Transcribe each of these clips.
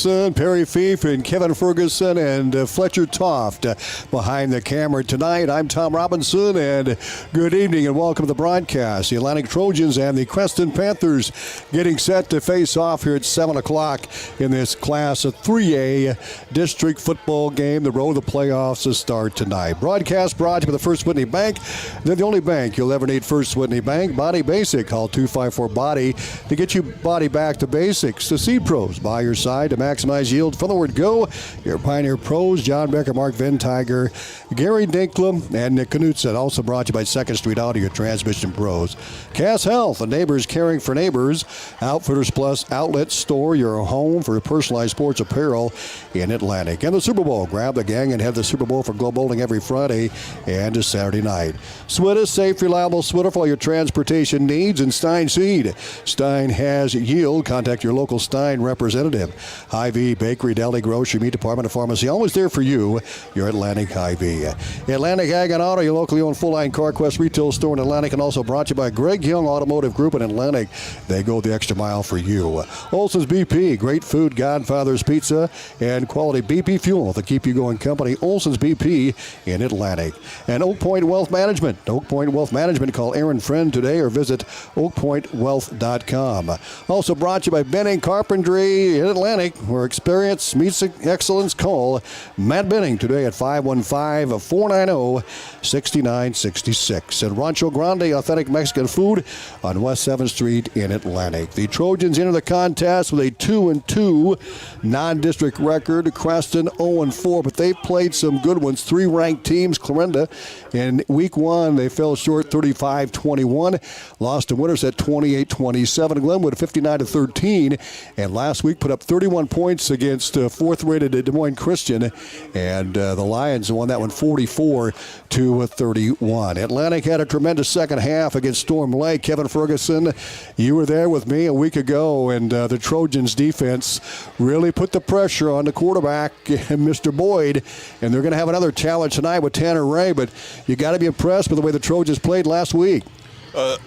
Perry Fief and Kevin Ferguson and Fletcher Toft behind the camera tonight. I'm Tom Robinson, and good evening and welcome to the broadcast. The Atlantic Trojans and the Creston Panthers getting set to face off here at 7 o'clock in this Class of 3A district football game. The road to the playoffs to start tonight. Broadcast brought to you by the First Whitney Bank. They're the only bank you'll ever need. First Whitney Bank. Body Basic. Call 254-BODY to get you body back to basics. The Seed Pros by your side to maximize yield from the word go. Your Pioneer Pros, John Becker, Mark Ventiger, Gary Dinklum, and Nick Knutson. Also brought to you by Second Street Audio, your transmission pros. Cass Health, the neighbors caring for neighbors. Outfitters Plus Outlet Store, your home for personalized sports apparel in Atlantic. And the Super Bowl. Grab the gang and head to the Super Bowl for Glow Bowling every Friday and Saturday night. Switta, safe, reliable Switta for all your transportation needs. And Stein Seed. Stein has yield. Contact your local Stein representative. Hy-Vee, bakery, deli, grocery, meat department, and pharmacy. Always there for you, your Atlantic Hy-Vee. Atlantic Ag and Auto, your locally owned full-line CarQuest retail store in Atlantic, and also brought to you by Greg Young Automotive Group in Atlantic. They go the extra mile for you. Olson's BP, great food, Godfather's Pizza, and quality BP fuel to keep you going company. Olson's BP in Atlantic. And Oak Point Wealth Management. Oak Point Wealth Management. Call Aaron Friend today or visit oakpointwealth.com. Also brought to you by Benning Carpentry in Atlantic, where experience meets excellence. Call Matt Benning today at 515-490-6966. And Rancho Grande, authentic Mexican food on West 7th Street in Atlantic. The Trojans enter the contest with a 2-2 non-district record. Creston 0-4, but they've played some good ones. 3 ranked teams. Clarinda in week 1, they fell short 35-21. Lost to Winterset 28-27. Glenwood 59-13. And last week put up 31 points against 4th-rated Des Moines Christian, and the Lions won that one 44-31. Atlantic had a tremendous second half against Storm Lake. Kevin Ferguson, you were there with me a week ago, and the Trojans defense really put the pressure on the quarterback, Mr. Boyd, and they're going to have another challenge tonight with Tanner Ray, but you got to be impressed with the way the Trojans played last week.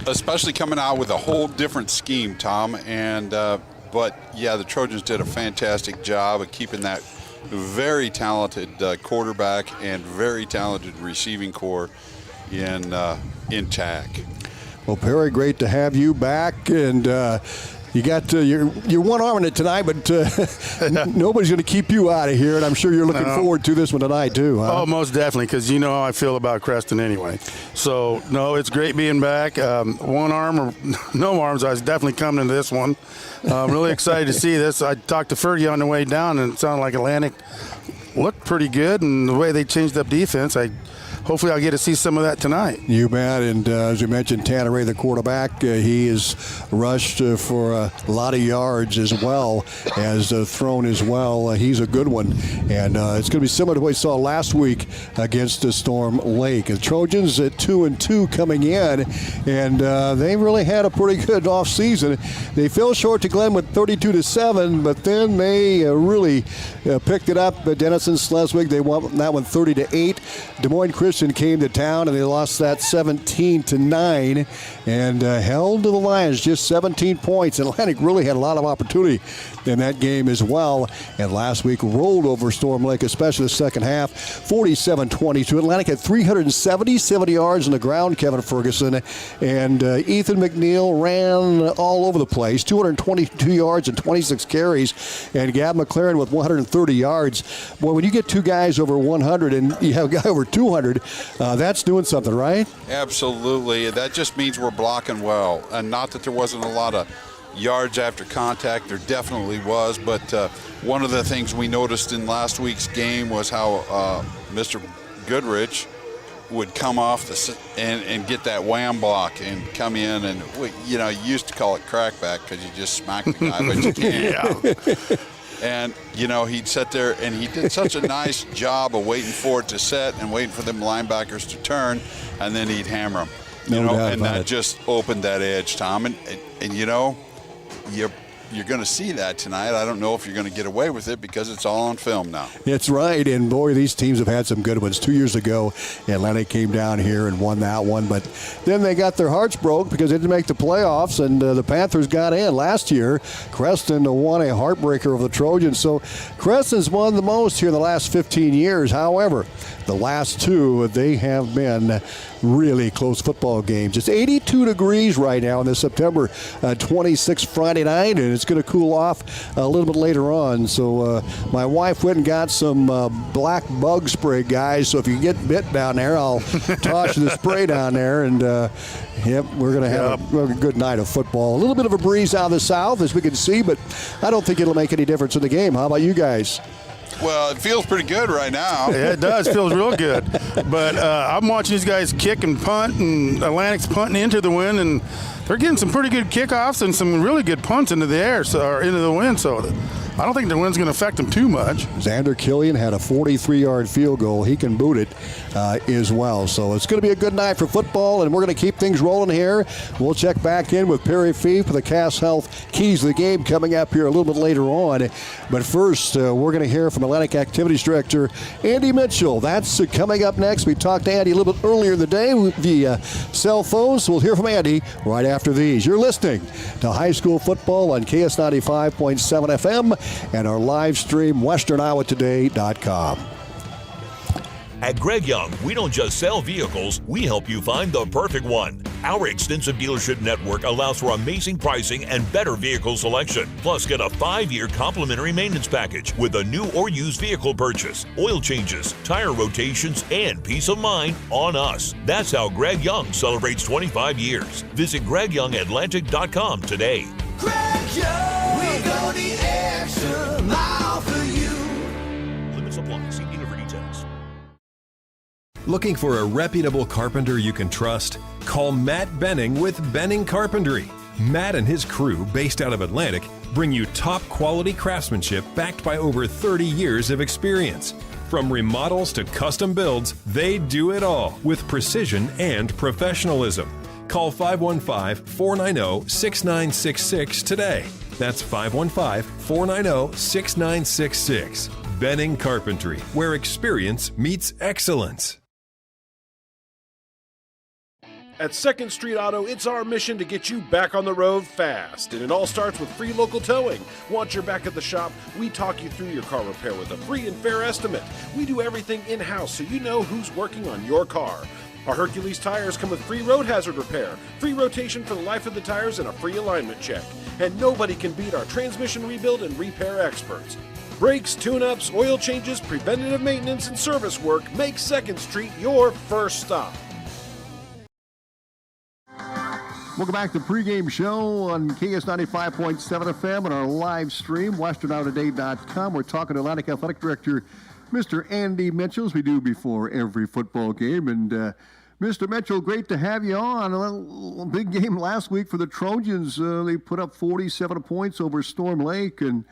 Especially coming out with a whole different scheme, Tom, and but, yeah, the Trojans did a fantastic job of keeping that very talented quarterback and very talented receiving core intact. Well, Perry, great to have you back. And you got you're one-arming it tonight, but nobody's going to keep you out of here, and I'm sure you're looking forward to this one tonight, too. Huh? Oh, most definitely, because you know how I feel about Creston anyway. So, no, it's great being back. One arm or no arms, I was definitely coming to this one. I'm really excited to see this. I talked to Fergie on the way down, and it sounded like Atlantic looked pretty good, and the way they changed up defense, hopefully I'll get to see some of that tonight. You bet. And as you mentioned, Tanner Ray, the quarterback, he is rushed for a lot of yards as well as thrown as well. He's a good one. And it's going to be similar to what we saw last week against Storm Lake. The Trojans at 2-2 coming in, and they really had a pretty good offseason. They fell short to Glenwood 32-7, but then they really picked it up. Denison Schleswig, they won that one 30-8. Des Moines Christian came to town, and they lost that 17-9 and held to the Lions just 17 points. Atlantic really had a lot of opportunity in that game as well, and last week rolled over Storm Lake, especially the second half, 47-22. Atlantic had 370 yards on the ground, Kevin Ferguson, and Ethan McNeil ran all over the place, 222 yards and 26 carries, and Gab McLaren with 130 yards. Boy, when you get 2 guys over 100 and you have a guy over 200, that's doing something, right? Absolutely. That just means we're blocking well. And not that there wasn't a lot of yards after contact. There definitely was. But one of the things we noticed in last week's game was how Mr. Goodrich would come off and get that wham block and come in. And, you used to call it crackback because you just smack the guy, but you can't. Yeah. And, he'd sit there, and he did such a nice job of waiting for it to set and waiting for them linebackers to turn, and then he'd hammer them. And that just opened that edge, Tom. And you you're going to see that tonight. I don't know if you're going to get away with it because it's all on film now. It's right, and boy, these teams have had some good ones. 2 years ago, Atlantic came down here and won that one, but then they got their hearts broke because they didn't make the playoffs, and the Panthers got in. Last year, Creston won a heartbreaker over the Trojans, so Creston's won the most here in the last 15 years. However, the last two, they have been really close football games. It's 82 degrees right now on this September 26th Friday night, and it's going to cool off a little bit later on. So my wife went and got some black bug spray, guys. So if you get bit down there, I'll toss you the spray down there, and yep, we're going to have a good night of football. A little bit of a breeze out of the south, as we can see, but I don't think it'll make any difference in the game. How about you guys? Well, it feels pretty good right now. Yeah, it does. Feels real good. But I'm watching these guys kick and punt, and Atlantic's punting into the wind, and they're getting some pretty good kickoffs and some really good punts into the air, or into the wind. So I don't think the wind's going to affect them too much. Xander Killian had a 43-yard field goal. He can boot it as well. So it's going to be a good night for football, and we're going to keep things rolling here. We'll check back in with Perry Fief for the Cass Health Keys of the Game coming up here a little bit later on. But first, we're going to hear from Atlantic Activities Director Andy Mitchell. That's coming up next. We talked to Andy a little bit earlier in the day via cell phones. We'll hear from Andy right after these. You're listening to high school football on KS 95.7 FM and our live stream, westerniowatoday.com. At Greg Young, we don't just sell vehicles, we help you find the perfect one. Our extensive dealership network allows for amazing pricing and better vehicle selection. Plus, get a 5-year complimentary maintenance package with a new or used vehicle purchase, oil changes, tire rotations, and peace of mind on us. That's how Greg Young celebrates 25 years. Visit GregYoungAtlantic.com today. Greg Young, we go the extra mile for you. Limits apply. See dealer for details. Looking for a reputable carpenter you can trust? Call Matt Benning with Benning Carpentry. Matt and his crew, based out of Atlantic, bring you top quality craftsmanship backed by over 30 years of experience. From remodels to custom builds, they do it all with precision and professionalism. Call 515-490-6966 today. That's 515-490-6966. Benning Carpentry, where experience meets excellence. At 2nd Street Auto, it's our mission to get you back on the road fast. And it all starts with free local towing. Once you're back at the shop, we talk you through your car repair with a free and fair estimate. We do everything in-house so you know who's working on your car. Our Hercules tires come with free road hazard repair, free rotation for the life of the tires, and a free alignment check. And nobody can beat our transmission rebuild and repair experts. Brakes, tune-ups, oil changes, preventative maintenance, and service work make 2nd Street your first stop. Welcome back to the pregame show on KS 95.7 FM and our live stream, westernouttoday.com. We're talking to Atlantic Athletic Director, Mr. Andy Mitchell, as we do before every football game. And Mr. Mitchell, great to have you on. A big game last week for the Trojans. They put up 47 points over Storm Lake, and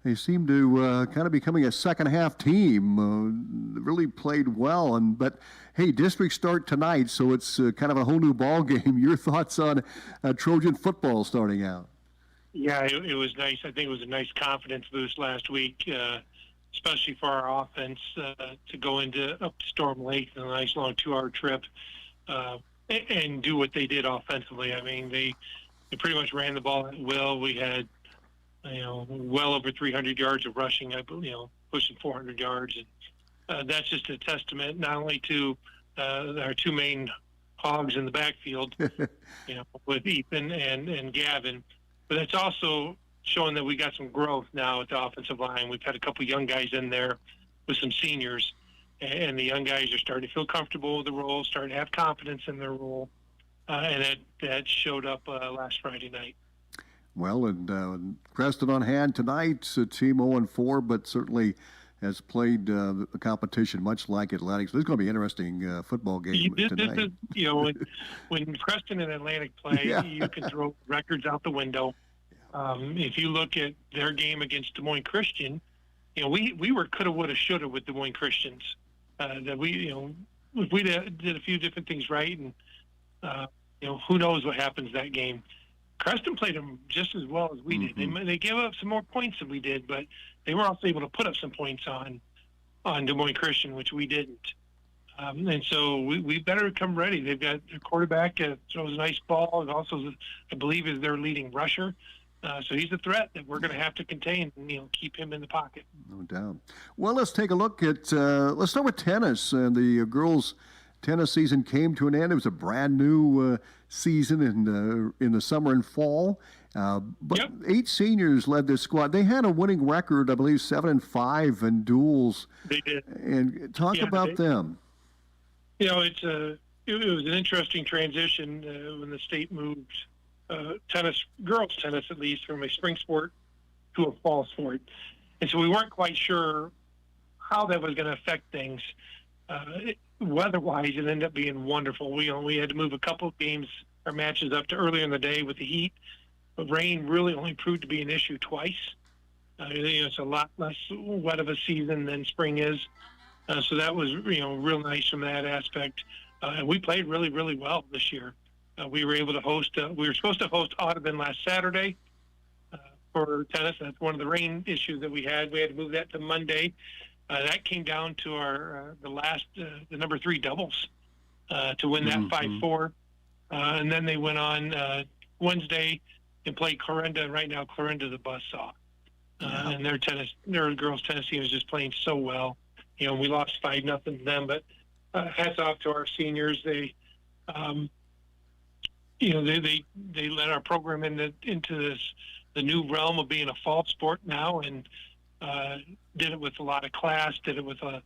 they seem to kind of becoming a second-half team. Really played well, but hey, district start tonight, so it's kind of a whole new ball game. Your thoughts on Trojan football starting out? Yeah, it was nice. I think it was a nice confidence boost last week, especially for our offense to go up to Storm Lake in a nice long 2-hour trip and do what they did offensively. I mean, they pretty much ran the ball at will. We had well over 300 yards of rushing, pushing 400 yards. And that's just a testament not only to our two main hogs in the backfield, with Ethan and Gavin, but it's also showing that we got some growth now at the offensive line. We've had a couple young guys in there with some seniors, and the young guys are starting to feel comfortable with the role, starting to have confidence in their role, and that showed up last Friday night. Well, and Creston on hand tonight, a team 0-4, but certainly has played the competition much like Atlantic. So this is going to be an interesting football game tonight. When Creston and Atlantic play, you can throw records out the window. If you look at their game against Des Moines Christian, we were coulda, woulda, shoulda with Des Moines Christians. That if we did a few different things right, and who knows what happens that game. Creston played them just as well as we did. They gave up some more points than we did, but they were also able to put up some points on Des Moines Christian, which we didn't. And so we better come ready. They've got a quarterback that throws a nice ball, and also, I believe, is their leading rusher. So he's a threat that we're going to have to contain and keep him in the pocket. No doubt. Well, let's take a look at. Let's start with tennis. The girls' tennis season came to an end. It was a brand new season in the summer and fall. But 8 seniors led this squad. They had a winning record, I believe, 7-5 in duels. They did. And talk about them. It was an interesting transition when the state moved tennis, girls tennis at least, from a spring sport to a fall sport. And so we weren't quite sure how that was going to affect things. Weather-wise, it ended up being wonderful. We had to move a couple of games or matches up to earlier in the day with the heat. But rain really only proved to be an issue twice. It's a lot less wet of a season than spring is. So that was, real nice from that aspect. And we played really, really well this year. We were able to host, we were supposed to host Audubon last Saturday for tennis. That's one of the rain issues that we had. We had to move that to Monday. That came down to the number 3 doubles to win that 5-4. And then they went on Wednesday and played Clarinda. Right now, Clarinda's a buzzsaw. And their girls' tennis team is just playing so well. We lost 5-0 to them, but hats off to our seniors. They let our program into the new realm of being a fall sport now, and did it with a lot of class, did it with a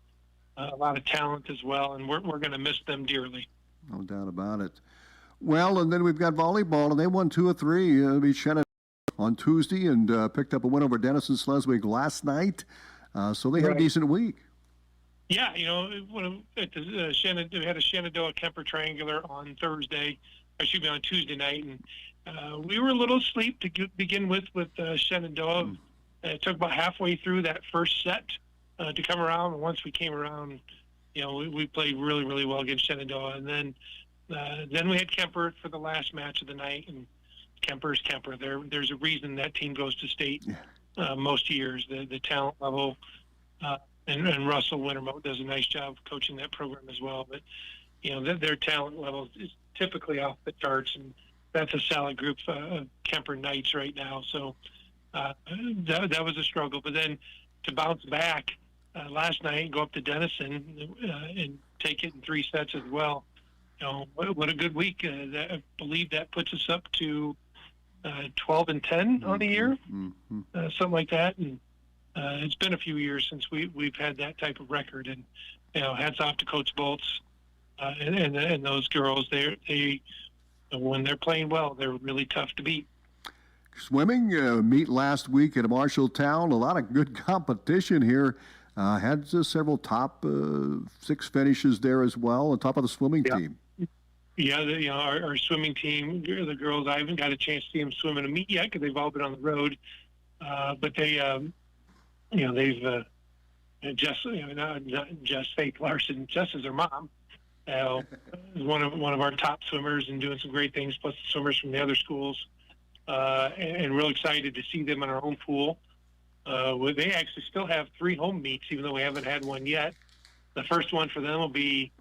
lot of talent as well, and we're going to miss them dearly. No doubt about it. Well, and then we've got volleyball, and they won 2 of 3. Beat Shannon on Tuesday and picked up a win over Denison Sleswig last night. So they had a decent week. Yeah, at the we had a Shenandoah Kemper Triangular on Tuesday night, and we were a little asleep to begin with Shenandoah. It took about halfway through that first set to come around, and once we came around, we played really, really well against Shenandoah, and then we had Kemper for the last match of the night, and Kemper's Kemper. There's a reason that team goes to state most years. The talent level. And Russell Wintermote does a nice job of coaching that program as well. But, their talent level is typically off the charts, and that's a solid group of Kemper Knights right now. So that was a struggle. But then to bounce back last night and go up to Denison and take it in 3 sets as well, what a good week. I believe that puts us up to 12-10 on the year, something like that. And it's been a few years since we've had that type of record, and hats off to Coach Bolts and those girls. They when they're playing well, they're really tough to beat. Swimming meet last week at Marshalltown. A lot of good competition here. Had several top 6 finishes there as well. On top of the swimming team. Yeah, our swimming team, the girls. I haven't got a chance to see them swim in a meet yet because they've all been on the road. But they. They've not just Faith Larson, Jess is her mom. Is one of our top swimmers and doing some great things, plus the swimmers from the other schools. And real excited to see them in our own pool. They actually still have 3 home meets, even though we haven't had one yet. The first one for them will be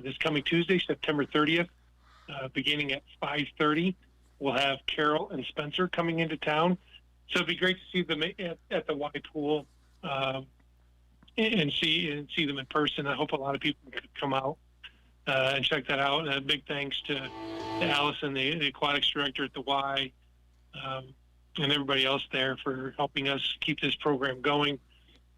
this coming Tuesday, September 30th, beginning at 5:30. We'll have Carol and Spencer coming into town. So it'd be great to see them at the Y pool and see them in person. I hope a lot of people could come out and check that out. And a big thanks to Allison, the aquatics director at the Y, and everybody else there for helping us keep this program going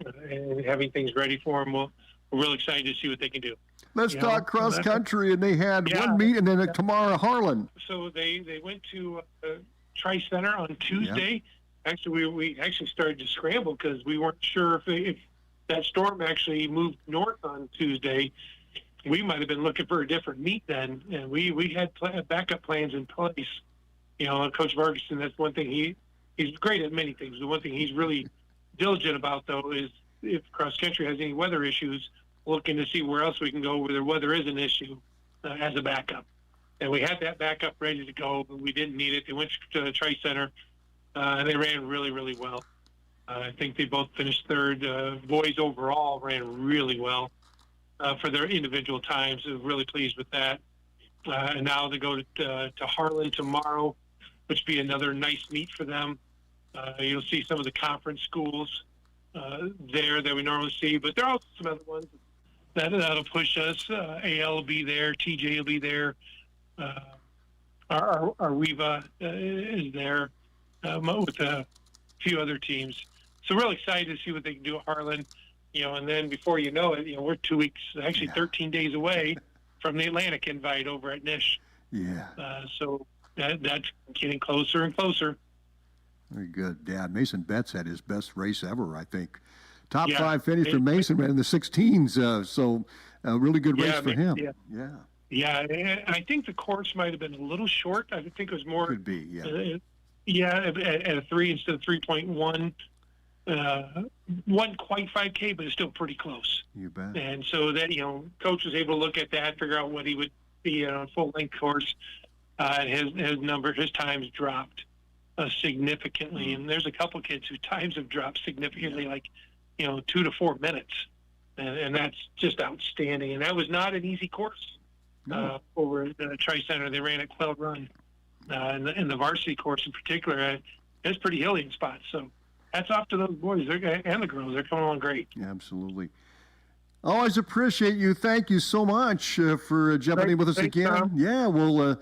and having things ready for them. We're real excited to see what they can do. Let's talk cross country, and they had one meet, and then tomorrow Harlan. So they went to Tri-Center on Tuesday. Yep. Actually, we actually started to scramble because we weren't sure if that storm actually moved north on Tuesday. We might have been looking for a different meet then, and we had backup plans in place. Coach Ferguson, that's one thing he's great at many things. The one thing he's really diligent about, though, is if cross country has any weather issues, looking to see where else we can go where the weather is an issue as a backup. and we had that backup ready to go, but we didn't need it. They went to the Tri-Center, and they ran really, really well. I think they both finished third. Boys overall ran really well for their individual times. I was really pleased with that. And now they go to Harlan tomorrow, which will be another nice meet for them. You'll see some of the conference schools there that we normally see, but there are also some other ones that'll push us. AL will be there, TJ will be there, our Weeva is there with a few other teams. So we're really excited to see what they can do at Harlan, and then before you know it, we're 2 weeks, actually 13 days away from the Atlantic invite over at Nish. Yeah. So that's getting closer and closer. Very good. Yeah, Mason Betts had his best race ever, I think. Top 5 finish for Mason, ran in the 16s, so a really good race for him. Yeah, and I think the course might have been a little short. I think it was more. Could be, at a 3 instead of 3.1. Wasn't quite 5K, but it's still pretty close. You bet. And so that, coach was able to look at that, figure out what he would be on a full-length course. And his times dropped significantly. And there's a couple kids whose times have dropped significantly, 2 to 4 minutes. And that's just outstanding. And that was not an easy course over at the Tri-Center. They ran at Cloud Run. And the varsity course in particular, it's pretty hilly in spots. So hats off to those boys and the girls. They're coming along great. Yeah, absolutely. Always appreciate you. Thank you so much for jumping in with us again. Tom. Yeah, we'll. Let's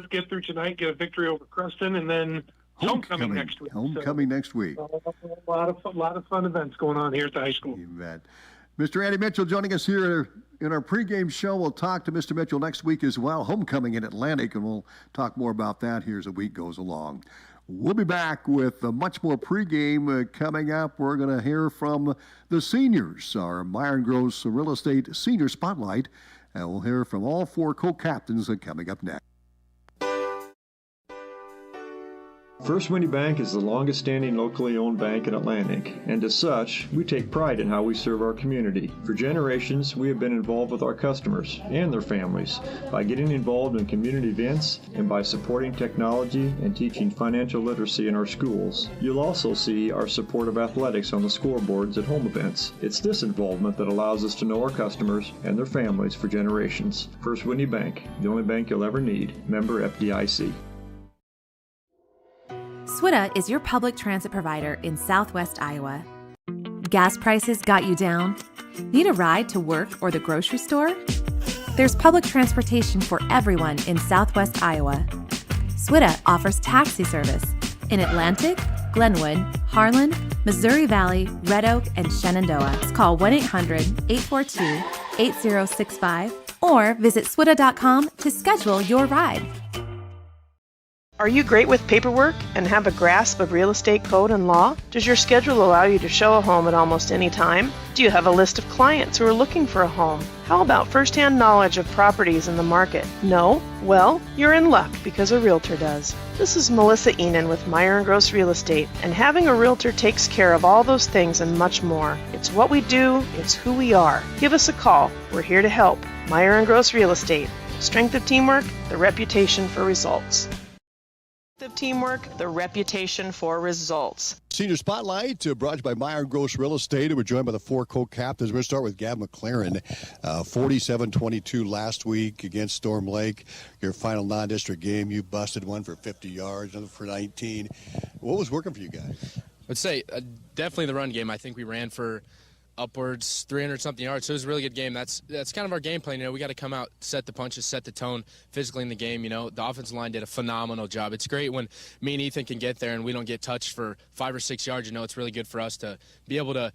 get through tonight. Get a victory over Creston, and then homecoming next week. Homecoming next week. A lot of fun events going on here at the high school. You bet. Mr. Andy Mitchell joining us here in our pregame show. We'll talk to Mr. Mitchell next week as well. Homecoming in Atlantic, and we'll talk more about that here as the week goes along. We'll be back with much more pregame coming up. We're going to hear from the seniors, our Myron Gross Real Estate Senior Spotlight, and we'll hear from all 4 co-captains coming up next. First Winnie Bank is the longest-standing locally owned bank in Atlantic, and as such, we take pride in how we serve our community. For generations, we have been involved with our customers and their families by getting involved in community events and by supporting technology and teaching financial literacy in our schools. You'll also see our support of athletics on the scoreboards at home events. It's this involvement that allows us to know our customers and their families for generations. First Winnie Bank, the only bank you'll ever need. Member FDIC. SWITA is your public transit provider in Southwest Iowa. Gas prices got you down? Need a ride to work or the grocery store? There's public transportation for everyone in Southwest Iowa. SWITA offers taxi service in Atlantic, Glenwood, Harlan, Missouri Valley, Red Oak, and Shenandoah. Call 1-800-842-8065 or visit swita.com to schedule your ride. Are you great with paperwork and have a grasp of real estate code and law? Does your schedule allow you to show a home at almost any time? Do you have a list of clients who are looking for a home? How about first-hand knowledge of properties in the market? No? Well, you're in luck because a realtor does. This is Melissa Enan with Meyer & Gross Real Estate, and having a realtor takes care of all those things and much more. It's what we do, it's who we are. Give us a call. We're here to help. Meyer & Gross Real Estate. Strength of teamwork, the reputation for results. Of teamwork, the reputation for results. Senior Spotlight brought to you by Meyer Gross Real Estate. We're joined by the 4 co-captains. We're going to start with Gab McLaren. 47-22 last week against Storm Lake. Your final non-district game, you busted one for 50 yards, another for 19. What was working for you guys? I'd say definitely the run game. I think we ran for upwards 300-something yards, so it was a really good game. That's kind of our game plan. We got to come out, set the punches, set the tone physically in the game. The offensive line did a phenomenal job. It's great when me and Ethan can get there and we don't get touched for 5 or 6 yards. It's really good for us to be able to,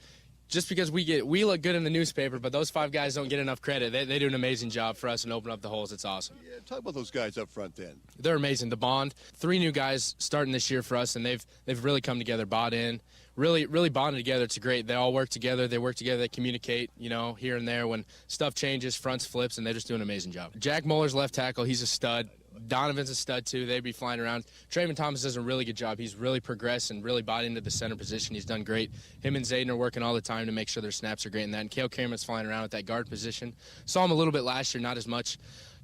just because we look good in the newspaper, but those 5 guys don't get enough credit. They do an amazing job for us and open up the holes. It's awesome. Yeah, talk about those guys up front then. They're amazing. The bond, 3 new guys starting this year for us, and they've really come together, bought in. Really bonded together. It's great. They all work together. They work together. They communicate, here and there when stuff changes, fronts flips, and they just do an amazing job. Jack Muller's left tackle. He's a stud. Donovan's a stud, too. They'd be flying around. Trayvon Thomas does a really good job. He's really progressed and really bought into the center position. He's done great. Him and Zayden are working all the time to make sure their snaps are great in that. And Cale Cameron's flying around at that guard position. Saw him a little bit last year, not as much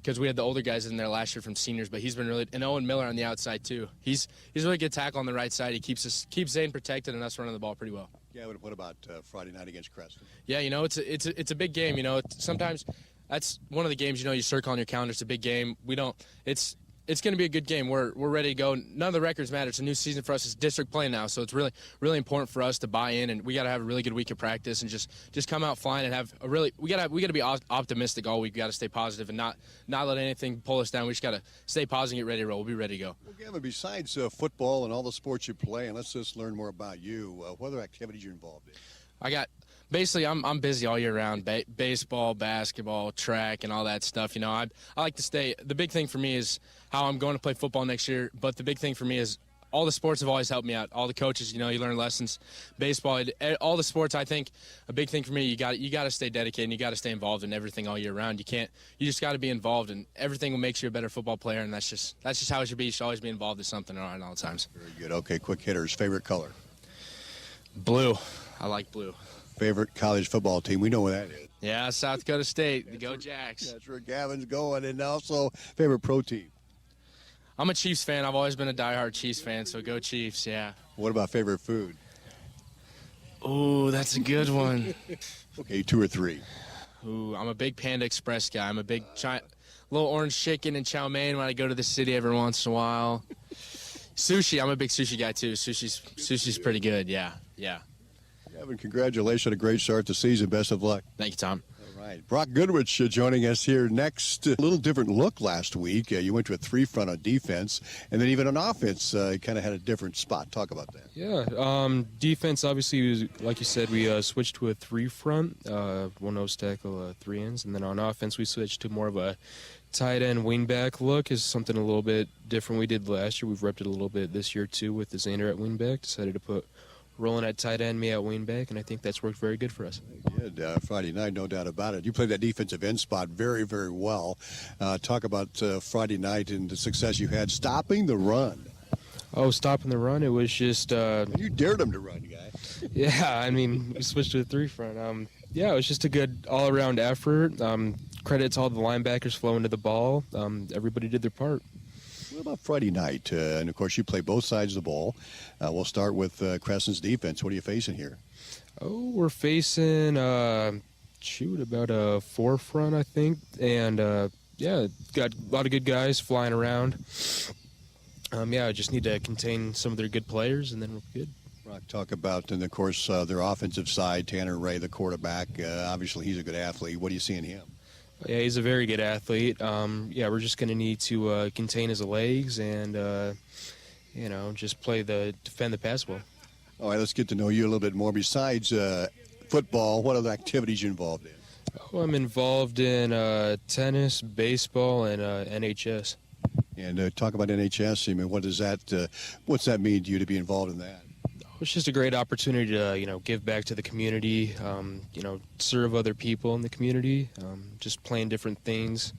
because we had the older guys in there last year from seniors, but he's been really, and Owen Miller on the outside too. He's a really good tackle on the right side. He keeps Zane protected and us running the ball pretty well. Yeah, but what about Friday night against Creston? Yeah, it's a big game. Sometimes that's one of the games you circle on your calendar. It's a big game. It's going to be a good game. We're ready to go. None of the records matter. It's a new season for us. It's district play now, so it's really, really important for us to buy in, and we got to have a really good week of practice and just come out flying and have a really. We got to be optimistic all week. We got to stay positive and not let anything pull us down. We just got to stay positive and get ready to roll. We'll be ready to go. Well, Gavin, besides football and all the sports you play, and let's just learn more about you. What other activities you're involved in? Basically, I'm busy all year round. Baseball, basketball, track, and all that stuff. I like to stay. The big thing for me is how I'm going to play football next year. But the big thing for me is all the sports have always helped me out. All the coaches, you learn lessons. Baseball, all the sports. I think a big thing for me, you got to stay dedicated. And you got to stay involved in everything all year round. You just got to be involved, and everything will make you a better football player. And that's just how it should be. You should always be involved in something at all times. Very good. Okay, quick hitters. Favorite color? Blue. I like blue. Favorite college football team? We know what that is. Yeah, South Dakota State. The Go Jacks. That's where Gavin's going. And also, favorite pro team? I'm a Chiefs fan. I've always been a diehard Chiefs fan, so go Chiefs, yeah. What about favorite food? Ooh, that's a good one. Okay, 2 or 3. Ooh, I'm a big Panda Express guy. I'm a big little orange chicken and chow mein when I go to the city every once in a while. Sushi, I'm a big sushi guy too. Sushi's pretty good, yeah. Gavin, congratulations on a great start to the season. Best of luck. Thank you, Tom. All right. Brock Goodrich joining us here next. A little different look last week. You went to a 3-front on defense, and then even on offense, kind of had a different spot. Talk about that. Yeah. Defense, obviously, was, like you said, we switched to a 3-front, 1 nose tackle, 3 ends, and then on offense, we switched to more of a tight end wingback look. Is something a little bit different we did last year. We've repped it a little bit this year too with the Xander at wingback. Decided to put Rolling at tight end, me at wingback, and I think that's worked very good for us. Good. Friday night, no doubt about it. You played that defensive end spot very, very well. Talk about Friday night and the success you had stopping the run. Oh, stopping the run, it was just... you dared them to run, guy. Yeah, I mean, we switched to a 3-front. Yeah, it was just a good all-around effort. Credit to all the linebackers flowing to the ball. Everybody did their part. What about Friday night? And, of course, you play both sides of the ball. We'll start with Creston's defense. What are you facing here? Oh, we're facing, about a 4-front, I think. And, yeah, got a lot of good guys flying around. Yeah, I just need to contain some of their good players, and then we'll be good. Brock, talk about, and, of course, their offensive side, Tanner Ray, the quarterback. Obviously, he's a good athlete. What do you see in him? Yeah, he's a very good athlete. Yeah, we're just going to need to contain his legs and, just defend the pass well. All right, let's get to know you a little bit more. Besides football, what other activities are you involved in? Oh, I'm involved in tennis, baseball, and NHS. And talk about NHS. I mean, what's that mean to you to be involved in that? It's just a great opportunity to, give back to the community, serve other people in the community, just playing different things.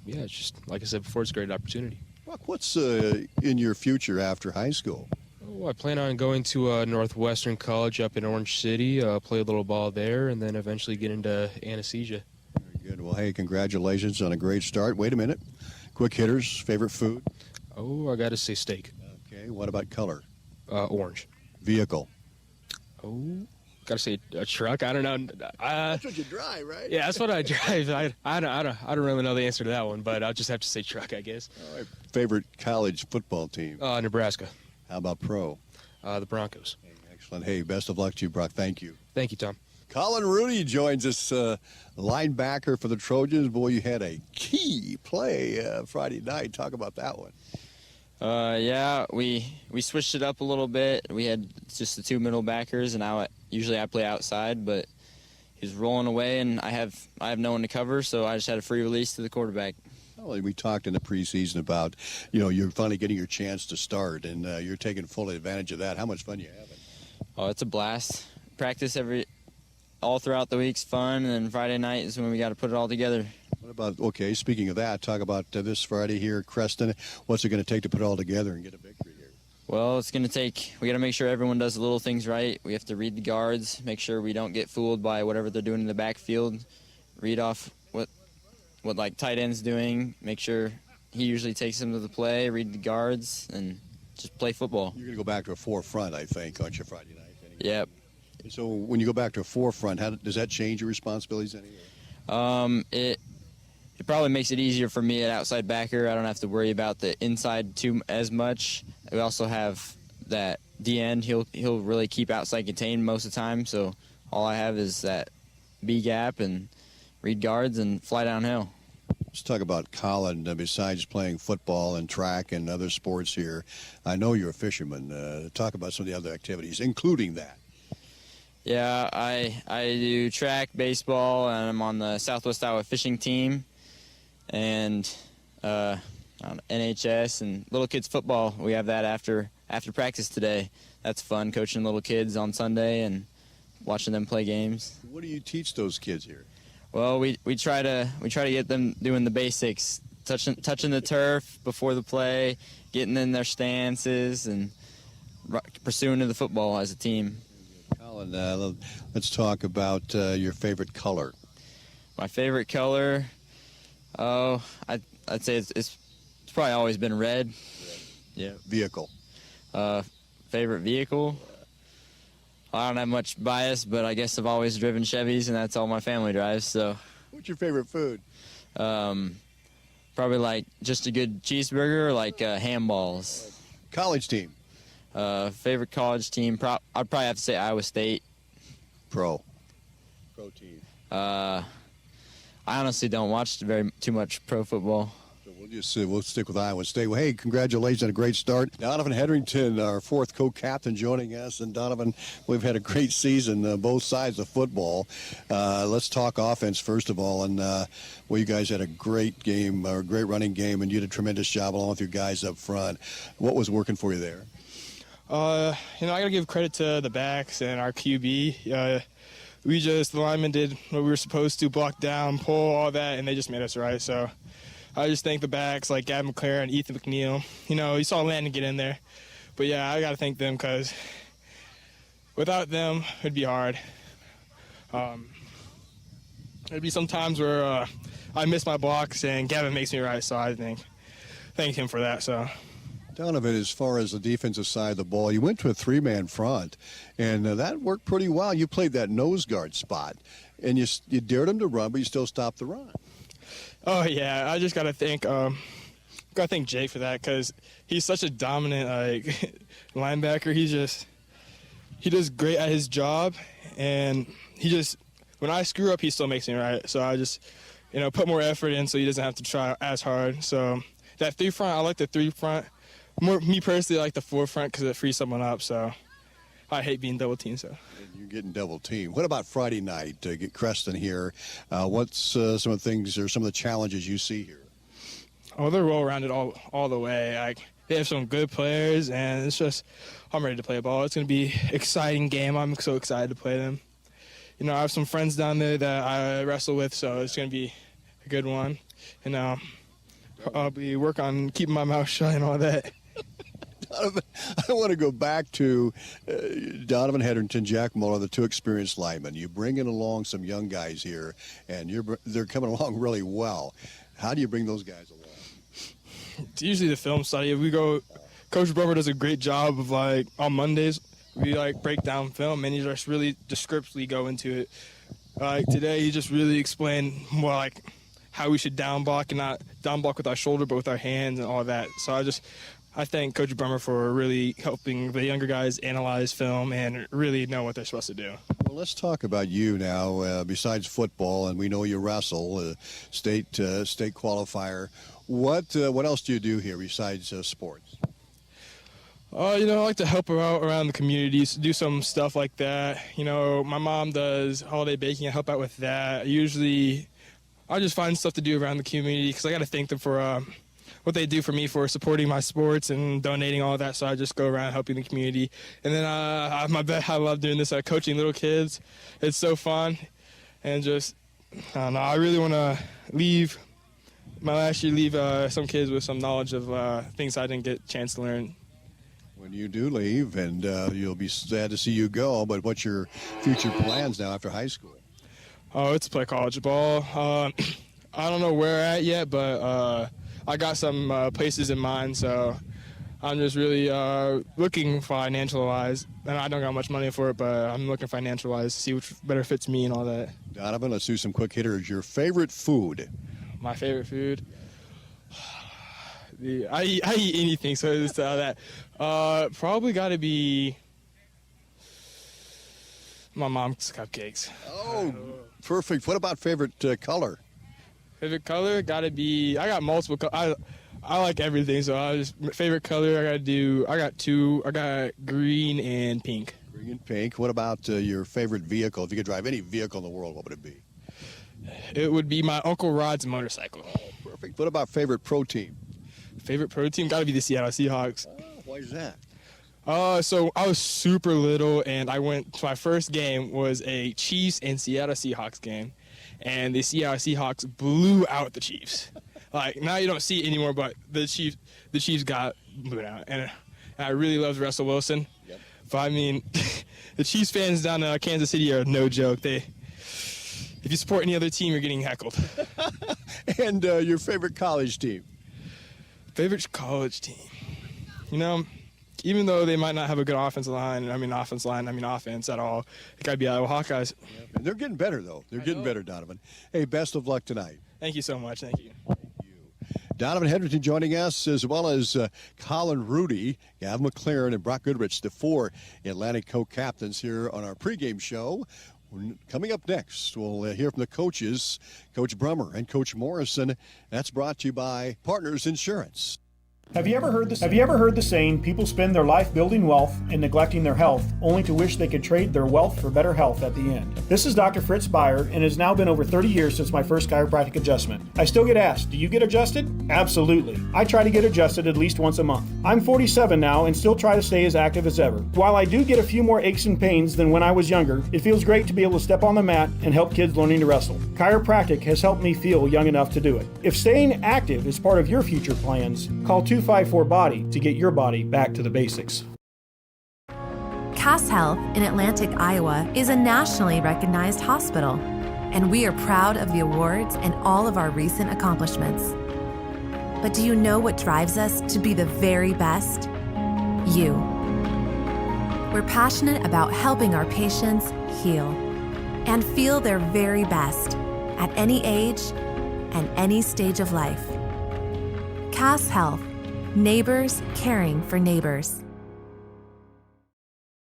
Yeah, it's just, like I said before, it's a great opportunity. Brock, what's in your future after high school? Oh, I plan on going to Northwestern College up in Orange City, play a little ball there, and then eventually get into anesthesia. Very good. Well, hey, congratulations on a great start. Wait a minute. Quick hitters, favorite food? Oh, I got to say steak. Okay, what about color? Orange. Vehicle? Oh, got to say a truck. I don't know. That's what you drive, right? Yeah, that's what I drive. I don't really know the answer to that one, but I'll just have to say truck, I guess. All right. Favorite college football team? Nebraska. How about pro? The Broncos. Okay, excellent. Hey, best of luck to you, Brock. Thank you. Thank you, Tom. Colin Rooney joins us, linebacker for the Trojans. Boy, you had a key play Friday night. Talk about that one. Yeah, we switched it up a little bit. We had just the 2 middle backers, and usually I play outside, but he was rolling away, and I have no one to cover, so I just had a free release to the quarterback. Well, we talked in the preseason about, you're finally getting your chance to start, and you're taking full advantage of that. How much fun you having? Oh, it's a blast. Practice all throughout the week's fun, and then Friday night is when we got to put it all together. What about, okay, speaking of that, talk about this Friday here at Creston. What's it going to take to put it all together and get a victory here? Well, it's going to take, we got to make sure everyone does the little things right. We have to read the guards, make sure we don't get fooled by whatever they're doing in the backfield, read off what like tight end's doing, make sure he usually takes him to the play, read the guards, and just play football. You're going to go back to a four-front, I think, aren't you, Friday night? Anyway. Yep. So when you go back to a four-front, does that change your responsibilities anyway? It probably makes it easier for me at outside backer. I don't have to worry about the inside as much. We also have that D-end. He'll really keep outside contained most of the time, so all I have is that B gap and read guards and fly downhill. Let's talk about Colin. Besides playing football and track and other sports here, I know you're a fisherman. Talk about some of the other activities, including that. Yeah, I do track, baseball, and I'm on the Southwest Iowa fishing team, and NHS and little kids football. We have that after practice today. That's fun, coaching little kids on Sunday and watching them play games. What do you teach those kids here? Well, we try to get them doing the basics, touching the turf before the play, getting in their stances, and pursuing the football as a team. Colin, let's talk about your favorite color. My favorite color, I'd say it's probably always been red. Yeah. Vehicle. Favorite vehicle? I don't have much bias, but I guess I've always driven Chevys, and that's all my family drives. So. What's your favorite food? Probably like just a good cheeseburger, or like ham balls. College team. Favorite college team? I'd probably have to say Iowa State. Pro team. I honestly don't watch too much pro football. So we'll stick with Iowa State. Well, hey, congratulations on a great start. Donovan Hetherington, our fourth co-captain, joining us. And Donovan, we've had a great season, both sides of football. Let's talk offense first of all. And well, you guys had a great game, or a great running game, and you did a tremendous job along with your guys up front. What was working for you there? I got to give credit to the backs and our QB. The linemen did what we were supposed to, block down, pull, all that, and they just made us right. So I just thank the backs like Gavin McClaren, Ethan McNeil. You saw Landon get in there. But, yeah, I got to thank them because without them, it'd be hard. There'd be some times where I miss my blocks and Gavin makes me right, so I thank him for that. So. Donovan, as far as the defensive side of the ball, you went to a three-man front, and that worked pretty well. You played that nose guard spot, and you dared him to run, but you still stopped the run. Oh, yeah. I just got to thank Jake for that because he's such a dominant linebacker. He does great at his job, and when I screw up, he still makes me right. So I just, put more effort in so he doesn't have to try as hard. So that three front, I like the three front. Me personally, I like the four front because it frees someone up. So I hate being double teamed. So. And you're getting double teamed. What about Friday night to get Creston here? What's some of the things or some of the challenges you see here? Oh, they're well-rounded all the way. They have some good players, and it's just I'm ready to play ball. It's going to be an exciting game. I'm so excited to play them. I have some friends down there that I wrestle with, so it's going to be a good one. And I'll be working on keeping my mouth shut and all that. Donovan, I want to go back to Donovan Hetherington, Jack Muller, the two experienced linemen. You bring in along some young guys here, and they're coming along really well. How do you bring those guys along? It's usually the film study. Coach Brummer does a great job of on Mondays, we break down film, and he just really descriptively go into it. Today, he just really explained more how we should down block and not down block with our shoulder, but with our hands and all that. So I thank Coach Brummer for really helping the younger guys analyze film and really know what they're supposed to do. Well, let's talk about you now. Besides football, and we know you wrestle, state qualifier. What else do you do here besides sports? I like to help out around the communities, do some stuff like that. My mom does holiday baking. I help out with that. Usually, I just find stuff to do around the community because I got to thank them for what they do for me for supporting my sports and donating all that. So I just go around helping the community. And then I love doing this, coaching little kids. It's so fun. And just, I don't know, I really want to leave some kids with some knowledge of things I didn't get a chance to learn. When you do leave, and you'll be sad to see you go, but what's your future plans now after high school? Oh, it's to play college ball. I don't know where at yet, but I got some places in mind, so I'm just really looking financial-wise, and I don't got much money for it, but I'm looking financial-wise to see which better fits me and all that. Donovan, let's do some quick hitters. Your favorite food? My favorite food? I eat anything, so it's that. Probably got to be my mom's cupcakes. Oh, perfect. What about favorite color? Favorite color? Got to be, I got multiple colors. I like everything, so favorite color I got two. I got green and pink. Green and pink. What about your favorite vehicle? If you could drive any vehicle in the world, what would it be? It would be my Uncle Rod's motorcycle. Perfect. What about favorite pro team? Favorite pro team? Got to be the Seattle Seahawks. Why is that? So I was super little, and I went to my first game was a Chiefs and Seattle Seahawks game, and the Seattle Seahawks blew out the Chiefs. Like, now you don't see it anymore, but the Chiefs got blown out. And I really loved Russell Wilson. Yep. But, I mean, the Chiefs fans down in Kansas City are no joke. If you support any other team, you're getting heckled. And your favorite college team? Favorite college team? You know, even though they might not have a good offense at all, it got to be Iowa Hawkeyes. Yep. And they're getting better, though. They're getting better, Donovan. Hey, best of luck tonight. Thank you so much. Thank you. Donovan Hendrickson joining us, as well as Colin Rudy, Gavin McLaren, and Brock Goodrich, the four Atlantic co-captains here on our pregame show. Coming up next, we'll hear from the coaches, Coach Brummer and Coach Morrison. That's brought to you by Partners Insurance. Have you ever heard the saying, people spend their life building wealth and neglecting their health, only to wish they could trade their wealth for better health at the end? This is Dr. Fritz Beyer, and it has now been over 30 years since my first chiropractic adjustment. I still get asked, do you get adjusted? Absolutely. I try to get adjusted at least once a month. I'm 47 now and still try to stay as active as ever. While I do get a few more aches and pains than when I was younger, it feels great to be able to step on the mat and help kids learning to wrestle. Chiropractic has helped me feel young enough to do it. If staying active is part of your future plans, call 254-BODY to get your body back to the basics. Cass Health in Atlantic, Iowa is a nationally recognized hospital, and we are proud of the awards and all of our recent accomplishments. But do you know what drives us to be the very best? You. We're passionate about helping our patients heal and feel their very best at any age and any stage of life. Cass Health. Neighbors caring for neighbors.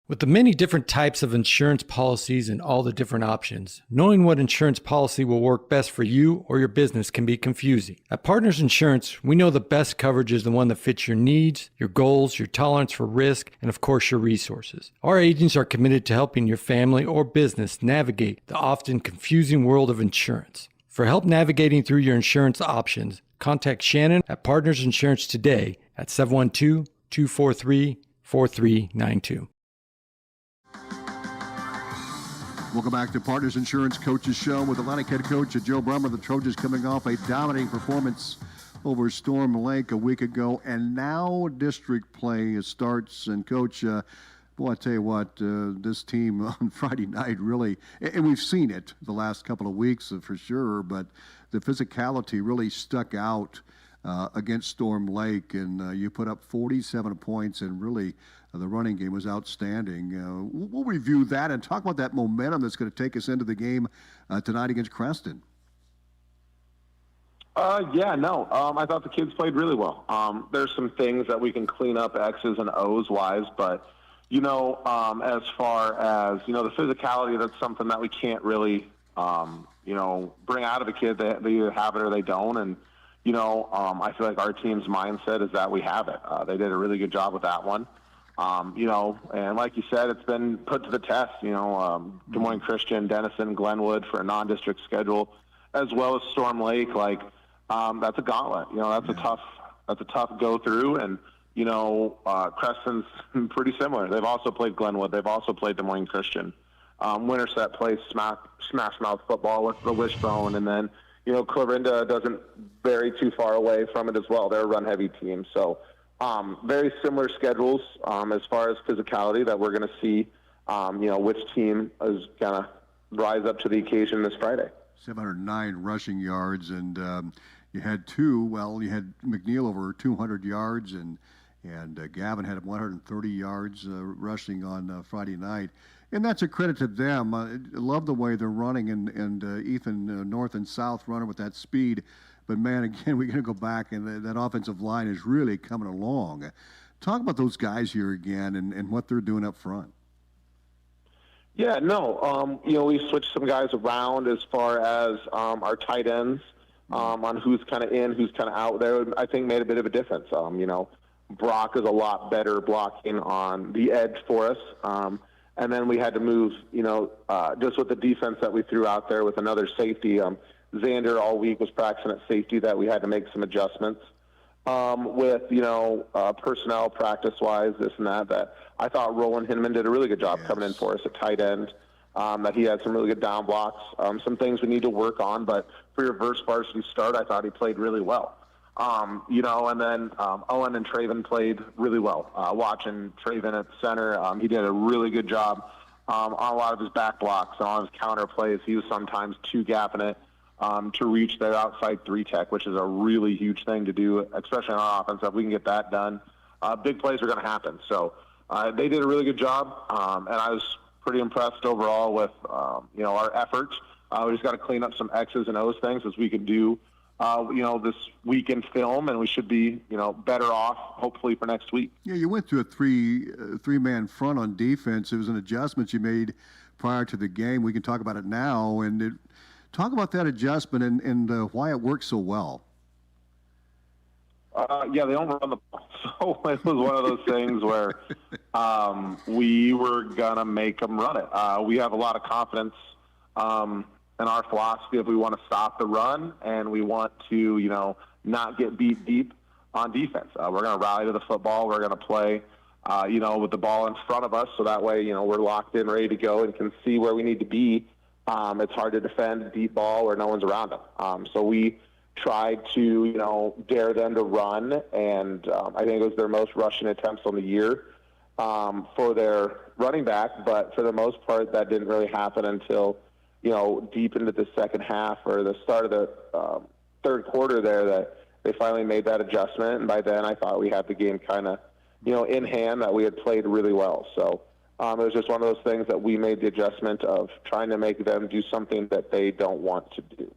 With the many different types of insurance policies and all the different options, knowing what insurance policy will work best for you or your business can be confusing. At Partners Insurance, we know the best coverage is the one that fits your needs, your goals, your tolerance for risk, and of course your resources. Our agents are committed to helping your family or business navigate the often confusing world of insurance. For help navigating through your insurance options, contact Shannon at Partners Insurance today at 712-243-4392. Welcome back to Partners Insurance Coaches Show with Atlantic head coach Joe Brummer. The Trojans coming off a dominating performance over Storm Lake a week ago, and now district play starts. And Coach, boy, I tell you what, this team on Friday night really, and we've seen it the last couple of weeks for sure, but the physicality really stuck out against Storm Lake, and you put up 47 points, and really the running game was outstanding. We'll review that and talk about that momentum that's going to take us into the game tonight against Creston. I thought the kids played really well. There's some things that we can clean up X's and O's wise, but as far as, the physicality, that's something that we can't really, bring out of a kid. They either have it or they don't. And, I feel like our team's mindset is that we have it. They did a really good job with that one. And like you said, it's been put to the test, Des Moines Christian, Denison, Glenwood for a non-district schedule, as well as Storm Lake. That's a gauntlet. That's a tough go through. And, Creston's pretty similar. They've also played Glenwood. They've also played Des Moines Christian. Winterset plays smash mouth football with the wishbone. And then, Clarinda doesn't vary too far away from it as well. They're a run-heavy team. So very similar schedules as far as physicality that we're going to see, which team is going to rise up to the occasion this Friday. 709 rushing yards, and you had you had McNeil over 200 yards, and Gavin had 130 yards rushing on Friday night. And that's a credit to them. I love the way they're running, and Ethan, north and south running with that speed. But, man, again, we're going to go back, and that offensive line is really coming along. Talk about those guys here again and what they're doing up front. Yeah, no, we switched some guys around as far as our tight ends on who's kind of in, who's kind of out there. I think made a bit of a difference. Brock is a lot better blocking on the edge for us. And then we had to move, just with the defense that we threw out there with another safety. Xander all week was practicing at safety that we had to make some adjustments with, personnel practice-wise, this and that I thought Roland Hinman did a really good job coming in for us at tight end, that he had some really good down blocks, some things we need to work on. But for your verse varsity start, I thought he played really well. And then Owen and Traven played really well. Watching Traven at center, he did a really good job on a lot of his back blocks, on his counter plays. He was sometimes two-gapping it to reach their outside three-tech, which is a really huge thing to do, especially on our offense. If we can get that done, big plays are going to happen. So they did a really good job, and I was pretty impressed overall with, our efforts. We just got to clean up some X's and O's things as we could do this week in film, and we should be, better off hopefully for next week. Yeah, you went to a three-man front on defense. It was an adjustment you made prior to the game. We can talk about it now, and talk about that adjustment and why it worked so well. They don't run the ball, so it was one of those things where we were gonna make them run it. We have a lot of confidence in our philosophy if we want to stop the run and we want to, not get beat deep on defense. We're going to rally to the football. We're going to play, with the ball in front of us, so that way, we're locked in, ready to go, and can see where we need to be. It's hard to defend a deep ball where no one's around them. So we tried to, dare them to run, and I think it was their most rushing attempts on the year for their running back, but for the most part, that didn't really happen until deep into the second half or the start of the third quarter there that they finally made that adjustment. And by then I thought we had the game kind of, in hand, that we had played really well. So it was just one of those things that we made the adjustment of trying to make them do something that they don't want to do.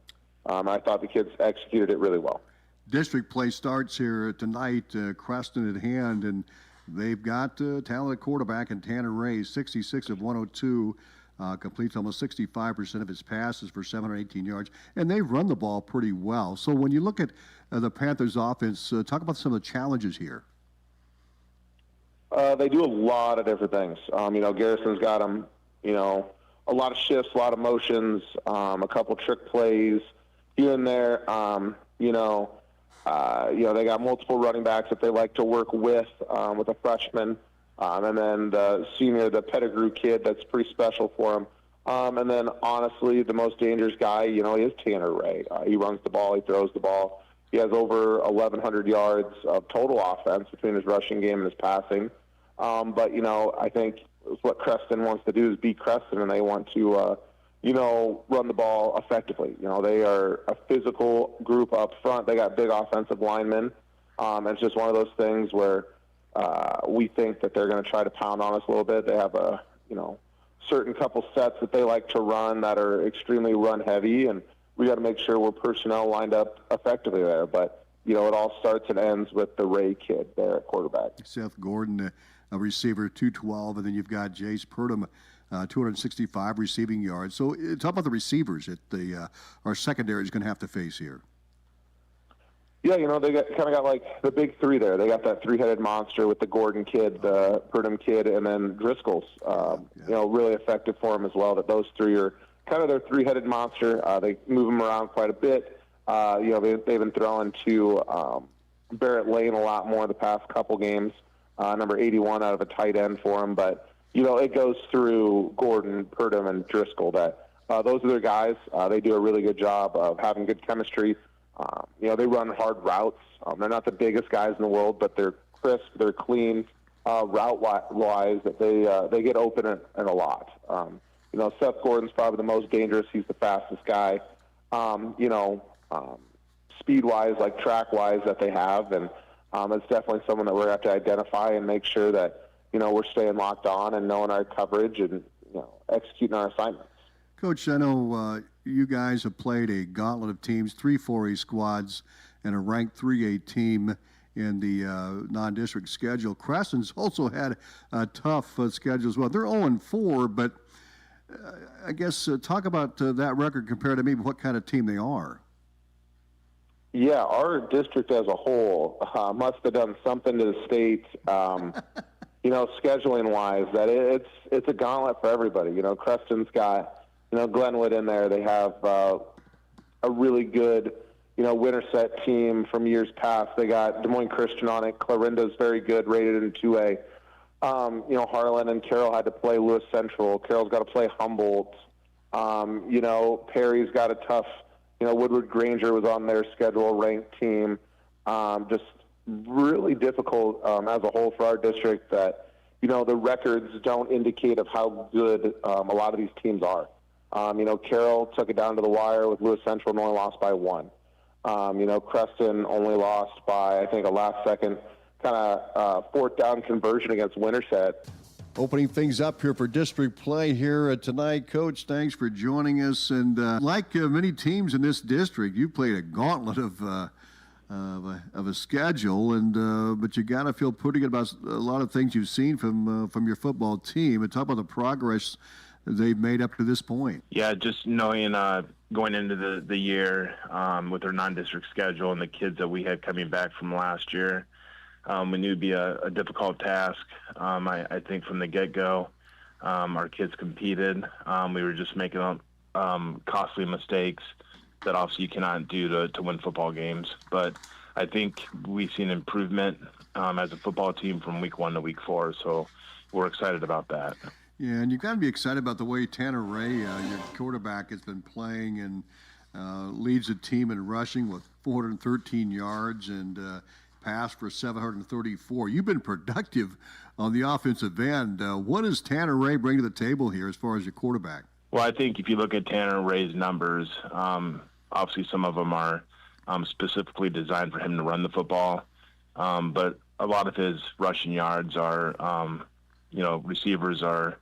I thought the kids executed it really well. District play starts here tonight, Creston at hand, and they've got a talented quarterback in Tanner Ray, 66 of 102. Completes almost 65% of his passes for 718 yards, and they've run the ball pretty well. So when you look at the Panthers' offense, talk about some of the challenges here. They do a lot of different things. Garrison's got them, a lot of shifts, a lot of motions, a couple trick plays here and there. They got multiple running backs that they like to work with a freshman. And then the senior, the Pettigrew kid, that's pretty special for him. And then, honestly, the most dangerous guy, is Tanner Ray. He runs the ball. He throws the ball. He has over 1,100 yards of total offense between his rushing game and his passing. But, I think what Creston wants to do is beat Creston, and they want to, run the ball effectively. They are a physical group up front. They got big offensive linemen. It's just one of those things where we think that they're going to try to pound on us a little bit. They have a, certain couple sets that they like to run that are extremely run heavy, and we got to make sure we're personnel lined up effectively there. But, it all starts and ends with the Ray kid there at quarterback. Seth Gordon, a receiver, 212, and then you've got Jace Purdom, 265 receiving yards. So talk about the receivers that our secondary is going to have to face here. Yeah, they got like the big three there. They got that three-headed monster with the Gordon kid, the Purdom kid, and then Driscoll's, really effective for them as well. That those three are kind of their three-headed monster. They move them around quite a bit. They've been throwing to Barrett Lane a lot more the past couple games, number 81 out of a tight end for them. But, it goes through Gordon, Purdom, and Driscoll. That those are their guys. They do a really good job of having good chemistry. They run hard routes. They're not the biggest guys in the world, but they're crisp, they're clean, route-wise. That they get open and a lot. Seth Gordon's probably the most dangerous. He's the fastest guy. speed-wise, like track-wise, that they have. And it's definitely someone that we're going to have to identify and make sure that, we're staying locked on and knowing our coverage and, executing our assignments. Coach, I know you guys have played a gauntlet of teams, 3 4A squads and a ranked 3A team in the non-district schedule. Creston's also had a tough schedule as well. They're 0-4, but I guess talk about that record compared to maybe what kind of team they are. Yeah, our district as a whole must have done something to the state, scheduling-wise, that it's a gauntlet for everybody. Creston's got, Glenwood in there. They have a really good, Winterset team from years past. They got Des Moines Christian on it. Clarinda's very good, rated in 2A. Harlan and Carroll had to play Lewis Central. Carroll's got to play Humboldt. Perry's got a tough, Woodward Granger was on their schedule, ranked team. Just really difficult as a whole for our district that, the records don't indicate of how good a lot of these teams are. Carroll took it down to the wire with Lewis Central and only lost by 1. Creston only lost by, I think, a last-second kind of fourth down conversion against Winterset. Opening things up here for district play here tonight. Coach, thanks for joining us. And like many teams in this district, you played a gauntlet of a schedule, and but you got to feel pretty good about a lot of things you've seen from your football team. And talk about the progress they've made up to this point. Yeah, just knowing going into the year with our non-district schedule and the kids that we had coming back from last year, we knew it'd be a difficult task. I think from the get-go, our kids competed. We were just making costly mistakes that obviously you cannot do to win football games. But I think we've seen improvement as a football team from week 1 to week 4, so we're excited about that. Yeah, and you've got to be excited about the way Tanner Ray, your quarterback, has been playing and leads the team in rushing with 413 yards and passed for 734. You've been productive on the offensive end. What does Tanner Ray bring to the table here as far as your quarterback? Well, I think if you look at Tanner Ray's numbers, obviously some of them are specifically designed for him to run the football, but a lot of his rushing yards are, receivers are,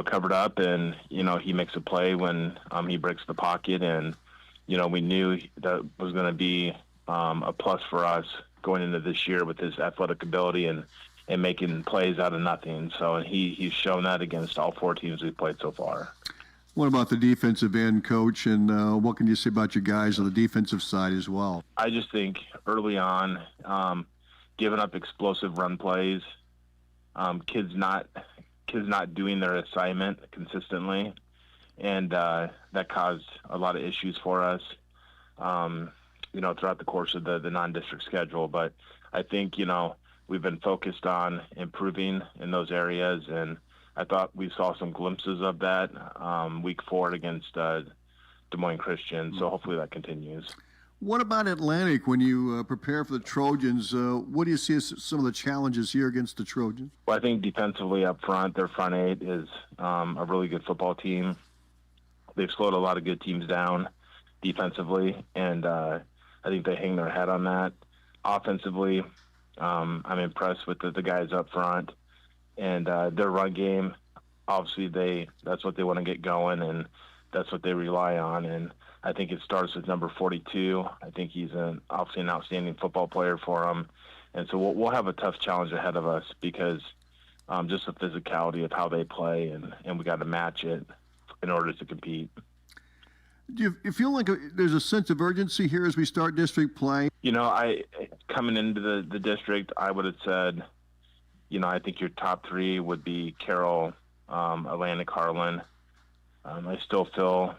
covered up, and, he makes a play when he breaks the pocket, and, we knew that was going to be a plus for us going into this year with his athletic ability and making plays out of nothing. So he's shown that against all 4 teams we've played so far. What about the defensive end, Coach, and what can you say about your guys on the defensive side as well? I just think early on, giving up explosive run plays, kids not doing their assignment consistently, and that caused a lot of issues for us, throughout the course of the non-district schedule. But I think, we've been focused on improving in those areas, and I thought we saw some glimpses of that week 4 against Des Moines Christian, so hopefully that continues. What about Atlantic when you prepare for the Trojans? What do you see as some of the challenges here against the Trojans? Well, I think defensively up front, their front 8 is a really good football team. They've slowed a lot of good teams down defensively, and I think they hang their head on that. Offensively, I'm impressed with the guys up front, and their run game, obviously that's what they want to get going, and that's what they rely on. And I think it starts with number 42. I think he's obviously an outstanding football player for them. And so we'll have a tough challenge ahead of us because just the physicality of how they play, and we got to match it in order to compete. Do you feel like there's a sense of urgency here as we start district play? Coming into the district, I would have said, I think your top 3 would be Carroll, Atlantic, Harlan. I still feel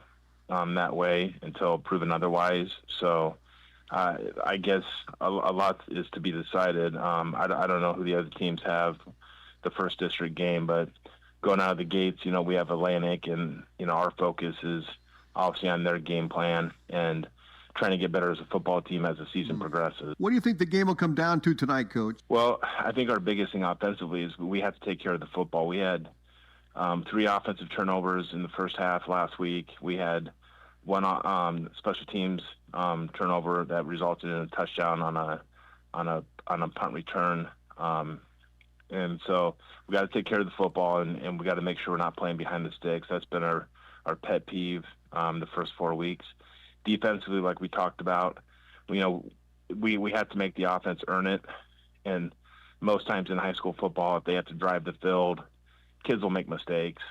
that way until proven otherwise. So I guess a lot is to be decided. I don't know who the other teams have the first district game, but going out of the gates, we have Atlantic, and, our focus is obviously on their game plan and trying to get better as a football team as the season progresses. What do you think the game will come down to tonight, Coach? Well, I think our biggest thing offensively is we have to take care of the football. We had 3 offensive turnovers in the first half last week. We had one special teams turnover that resulted in a touchdown on a punt return. And so we got to take care of the football, and we got to make sure we're not playing behind the sticks. That's been our pet peeve the first 4 weeks. Defensively, like we talked about, we have to make the offense earn it. And most times in high school football, if they have to drive the field, kids will make mistakes.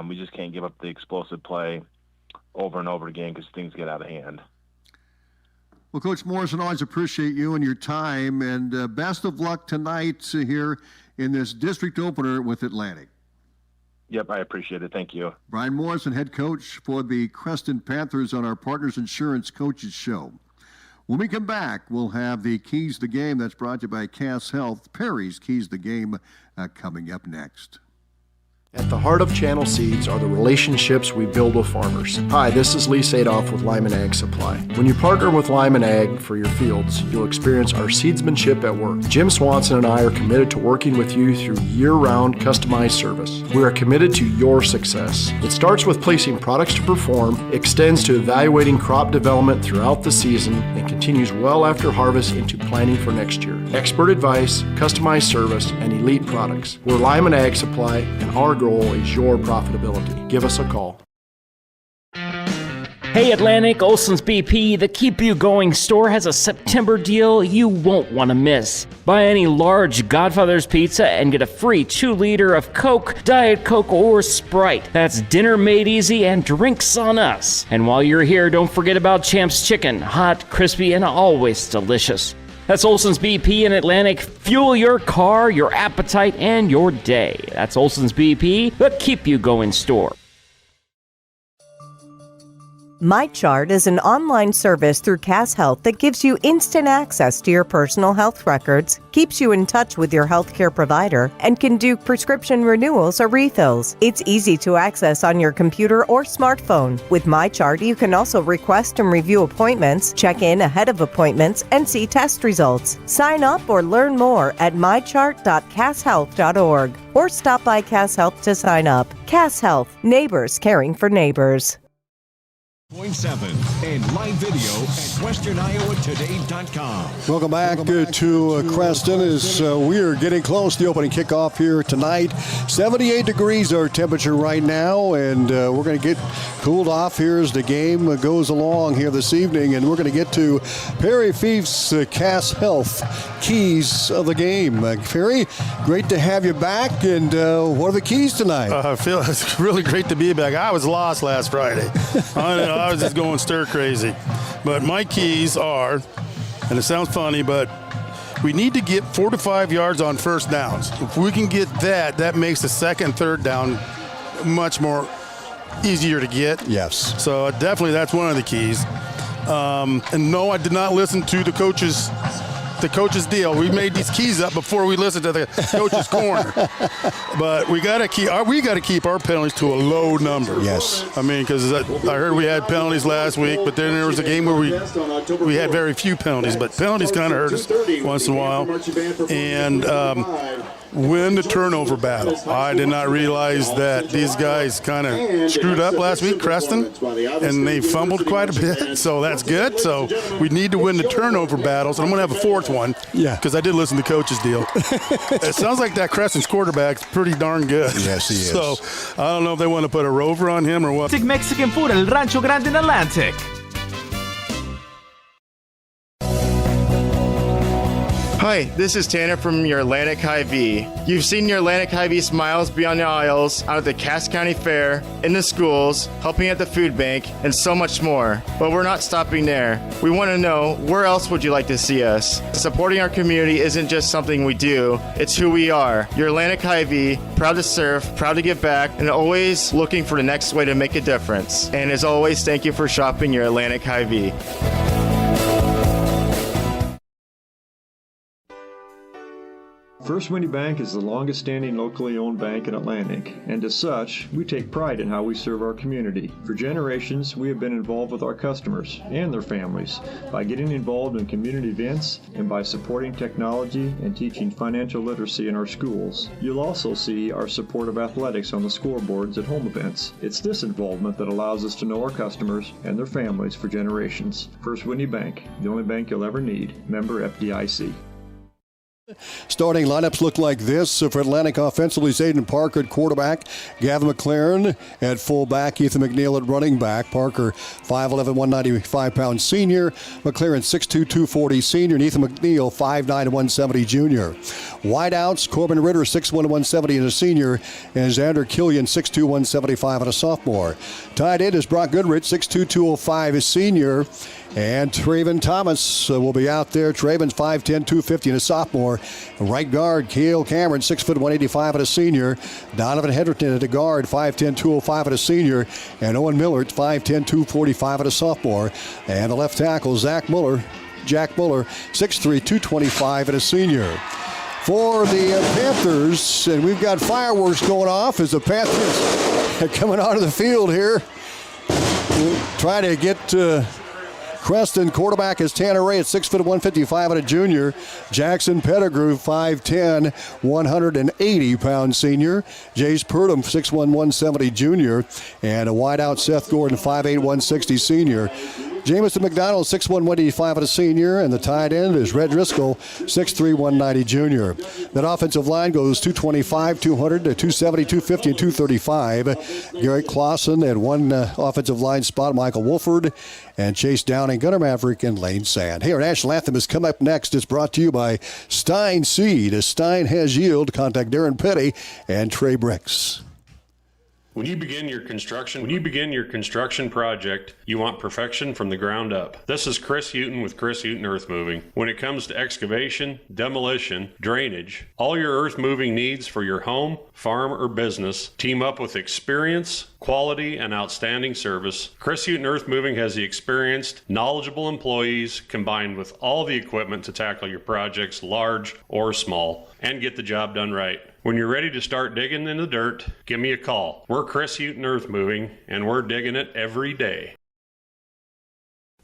We just can't give up the explosive play over and over again because things get out of hand. Well, Coach Morrison, always appreciate you and your time, and best of luck tonight here in this district opener with Atlantic. Yep, I appreciate it. Thank you. Brian Morrison, head coach for the Creston Panthers on our Partners Insurance Coaches Show. When we come back, we'll have the Keys to the Game. That's brought to you by Cass Health. Perry's Keys to the Game coming up next. At the heart of Channel Seeds are the relationships we build with farmers. Hi, this is Lee Sadoff with Lyman Ag Supply. When you partner with Lyman Ag for your fields, you'll experience our seedsmanship at work. Jim Swanson and I are committed to working with you through year-round customized service. We are committed to your success. It starts with placing products to perform, extends to evaluating crop development throughout the season, and continues well after harvest into planning for next year. Expert advice, customized service, and elite products. We're Lyman Ag Supply, and our goal is your profitability. Give us a call. Hey Atlantic, Olson's BP, the Keep You Going store has a September deal you won't want to miss. Buy any large Godfather's pizza and get a free 2-liter of Coke, Diet Coke, or Sprite. That's dinner made easy and drinks on us. And while you're here, don't forget about Champ's Chicken, hot, crispy, and always delicious. That's Olson's BP in Atlantic. Fuel your car, your appetite, and your day. That's Olson's BP, the Keep You Going store. MyChart is an online service through Cass Health that gives you instant access to your personal health records, keeps you in touch with your healthcare provider, and can do prescription renewals or refills. It's easy to access on your computer or smartphone. With MyChart, you can also request and review appointments, check in ahead of appointments, and see test results. Sign up or learn more at mychart.casshealth.org or stop by Cass Health to sign up. Cass Health, neighbors caring for neighbors. 0.7 and live video at WesternIowaToday.com. Welcome back to Creston as we are getting close to the opening kickoff here tonight. 78 degrees our temperature right now, and we're going to get cooled off here as the game goes along here this evening, and we're going to get to Perry Fief's Cass Health keys of the game. Perry, great to have you back, and what are the keys tonight? I feel it's really great to be back. I was lost last Friday. I was just going stir crazy. But my keys are, and it sounds funny, but we need to get 4 to 5 yards on first downs. If we can get that, that makes the second, third down much more easier to get. Yes. So definitely that's one of the keys. And no, I did not listen to the coach's deal. We made these keys up before we listened to the coach's corner. But we got to keep our penalties to a low number. Yes. I mean, because I heard we had penalties last week, but then there was a game where we had very few penalties. But penalties kind of hurt us once in a while. And win the turnover battle. I did not realize that these guys kind of screwed up last week, Creston, and they fumbled quite a bit, so that's good. So we need to win the turnover battles. And I'm going to have a fourth one, because I did listen to Coach's deal. It sounds like that Creston's quarterback's pretty darn good. Yes, he is. So I don't know if they want to put a rover on him or what. Mexican food El Rancho Grande in Atlantic. Hi, this is Tanner from your Atlantic Hy-Vee. You've seen your Atlantic Hy-Vee smiles beyond the aisles, out at the Cass County Fair, in the schools, helping at the food bank, and so much more. But we're not stopping there. We want to know, where else would you like to see us? Supporting our community isn't just something we do, it's who we are. Your Atlantic Hy-Vee, proud to serve, proud to give back, and always looking for the next way to make a difference. And as always, thank you for shopping your Atlantic Hy-Vee. First Winnie Bank is the longest standing locally owned bank in Atlantic, and as such, we take pride in how we serve our community. For generations, we have been involved with our customers and their families by getting involved in community events and by supporting technology and teaching financial literacy in our schools. You'll also see our support of athletics on the scoreboards at home events. It's this involvement that allows us to know our customers and their families for generations. First Winnie Bank, the only bank you'll ever need. Member FDIC. Starting lineups look like this. For Atlantic offensively, Zayden Parker at quarterback, Gavin McLaren at fullback, Ethan McNeil at running back. Parker, 5'11", 195-pound senior. McLaren, 6'2", 240 senior. And Ethan McNeil, 5'9", 170 junior. Wideouts, Corbin Ritter, 6'1", 170 and a senior. And Xander Killian, 6'2", 175 and a sophomore. Tight end is Brock Goodrich, 6'2", 205 is senior. And Traven Thomas will be out there. Traven's 5'10", 250 and a sophomore. Right guard, Cale Cameron, 6', 185 and a senior. Donovan Hendrickson at a guard, 5'10", 205 and a senior. And Owen Miller, 5'10", 245 and a sophomore. And the left tackle, Jack Muller, 6'3", 225 and a senior. For the Panthers, and we've got fireworks going off as the Panthers are coming out of the field here. We'll try to get Creston. Quarterback is Tanner Ray at 6', 155 and a junior. Jackson Pettigrew, 5'10", 180-pound senior. Jace Purdom, 6'1", 170 junior. And a wideout, Seth Gordon, 5'8", 160 senior. Jamison McDonald, 6'1", 185 and a senior, and the tight end is Red Driscoll, 6'3", 190 junior. That offensive line goes 225, 200 to 270, 250, and 235. Garrett Clausen at one offensive line spot, Michael Wolford, and Chase Downing, Gunnar Maverick, and Lane Sand. Hey, our national anthem is coming up next. It's brought to you by Stein Seed. As Stein has yield, contact Darren Petty and Trey Bricks. When you begin your construction project, you want perfection from the ground up. This is Chris Houghton with Chris Houghton Earth Moving. When it comes to excavation, demolition, drainage, all your earth moving needs for your home, farm, or business, team up with experience, quality, and outstanding service. Chris Houghton Earth Moving has the experienced, knowledgeable employees combined with all the equipment to tackle your projects, large or small, and get the job done right. When you're ready to start digging in the dirt, give me a call. We're Chris Houghton Earth Moving, and we're digging it every day.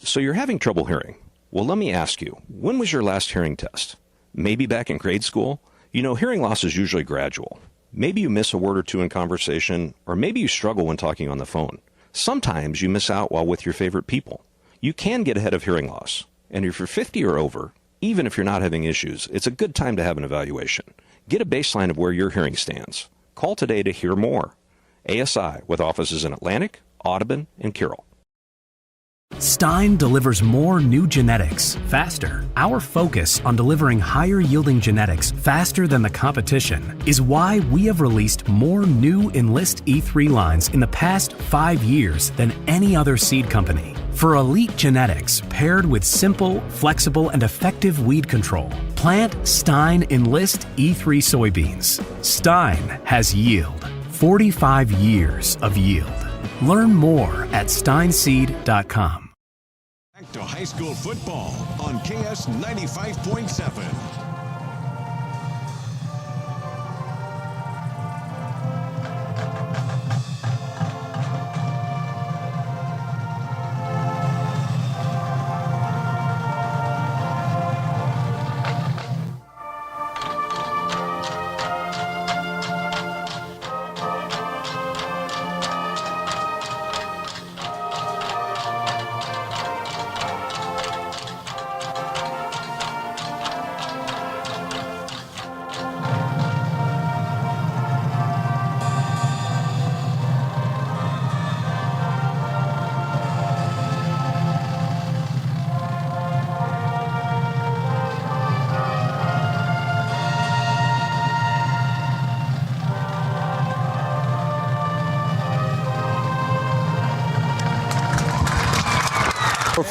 So you're having trouble hearing? Well, let me ask you, when was your last hearing test? Maybe back in grade school? You know, hearing loss is usually gradual. Maybe you miss a word or two in conversation, or maybe you struggle when talking on the phone. Sometimes you miss out while with your favorite people. You can get ahead of hearing loss. And if you're 50 or over, even if you're not having issues, it's a good time to have an evaluation. Get a baseline of where your hearing stands. Call today to hear more. ASI, with offices in Atlantic, Audubon, and Carroll. Stein delivers more new genetics faster. Our focus on delivering higher yielding genetics faster than the competition is why we have released more new Enlist E3 lines in the past 5 years than any other seed company. For elite genetics paired with simple, flexible, and effective weed control, plant Stein Enlist E3 soybeans. Stein has yield. 45 years of yield. Learn more at steinseed.com. Back to high school football on KS 95.7.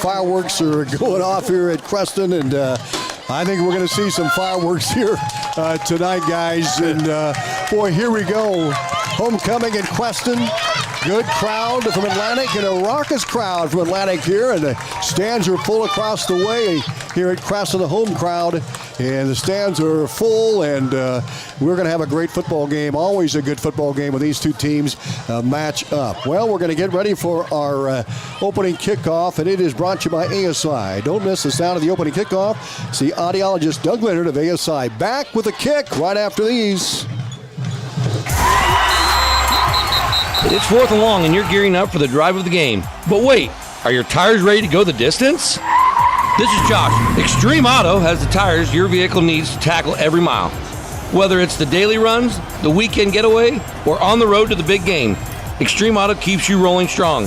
Fireworks are going off here at Creston, and I think we're going to see some fireworks here tonight, guys. And boy, here we go. Homecoming at Creston. Good crowd from Atlantic and a raucous crowd from Atlantic here, and the stands are full across the way here at Creston, the home crowd, and the stands are full, and we're going to have a great football game, always a good football game when these two teams match up. Well, we're going to get ready for our opening kickoff, and it is brought to you by ASI. Don't miss the sound of the opening kickoff. See audiologist Doug Leonard of ASI back with a kick right after these. It's 4th and long, and you're gearing up for the drive of the game. But wait, are your tires ready to go the distance? This is Josh. Extreme Auto has the tires your vehicle needs to tackle every mile. Whether it's the daily runs, the weekend getaway, or on the road to the big game, Extreme Auto keeps you rolling strong.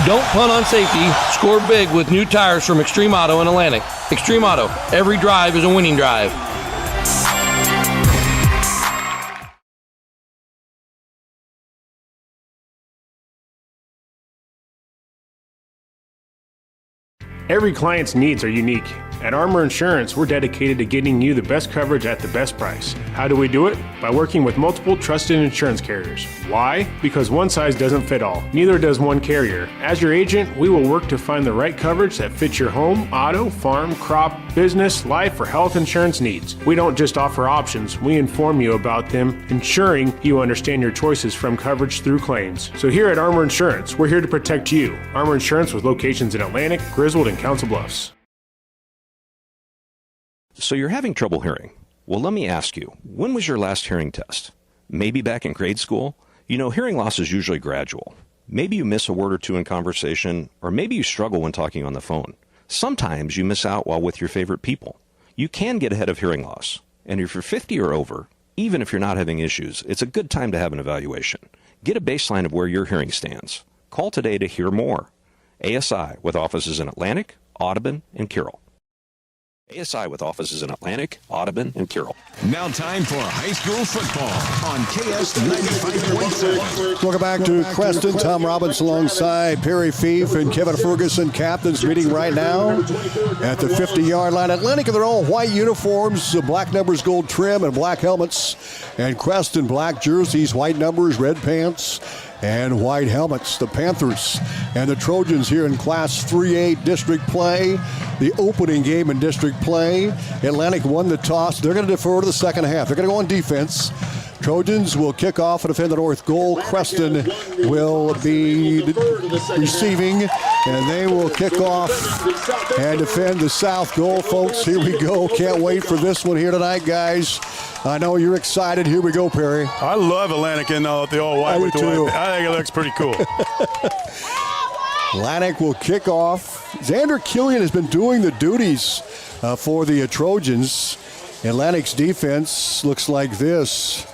Don't punt on safety. Score big with new tires from Extreme Auto in Atlantic. Extreme Auto. Every drive is a winning drive. Every client's needs are unique. At Armor Insurance, we're dedicated to getting you the best coverage at the best price. How do we do it? By working with multiple trusted insurance carriers. Why? Because one size doesn't fit all. Neither does one carrier. As your agent, we will work to find the right coverage that fits your home, auto, farm, crop, business, life, or health insurance needs. We don't just offer options, we inform you about them, ensuring you understand your choices from coverage through claims. So here at Armor Insurance, we're here to protect you. Armor Insurance with locations in Atlantic, Griswold, and Council Bluffs. So you're having trouble hearing. Well, let me ask you, when was your last hearing test? Maybe back in grade school? You know, hearing loss is usually gradual. Maybe you miss a word or two in conversation, or maybe you struggle when talking on the phone. Sometimes you miss out while with your favorite people. You can get ahead of hearing loss. And if you're 50 or over, even if you're not having issues, it's a good time to have an evaluation. Get a baseline of where your hearing stands. Call today to hear more. ASI, with offices in Atlantic, Audubon, and Carroll. ASI with offices in Atlantic, Audubon, and Carroll. Now time for high school football on KS 95.7. Welcome back to Creston. Tom Robbins alongside Perry Fief and Kevin Ferguson. Captains meeting right now at the 50-yard line. Atlantic in their all white uniforms, black numbers, gold trim, and black helmets. And Creston, black jerseys, white numbers, red pants, and white helmets. The Panthers and the Trojans here in Class 3A district play. The opening game in district play. Atlantic won the toss. They're going to defer to the second half. They're going to go on defense. Trojans will kick off and defend the north goal. Creston will be receiving, and they will kick off and defend the south goal. Folks, here we go. Can't wait for this one here tonight, guys. I know you're excited. Here we go, Perry. I love Atlantic in the all-white with the white. I think it looks pretty cool. Atlantic will kick off. Xander Killian has been doing the duties for the Trojans. Atlantic's defense looks like this.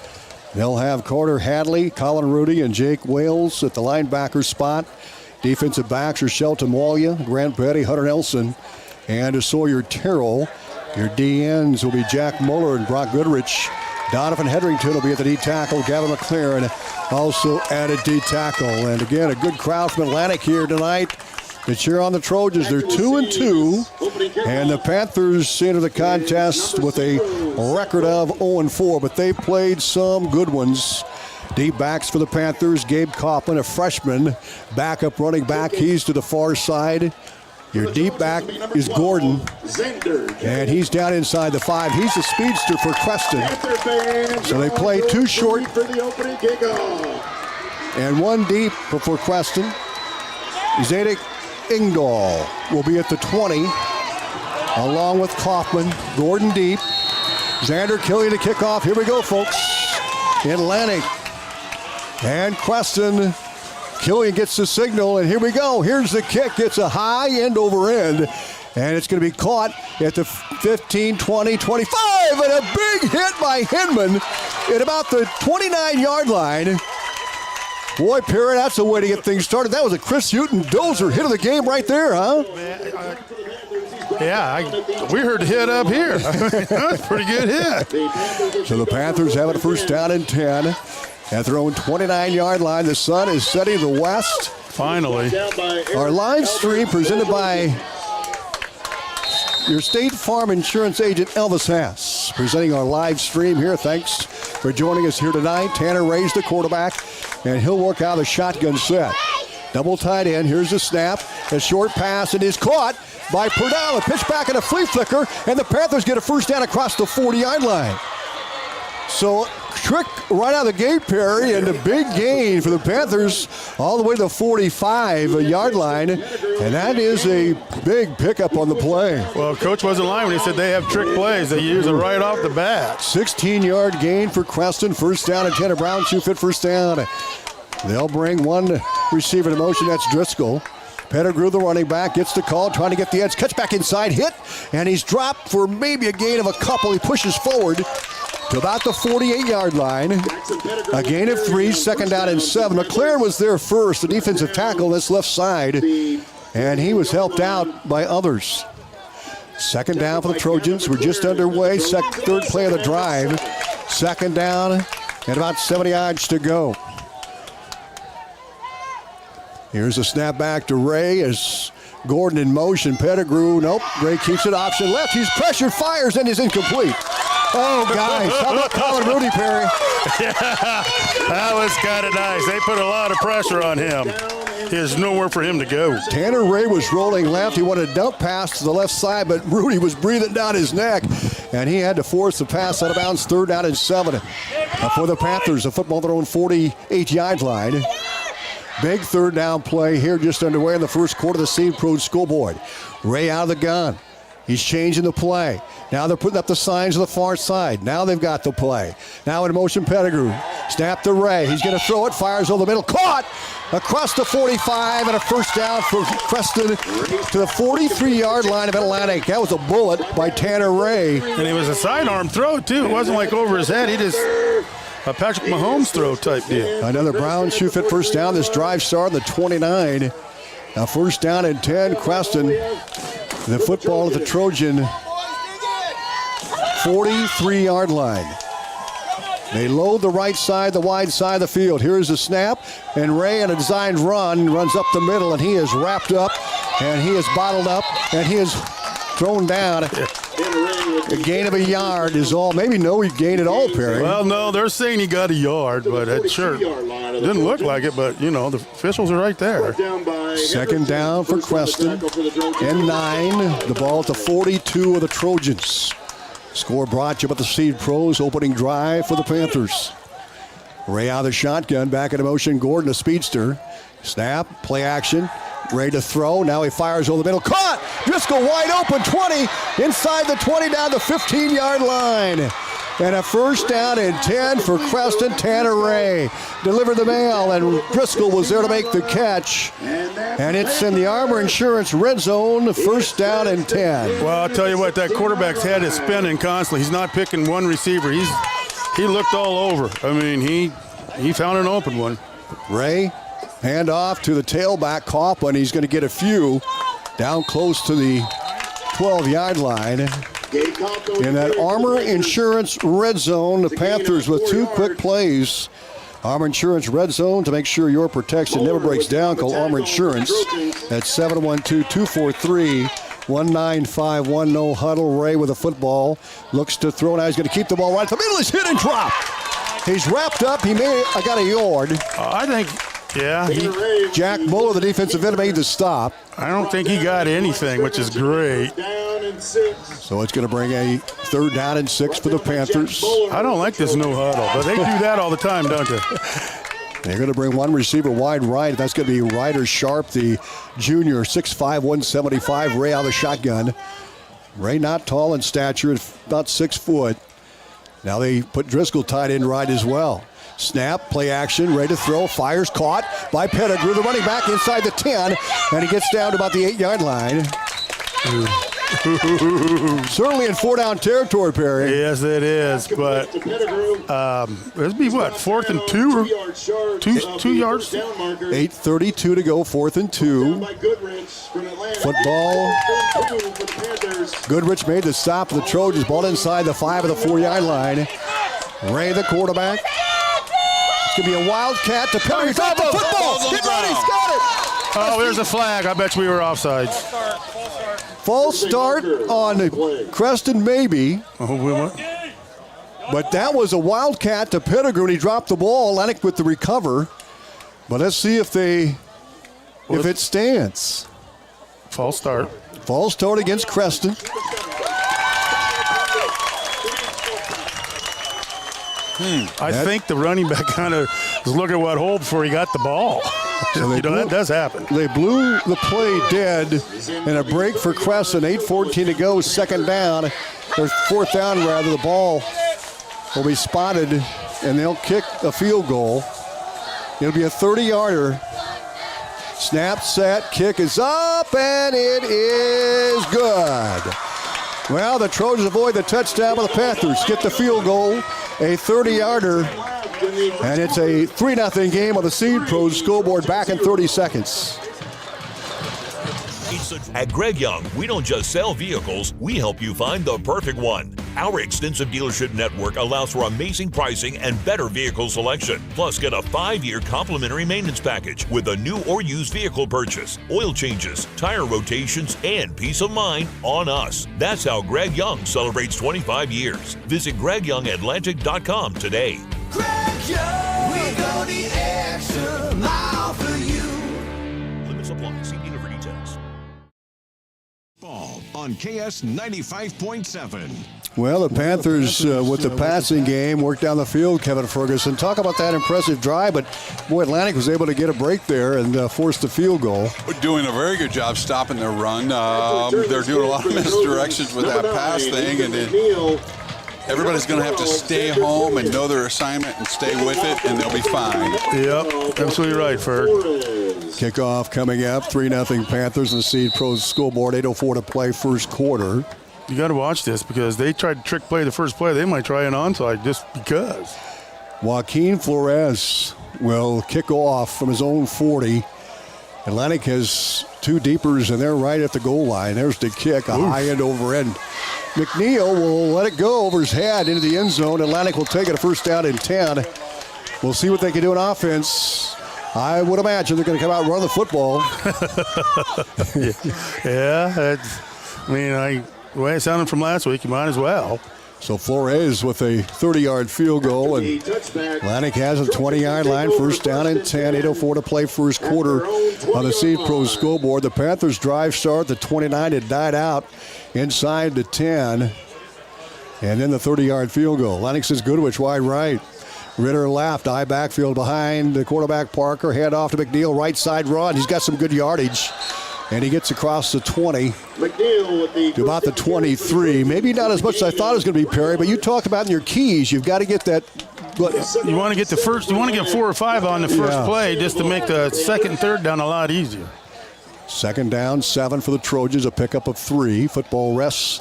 They'll have Carter Hadley, Colin Rudy, and Jake Wales at the linebacker spot. Defensive backs are Shelton Walia, Grant Petty, Hunter Nelson, and Sawyer Terrell. Your DNs will be Jack Muller and Brock Goodrich. Donovan Hedrington will be at the D tackle. Gavin McLaren also at a D tackle. And again, a good crowd from Atlantic here tonight to cheer on the Trojans. They're 2-2, and the Panthers enter the contest with a record of 0-4, but they played some good ones. Deep backs for the Panthers. Gabe Kaufman, a freshman, backup running back. He's to the far side. Your deep back is Gordon, and he's down inside the 5. He's a speedster for Creston. So they play two short and one deep for Creston. Zadok Ingdahl will be at the 20, along with Kaufman. Gordon deep. Xander Killian to kick off. Here we go, folks. Atlantic and Creston. Killian gets the signal, and here we go. Here's the kick. It's a high end over end, and it's going to be caught at the 15, 20, 25, and a big hit by Hinman at about the 29-yard line. Boy, Perry, that's the way to get things started. That was a Chris Houghton dozer hit of the game right there, huh? Yeah, we heard the hit up here. That was a pretty good hit. So the Panthers have it first down and 10 at their own 29-yard line. The sun is setting the west. Finally. Our live stream presented by your State Farm Insurance agent, Elvis Haas, presenting our live stream here. Thanks for joining us here tonight. Tanner Ray's the quarterback. and he'll work out a shotgun set. Double tight end. Here's the snap. A short pass, and is caught by Perdal. A pitch back and a flea flicker, and the Panthers get a first down across the 40-yard line. So, trick right out of the gate, Perry, and a big gain for the Panthers all the way to the 45-yard line, and that is a big pickup on the play. Well, Coach wasn't lying when he said they have trick plays. They use it right off the bat. 16-yard gain for Creston. First down and 10. Brown shoe fit first down. They'll bring one receiver to motion. That's Driscoll. Pettigrew, the running back, gets the call, trying to get the edge. Cuts back inside, hit, and he's dropped for maybe a gain of a couple. He pushes forward to about the 48-yard line. A gain of 3, second down and 7. McLaren was there first, the defensive tackle on this left side, and he was helped out by others. Second down for the Trojans. We're just underway. Third play of the drive. Second down and about 70 yards to go. Here's a snap back to Ray as Gordon in motion. Pettigrew, nope. Ray keeps it option left. He's pressured, fires, and is incomplete. Oh, guys, how about Colin Rudy, Perry? Yeah, that was kind of nice. They put a lot of pressure on him. There's nowhere for him to go. Tanner Ray was rolling left. He wanted a dump pass to the left side, but Rudy was breathing down his neck, and he had to force the pass out of bounds. Third down and 7 for the Panthers. A football their own 48-yard line. Big third down play here just underway in the first quarter of the Seed Pro scoreboard. Ray out of the gun. He's changing the play. Now they're putting up the signs on the far side. Now they've got the play. Now in motion, Pettigrew. Snap to Ray. He's going to throw it. Fires over the middle. Caught across the 45 and a first down for Creston to the 43-yard line of Atlantic. That was a bullet by Tanner Ray. And it was a sidearm throw, too. It wasn't like over his head. He just... a Patrick Mahomes throw type deal. Another Brown shoe fit first down. This drive started the 29. Now first down and 10. Creston. The football at the Trojan 43-yard line. They load the right side, the wide side of the field. Here's the snap, and Ray on a designed run runs up the middle, and he is wrapped up, and he is bottled up, and he is thrown down. A gain of a yard is all. Maybe no gain at all, Perry. Well, no, they're saying he got a yard, but it sure didn't look like it. But, you know, the officials are right there. Second down for Creston and 9. The ball at the 42 of the Trojans. Score brought to you by the Seed Pros opening drive for the Panthers. Ray out of the shotgun, back in motion. Gordon, a speedster. Snap, play action. Ready to throw. Now he fires over the middle. Caught! Driscoll wide open. 20. Inside the 20 down the 15-yard line. And a first down and 10 for Creston. Tanner Ray delivered the mail, and Driscoll was there to make the catch. And it's in the Armor Insurance red zone. First down and 10. Well, I'll tell you what, that quarterback's head is spinning constantly. He's not picking one receiver. He looked all over. I mean, he found an open one. Ray, hand off to the tailback, Coughlin. He's going to get a few down close to the 12-yard line. In that Armor Insurance red zone, the Panthers with 2 quick plays. Armor Insurance red zone to make sure your protection never breaks down. Call Armor Insurance at 712-243-1951. No huddle. Ray with a football. Looks to throw. Now he's going to keep the ball right at the middle. He's hit and dropped. He's wrapped up. He got a yard. I think, yeah. Jack Muller, the defensive end, made the stop. I don't think he got anything, which is great. So it's going to bring a third down and 6 for the Panthers. I don't like this no huddle, but they do that all the time, don't they? They're going to bring one receiver wide right. That's going to be Ryder Sharp, the junior, 6'5", 175. Ray out of the shotgun. Ray not tall in stature, about 6 foot. Now they put Driscoll tight end right as well. Snap, play action, ready to throw, fires, caught by Pettigrew, the running back inside the 10, and he gets down to about the 8-yard line. Certainly in 4-down territory, Perry. Yes, it is, but it'd be what, 4th and 2 or 2 yards? 8:32 to go, 4th and 2. Football. Goodrich made the stop for the Trojans. Ball inside the 5 of the 4-yard line. Ray, the quarterback. It's going to be a wildcat to Perry. He's got the football. Get ready, he's got it. Oh, there's a flag. I bet we were offsides. False start on Creston, maybe. But that was a wildcat to Pettigrew, and he dropped the ball. Atlantic with the recover. But let's see if it stands. False start. False start against Creston. I think the running back kind of was looking at what hole before he got the ball. So that does happen. They blew the play dead in a break for Creston. 8:14 to go, second down. Or fourth down, rather. The ball will be spotted, and they'll kick a field goal. It'll be a 30-yarder. Snap, set, kick is up, and it is good. Well, the Trojans avoid the touchdown, but the Panthers get the field goal, a 30-yarder, and it's a 3-0 game on the Seed Pros scoreboard back in 30 seconds. At Greg Young, we don't just sell vehicles, we help you find the perfect one. Our extensive dealership network allows for amazing pricing and better vehicle selection. Plus, get a 5-year complimentary maintenance package with a new or used vehicle purchase, oil changes, tire rotations, and peace of mind on us. That's how Greg Young celebrates 25 years. Visit GregYoungAtlantic.com today. Greg Young, we go the extra mile for you. Limits apply. See dealer for details. Ball on KS 95.7. Well, the Panthers, with the passing game, worked down the field, Kevin Ferguson. Talk about that impressive drive, but boy, Atlantic was able to get a break there and force the field goal. We're doing a very good job stopping their run. They're doing a lot of misdirections with that pass thing, and everybody's going to have to stay home and know their assignment and stay with it, and they'll be fine. Yep, absolutely right, Ferg. Kickoff coming up, 3-0 Panthers and the Seed Pros scoreboard, 8:04 to play first quarter. You got to watch this because they tried to trick play the first play. They might try an onside just because. Joaquin Flores will kick off from his own 40. Atlantic has two deepers, and they're right at the goal line. There's the kick, a high end over end. McNeil will let it go over his head into the end zone. Atlantic will take it a first down and 10. We'll see what they can do in offense. I would imagine they're going to come out and run the football. The way it sounded from last week, you might as well. So Flores with a 30-yard field goal, and Atlantic has a 20-yard line, first down and 10, 8:04 to play first quarter on the Seed Pros scoreboard. The Panthers drive start, the 29 had died out inside the 10, and then the 30-yard field goal. Atlantic says Goodrich wide right. Ritter left, eye backfield behind the quarterback Parker, hand off to McNeil, right side run. He's got some good yardage. And he gets across the 20 to about the 23. Maybe not as much as I thought it was going to be, Perry, but you talked about in your keys, you've got to get that. You want to get the first, you want to get 4 or 5 on the first play just to make the second and third down a lot easier. Second down, 7 for the Trojans, a pickup of 3. Football rests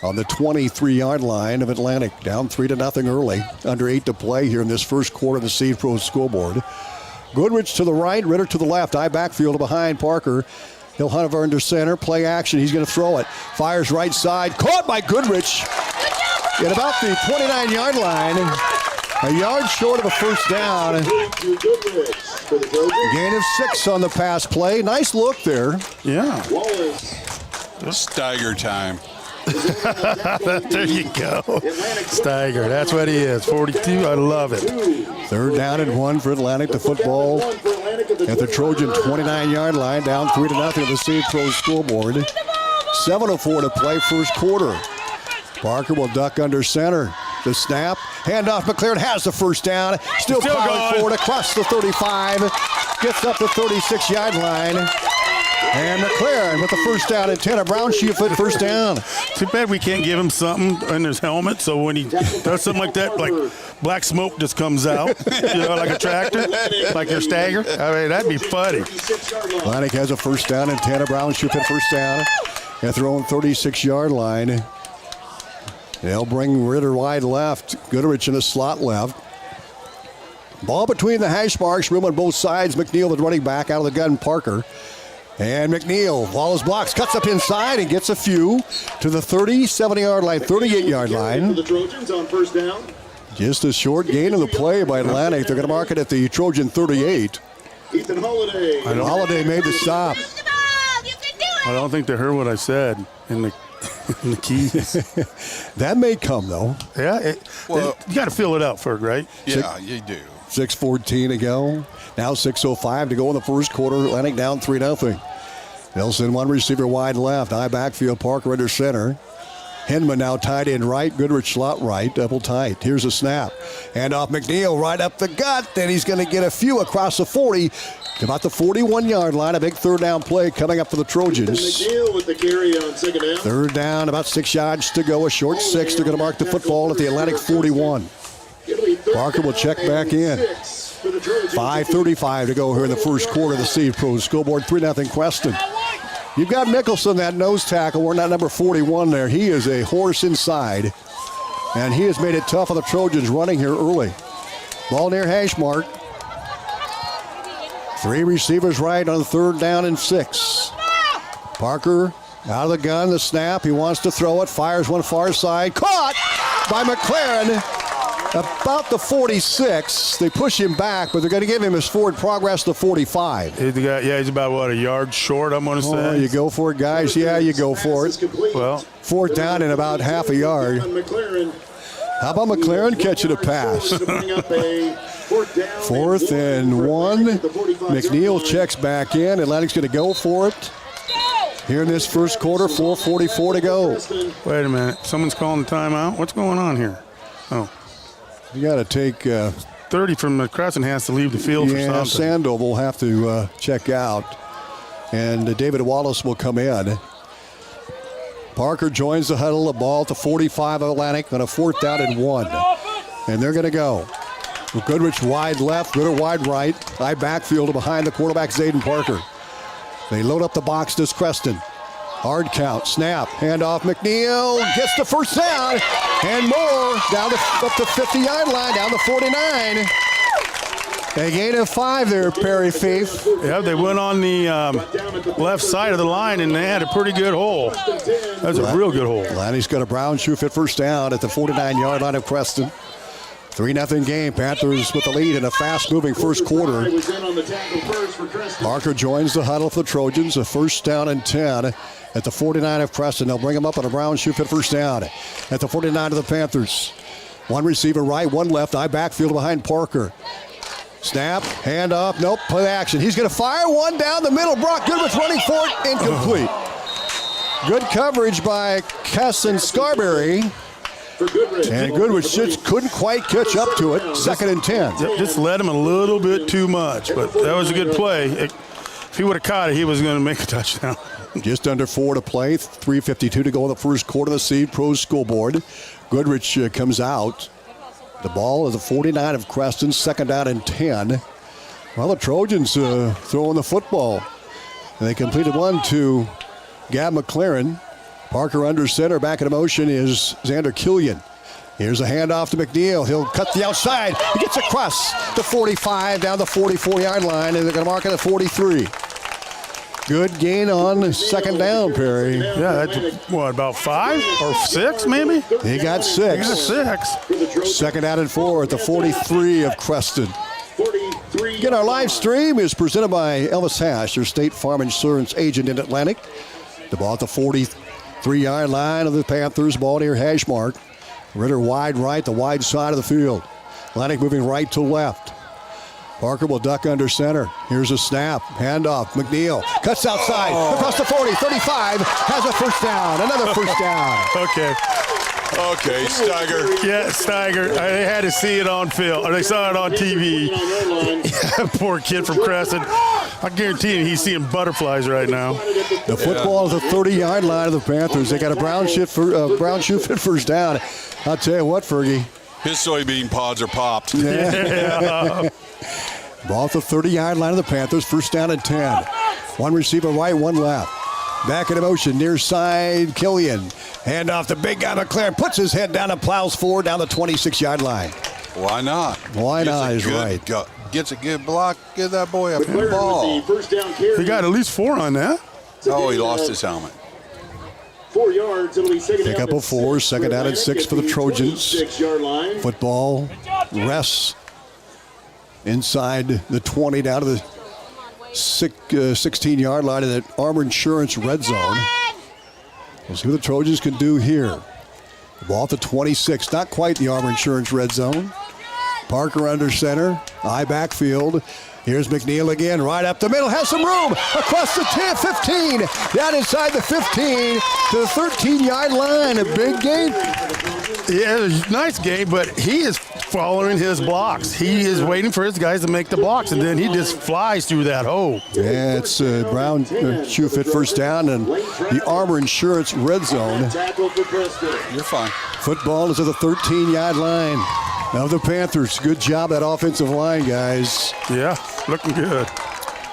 on the 23-yard line of Atlantic, down 3-0 early. Under 8 to play here in this first quarter of the Seed Pros scoreboard. Goodrich to the right, Ritter to the left. Eye backfield behind Parker. He'll hunt over under center. Play action. He's going to throw it. Fires right side. Caught by Goodrich at about the 29-yard line. A yard short of a first down. Gain of 6 on the pass play. Nice look there. Yeah. Stagger time. There you go. Stagger. That's what he is. 42. I love it. Third down and 1 for Atlantic. The football at the Trojan 29-yard line. Down 3-0 at the Seed Pros scoreboard. 7:04 to play first quarter. Parker will duck under center. The snap. Handoff. McLaren has the first down. Still plowing forward across the 35. Gets up the 36-yard line. And McLaren with the first down and 10. A brown shoe foot first down. Too bad we can't give him something in his helmet so when he does something like that, like black smoke just comes out, like a tractor, like your stagger. I mean, that'd be funny. Atlantic has a first down and 10. A brown shoe foot first down at their own 36-yard line. They'll bring Ritter wide left. Goodrich in the slot left. Ball between the hash marks. Room on both sides. McNeil, the running back, out of the gun, Parker. And McNeil, all his blocks, cuts up inside and gets a few to the 70-yard line, 38-yard line. The Trojans on first down. Just a short gain of the play by Atlantic. They're going to mark it at the Trojan 38. Ethan Holiday. Holiday made the stop. I don't think they heard what I said in the keys. That may come, though. Yeah. You got to fill it out, Ferg, right? Yeah, you do. 6:14 to go. Now 6:05 to go in the first quarter. Atlantic down 3-0. Nelson, one receiver wide left. High backfield, Parker under center. Hinman now tight end right. Goodrich slot right. Double tight. Here's a snap. Hand off McNeil right up the gut. Then he's going to get a few across the 40. About the 41-yard line. A big third down play coming up for the Trojans. McNeil with the carry on second down. Third down, about 6 yards to go. A short 6. They're going to mark the football at the Atlantic 41. Parker will check back in. 5:35 to go here in the first quarter of the Steve Pro scoreboard. 3-0 Creston. You've got Mickelson, that nose tackle. We're not number 41 there. He is a horse inside. And he has made it tough on the Trojans running here early. Ball near hash mark. 3 receivers right on 3rd down and 6. Parker out of the gun, the snap. He wants to throw it. Fires one far side. Caught by McLaren. About the 46. They push him back, but they're going to give him his forward progress to 45. He's about, a yard short, I'm going to say. Oh, you go for it, guys. Yeah, you go for it. Well, 4th down and about half a yard. How about McLaren catching a pass? 4th and 1. McNeil checks back in. Atlantic's going to go for it. Here in this first quarter, 4:44 to go. Wait a minute. Someone's calling the timeout? What's going on here? Oh. You got to take 30 from the Creston has to leave the field for something. Sandel will have to check out, and David Wallace will come in. Parker joins the huddle. The ball at the 45 of Atlantic on a 4th down and 1, and they're going to go. Goodrich wide left, Gooder wide right. High backfield behind the quarterback Zayden Parker. They load up the box. This Creston. Hard count, snap, handoff, McNeil gets the first down, and more down up the 50-yard line, down the 49. A gain of 5 there, Perry Fief. Yeah, they went on the left side of the line, and they had a pretty good hole. That's a real good hole. Lanny's got a brown shoe fit first down at the 49-yard line of Creston. 3-0 game. Panthers with the lead in a fast-moving first quarter. Parker joins the huddle for the Trojans. A first down and 10 at the 49 of Creston. They'll bring him up on a brown shoe fit first down at the 49 of the Panthers. 1 receiver right, 1 left. Eye backfield behind Parker. Snap, hand off, nope, play action. He's going to fire one down the middle. Brock Goodrich running for it, incomplete. Good coverage by Kesson Scarberry. And Goodrich just couldn't quite catch up to it. 2nd and 10. Just led him a little bit too much, but that was a good play. If he would have caught it, he was going to make a touchdown. Just under 4 to play. 3:52 to go in the first quarter of the Seed Pro scoreboard. Goodrich comes out. The ball is the 49 of Creston. 2nd down and 10. Well, the Trojans throwing the football. And they completed one to Gab McLaren. Parker under center. Back in motion is Xander Killian. Here's a handoff to McNeil. He'll cut the outside. He gets across the 45 down the 44-yard line, and they're going to mark it at 43. Good gain on 2nd down, Perry. Yeah, that's what, about 5 or 6 maybe? He got 6. 2nd down and 4 at the 43 of Creston. Again, our live stream is presented by Elvis Hash, your State Farm Insurance agent in Atlantic. The ball at the 43-yard line of the Panthers. Ball near hash mark. Ritter wide right, the wide side of the field. Atlantic moving right to left. Parker will duck under center. Here's a snap. Handoff. McNeil cuts outside. Across the 40. 35. Has a first down. Another first down. Okay, Steiger. Yeah, Steiger. They had to see it on film. Or they saw it on TV. Poor kid from Creston. I guarantee you he's seeing butterflies right now. The football is the 30-yard line of the Panthers. They got a brown shoe fit first down. I'll tell you what, Fergie. His soybean pods are popped. Yeah. Ball at the 30-yard line of the Panthers. First down and 10. 1 receiver right, 1 left. Back in motion, near side, Killian. Hand off the big guy, McLaren. Puts his head down and plows forward down the 26-yard line. Why not? Why not is right. Gets a good block. Give that boy a ball. He got at least 4 on that. Oh, he lost his helmet. 4 yards. It'll be second Pick up a 4. 2nd down and 6 for the Trojans. Football rests inside the 20 down to the 16-yard line of the Armor Insurance red zone. We'll see what the Trojans can do here. The ball at the 26. Not quite the Armor Insurance red zone. Parker under center, eye backfield. Here's McNeil again, right up the middle, has some room, across the 10, 15, down inside the 15 to the 13-yard line, a big gain. Yeah, nice game, but he is following his blocks. He is waiting for his guys to make the blocks, and then he just flies through that hole. Yeah, it's Brown shoe fit first down, and the Armor Insurance red zone. You're fine. Football is at the 13-yard line of the Panthers. Good job, that offensive line, guys. Yeah, looking good.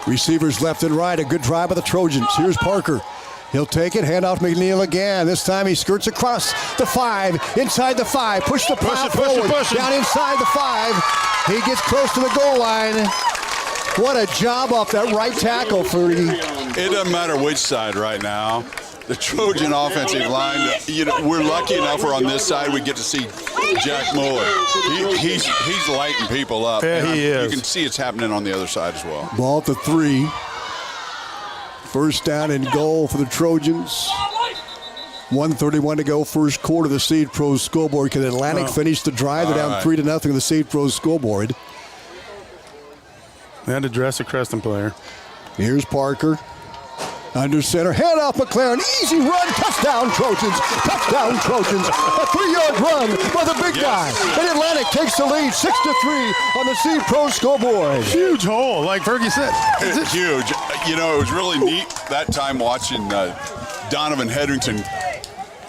Receivers left and right, a good drive by the Trojans. Here's Parker. He'll take it, hand off McNeil again. This time he skirts across the 5, inside the 5, push the plow forward, down inside the 5. He gets close to the goal line. What a job off that right tackle, Fergie. It doesn't matter which side right now. The Trojan offensive line, we're lucky enough we're on this side. We get to see Jack Muller. He's lighting people up. Yeah, he is. You can see it's happening on the other side as well. Ball at the 3. First down and goal for the Trojans. 1:31 to go, first quarter. The Seed Pros scoreboard. Can Atlantic finish the drive? They're down 3-0 on the Seed Pros scoreboard. They had to dress a Creston player. Here's Parker. Under center, hand off McLaren, easy run, touchdown Trojans, touchdown Trojans. A 3-yard run by the big guy. And Atlantic takes the lead, 6-3 on the Seed Pro scoreboard. Huge hole, like Fergie said. It's huge. It was really neat that time watching Donovan Hedrington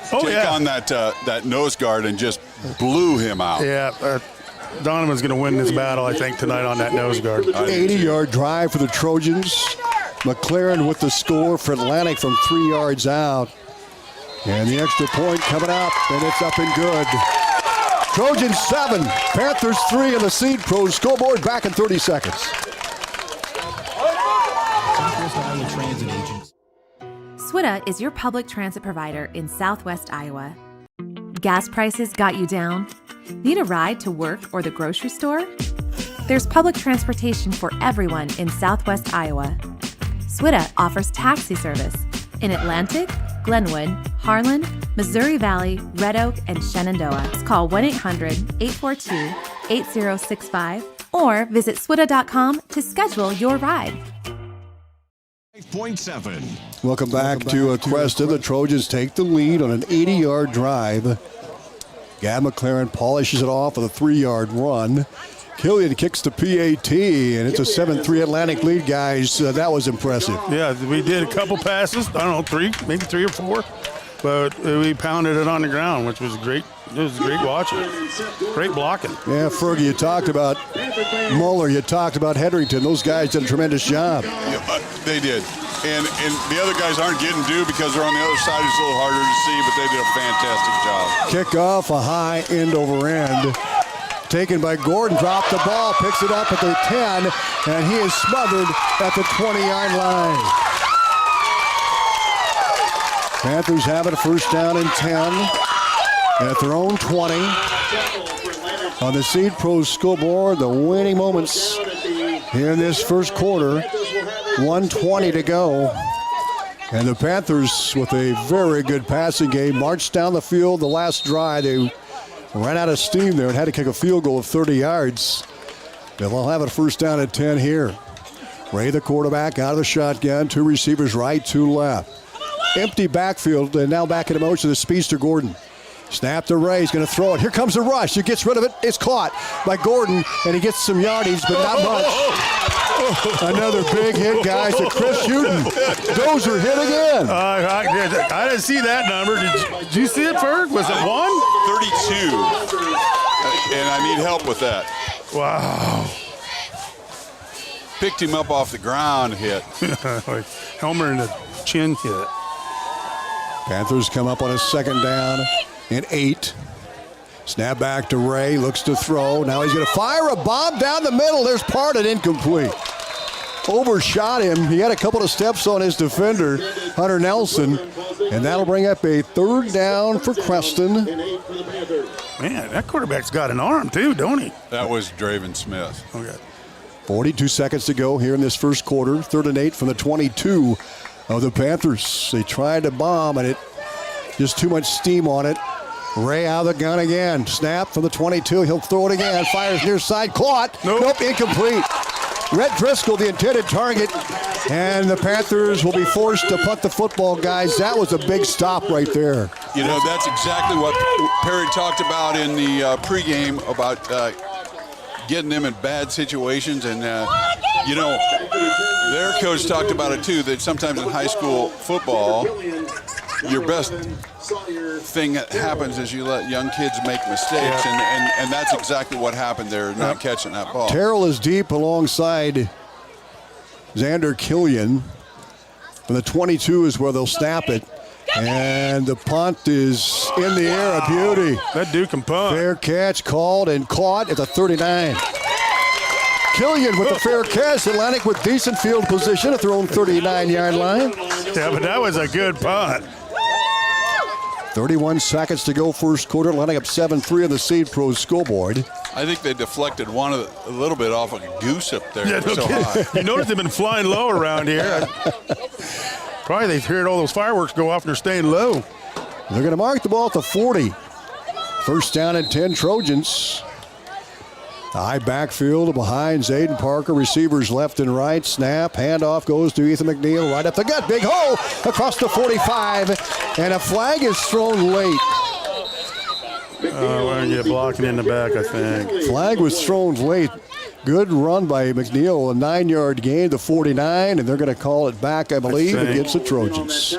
take on that nose guard and just blew him out. Yeah, Donovan's going to win this battle, I think, tonight on that nose guard. 80-yard drive for the Trojans. McLaren with the score for Atlantic from 3 yards out. And the extra point coming up, and it's up and good. Trojans 7, Panthers 3 on the Seed Pros scoreboard. Back in 30 seconds. SWITA is your public transit provider in Southwest Iowa. Gas prices got you down? Need a ride to work or the grocery store? There's public transportation for everyone in Southwest Iowa. SWITA offers taxi service in Atlantic, Glenwood, Harlan, Missouri Valley, Red Oak, and Shenandoah. Call 1-800-842-8065 or visit SWITA.com to schedule your ride. 5.7. Welcome back to Creston. The Trojans take the lead on an 80-yard drive. Gab McLaren polishes it off with a 3-yard run. Killian kicks the PAT, and it's a 7-3 Atlantic lead, guys. That was impressive. Yeah, we did a couple passes. I don't know, 3, maybe 3 or 4. But we pounded it on the ground, which was great. It was great watching. Great blocking. Yeah, Fergie, you talked about Muller. You talked about Hedrington. Those guys did a tremendous job. Yeah, they did. And the other guys aren't getting due because they're on the other side. It's a little harder to see, but they did a fantastic job. Kickoff, a high end over end. Taken by Gordon, dropped the ball, picks it up at the 10, and he is smothered at the 20-yard line. Panthers have it, first down and 10 at their own 20. On the Seed Pros scoreboard, the winning moments here in this first quarter. 1:20 to go. And the Panthers, with a very good passing game, marched down the field the last drive. They ran out of steam there and had to kick a field goal of 30 yards. They'll have it first down at 10 here. Ray, the quarterback, out of the shotgun. 2 receivers right, 2 left. Empty backfield, and now back in motion, the speedster Gordon. Snap to Ray, he's going to throw it. Here comes the rush. He gets rid of it. It's caught by Gordon, and he gets some yardage, but not much. Another big hit, guys, to Chris Houghton. Dozer hit again. I didn't see that number. Did you see it, Ferg? Was it 1? 32. And I need help with that. Wow. Picked him up off the ground, hit. Like Helmer in the chin hit. Panthers come up on a second down and 8. Snap back to Ray, looks to throw. Now he's going to fire a bomb down the middle. There's Parton, incomplete. Overshot him. He had a couple of steps on his defender, Hunter Nelson, and that'll bring up a third down for Creston. Man, that quarterback's got an arm too, don't he? That was Draven Smith. Okay. 42 seconds to go here in this first quarter. 3rd and 8 from the 22 of the Panthers. They tried to bomb, and it just too much steam on it. Ray out of the gun again. Snap from the 22. He'll throw it again. Fires near side. Caught. Nope, incomplete. Rhett Driscoll, the intended target. And the Panthers will be forced to punt the football, guys. That was a big stop right there. You know, that's exactly what Perry talked about in the pregame about getting them in bad situations. And, you know, their coach talked about it, too, that sometimes in high school football, your best thing that happens is you let young kids make mistakes, and that's exactly what happened there, not catching that ball. Terrell is deep alongside Xander Killian. And the 22 is where they'll snap it. And the punt is in the air, a beauty. That dude can punt. Fair catch called and caught at the 39. Killian with the fair catch. Atlantic with decent field position at their own 39-yard line. Yeah, but that was a good punt. 31 seconds to go first quarter. Atlantic up 7-3 on the Seed Pros scoreboard. I think they deflected a little bit off a goose up there. Yeah, so high. You notice they've been flying low around here. Probably they've heard all those fireworks go off and they're staying low. They're going to mark the ball at the 40. First down and 10 Trojans. High backfield behind Zayden Parker. Receivers left and right. Snap. Handoff goes to Ethan McNeil. Right up the gut. Big hole across the 45. And a flag is thrown late. We're going to get blocking in the back, I think. Flag was thrown late. Good run by McNeil. A 9-yard gain to 49. And they're going to call it back, I believe, against the Trojans.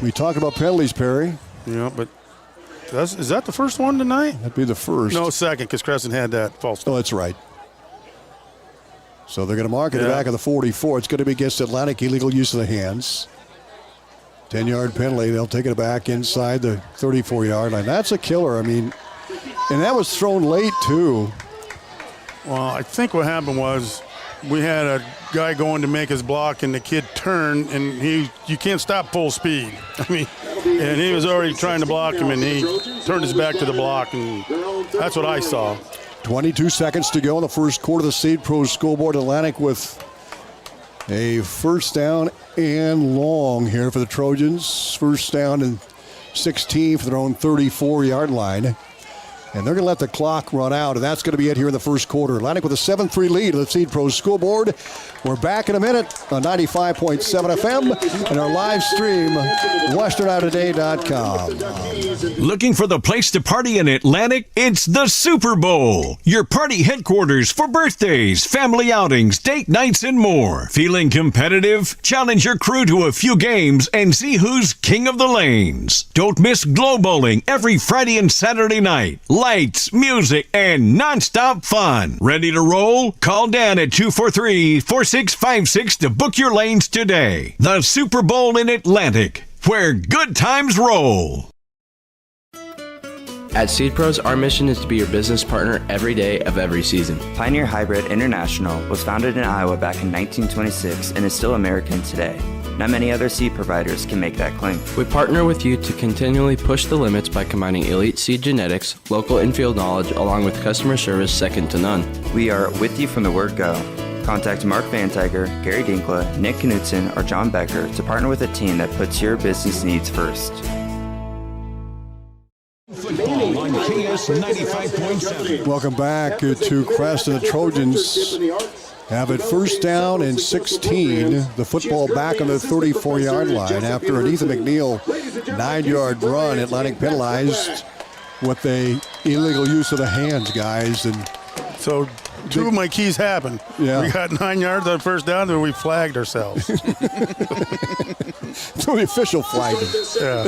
We talk about penalties, Perry. Yeah, but is that the first one tonight? That'd be the first. No, second, because Creston had that false start. Oh, that's right. So they're going to mark it back at the 44. It's going to be against Atlantic, illegal use of the hands. 10-yard penalty. They'll take it back inside the 34-yard line. That's a killer. I mean, and that was thrown late, too. Well, I think what happened was we had a guy going to make his block, and the kid turned, and you can't stop full speed. I mean, and he was already trying to block him, and he turned his back to the block, and that's what I saw. 22 seconds to go in the first quarter. The Seed Pros scoreboard. Atlantic with a first down and long here for the Trojans. First down and 16 for their own 34-yard line. And they're going to let the clock run out, and that's going to be it here in the first quarter. Atlantic with a 7-3 lead of the Seed Pros scoreboard. We're back in a minute on 95.7 FM and our live stream, westernouttoday.com. Looking for the place to party in Atlantic? It's the Super Bowl, your party headquarters for birthdays, family outings, date nights, and more. Feeling competitive? Challenge your crew to a few games and see who's king of the lanes. Don't miss Glow Bowling every Friday and Saturday night. Lights, music, and non-stop fun. Ready to roll? Call Dan at 243-4656 to book your lanes today. The Super Bowl in Atlantic, where good times roll. At Seed Pros, our mission is to be your business partner every day of every season. Pioneer Hybrid International was founded in Iowa back in 1926 and is still American today. Not many other seed providers can make that claim. We partner with you to continually push the limits by combining elite seed genetics, local infield knowledge, along with customer service second to none. We are with you from the word go. Contact Mark Van Tiger, Gary Dinkla, Nick Knutson, or John Becker to partner with a team that puts your business needs first. Football on KS 95.7. Welcome back to Creston. The Trojans have it first down and 16. The football back on the 34-yard line after an Ethan McNeil 9-yard run. Atlantic penalized with a illegal use of the hands, guys. And so two of my keys happened. Yeah. We got 9 yards on first down, then we flagged ourselves. So the official flagged him. Yeah.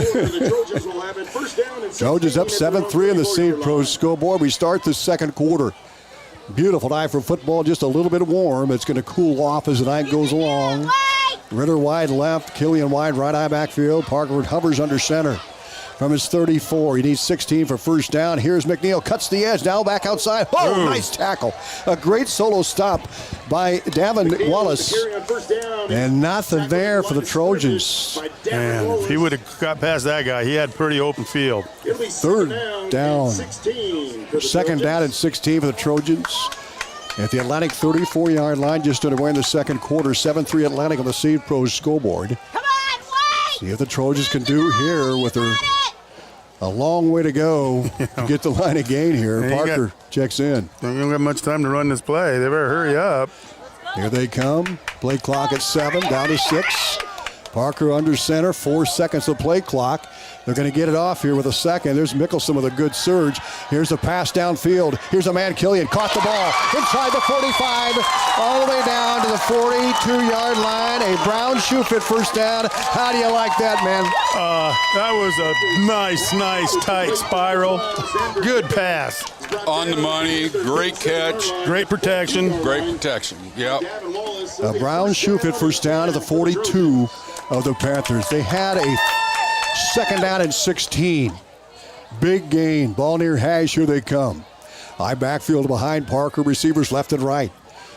Trojans up 7-3 in the Seed Pros scoreboard. We start the second quarter. Beautiful night for football, just a little bit warm. It's going to cool off as the night goes along. Ritter wide left, Killian wide right eye backfield. Parker hovers under center from his 34. He needs 16 for first down. Here's McNeil, cuts the edge, now back outside. Oh, nice tackle. A great solo stop by Davin Wallace. And nothing there for the Trojans. Man, if he would have got past that guy, he had pretty open field. Third down. Second down and 16 for the Trojans. At the Atlantic 34-yard line, just underway in the second quarter. 7-3 Atlantic on the Seed Pros scoreboard. See if the Trojans can do here with their A long way to go to get the line of gain here. Parker checks in. Don't have much time to run this play. They better hurry up. Here they come. Play clock at 7, down to 6. Parker under center, 4 seconds of play clock. They're going to get it off here with a second. There's Mickelson with a good surge. Here's a pass downfield. Here's a man, Killian, caught the ball inside the 45, all the way down to the 42-yard line. A brown shoe fit first down. How do you like that, man? That was a nice, tight spiral. Good pass. On the money, great catch. Great protection. Yep. A brown shoe fit first down to the 42 of the Panthers. They had a second down and 16. Big gain. Ball near hash. Here they come. High backfield behind Parker. Receivers left and right.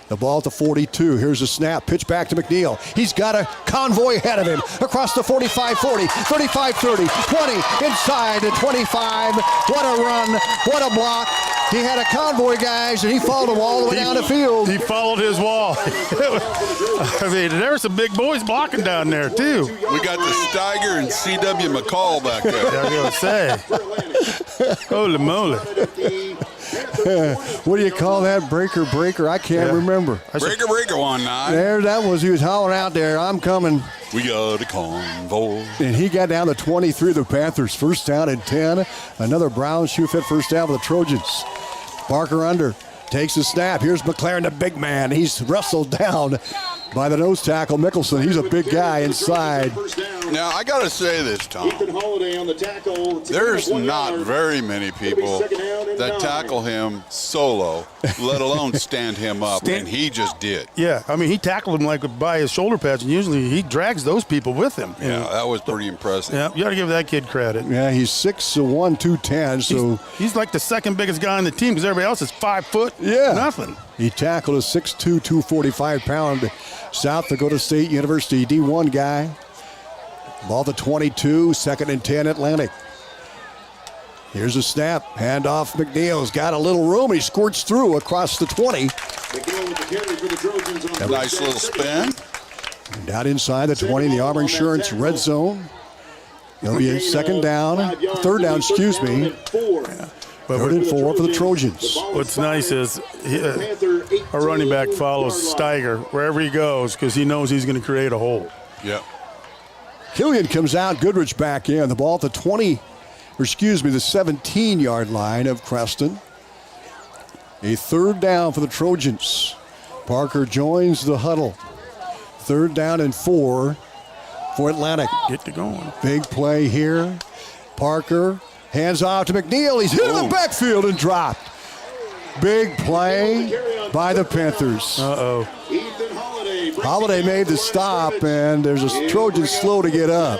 The ball at the 42. Here's a snap. Pitch back to McNeil. He's got a convoy ahead of him. Across the 45-40, 35-30, 20, inside the 25. What a run. What a block. He had a convoy, guys, and he followed him all the way down the field. He followed his wall. I mean, there were some big boys blocking down there, too. We got the Steiger and C.W. McCall back there. I was going to say. Holy moly. What do you call that? Breaker? I can't remember. Breaker one night. There, that was, he was hollering out there, I'm coming. We got a convoy. And he got down to 23 of the Panthers. First down and 10. Another brown shoe fit first down for the Trojans. Parker under. Takes the snap. Here's McLaren, the big man. He's wrestled down by the nose tackle, Mickelson. He's a big guy inside. Now, I got to say this, Tom. There's not very many people that tackle him solo, let alone stand him up, and he just did. Yeah, I mean, he tackled him like by his shoulder pads, and usually he drags those people with him. Yeah, that was pretty impressive. Yeah, you got to give that kid credit. Yeah, he's 6'1", 210, so he's like the second biggest guy on the team because everybody else is 5 foot. Yeah. Nothing. He tackled a 6'2", 245-pound South Dakota State University D1 guy. Ball to 22, second and 10 Atlantic. Here's a snap. Handoff. McNeil's got a little room. He squirts through across the 20. A nice little spin. And down inside the 20, the Armor Insurance red zone. It'll be a third down, Third and 4 for the Trojans. What's nice is a running back follows Steiger wherever he goes because he knows he's going to create a hole. Yep. Killian comes out, Goodrich back in. The ball at the 17-yard line of Creston. A third down for the Trojans. Parker joins the huddle. Third down and 4 for Atlantic. Get to going. Big play here. Parker hands off to McNeil. He's hit in the backfield and dropped. Big play by the Panthers. Uh-oh. Holiday made the stop, and there's a Trojan slow to get up.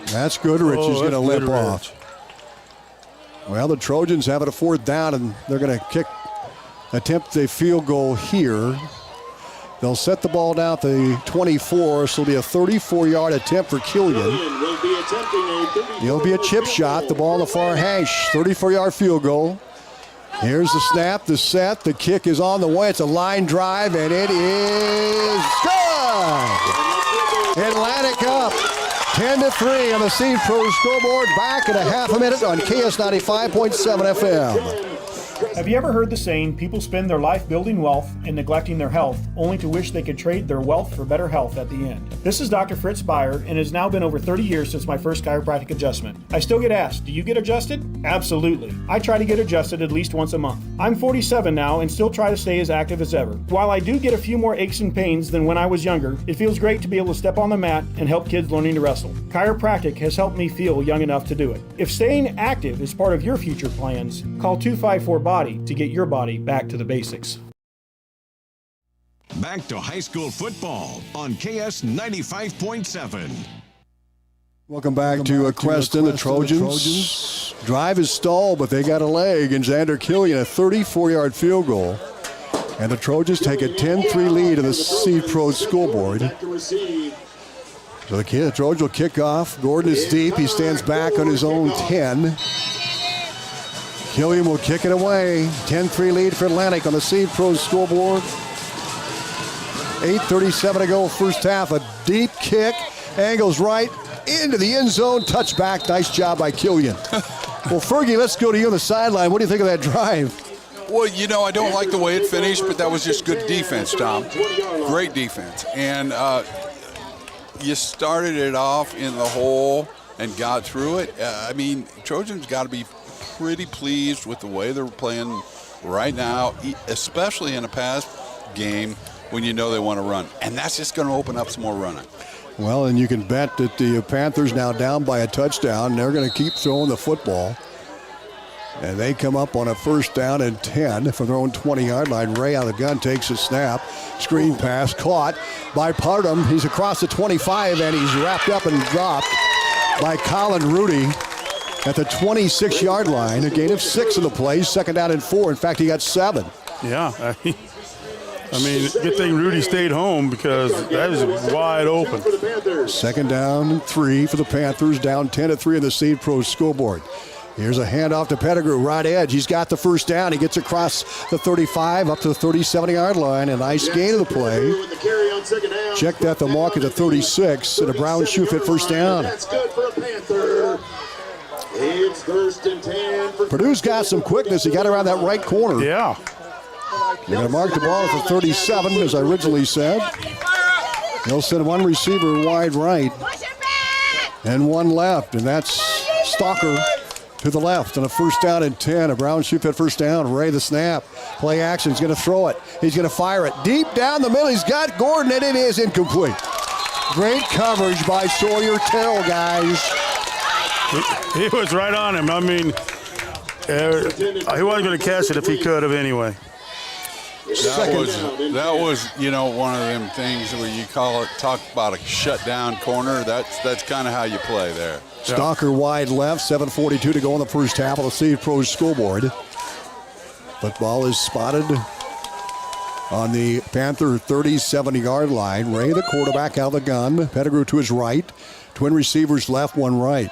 That's Goodrich. He's going to limp off. Well, the Trojans have it a fourth down, and they're going to attempt a field goal here. They'll set the ball down at the 24, so it'll be a 34-yard attempt for Killian. It'll be a chip shot, the ball on the far hash, 34-yard field goal. Here's the snap, the set, the kick is on the way. It's a line drive, and it is good. Atlantic up 10-3 on the Seed Pro scoreboard. Back in a half a minute on KS 95.7 FM. Have you ever heard the saying, people spend their life building wealth and neglecting their health, only to wish they could trade their wealth for better health at the end? This is Dr. Fritz Beyer, and it has now been over 30 years since my first chiropractic adjustment. I still get asked, do you get adjusted? Absolutely. I try to get adjusted at least once a month. I'm 47 now and still try to stay as active as ever. While I do get a few more aches and pains than when I was younger, it feels great to be able to step on the mat and help kids learning to wrestle. Chiropractic has helped me feel young enough to do it. If staying active is part of your future plans, call 254-BODY to get your body back to the basics. Back to high school football on KS 95.7. Welcome back to Creston. The Trojans. Drive is stalled, but they got a leg, and Xander Killian a 34-yard field goal. And the Trojans take a 10-3 lead in the Seed Pro scoreboard. So the Trojans will kick off. Gordon is deep. He stands back on his own 10. Killian will kick it away. 10-3 lead for Atlantic on the Seed Pro scoreboard. 8:37 to go, first half. A deep kick. Angles right into the end zone. Touchback. Nice job by Killian. Well, Fergie, let's go to you on the sideline. What do you think of that drive? Well, I don't like the way it finished, but that was just good defense, Tom. Great defense. And you started it off in the hole and got through it. Trojans got to be pretty pleased with the way they're playing right now, especially in a pass game when you know they want to run. And that's just going to open up some more running. Well, and you can bet that the Panthers now down by a touchdown. They're going to keep throwing the football. And they come up on a 1st down and 10 from their own 20-yard line. Ray out of the gun takes a snap. Screen pass caught by Parham. He's across the 25, and he's wrapped up and dropped by Colin Rudy at the 26-yard line. A gain of 6 in the play. 2nd down and 4. In fact, he got 7. Yeah. Good thing Rudy stayed home because that was wide open. 2nd down and 3 for the Panthers. Down 10-3 in the Seed Pro scoreboard. Here's a handoff to Pettigrew, right edge. He's got the 1st down. He gets across the 35 up to the 37-yard line. A nice gain of the play. Check that, the mark at the 36, and a Brown shoe fit 1st down. That's good for a Panther. It's 1st and 10. Purdue's got some quickness. He got around that right corner. Yeah. They're going to mark the ball at the 37, as I originally said. They'll send one receiver wide right and one left, and that's Stalker to the left on a 1st down and 10. A Brown shoe fit 1st down. Ray the snap. Play action. He's going to throw it. He's going to fire it deep down the middle. He's got Gordon, and it is incomplete. Great coverage by Sawyer Terrell, guys. He was right on him. He wasn't going to catch it if he could have anyway. That was one of them things where you talk about a shutdown corner. That's kind of how you play there. Stalker wide left, 7:42 to go in the 1st half of the Seed Pro scoreboard. Football is spotted on the Panther 37-yard line. Ray, the quarterback, out of the gun. Pettigrew to his right. Twin receivers left, one right.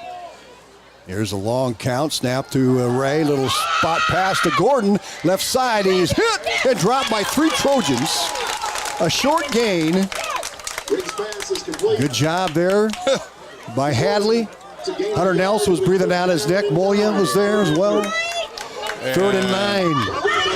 Here's a long count. Snap to Ray. Little spot pass to Gordon. Left side. He's hit and dropped by 3 Trojans. A short gain. Good job there by Hadley. Hunter Nelson was breathing down his neck. Moya was there as well. 3rd and 9.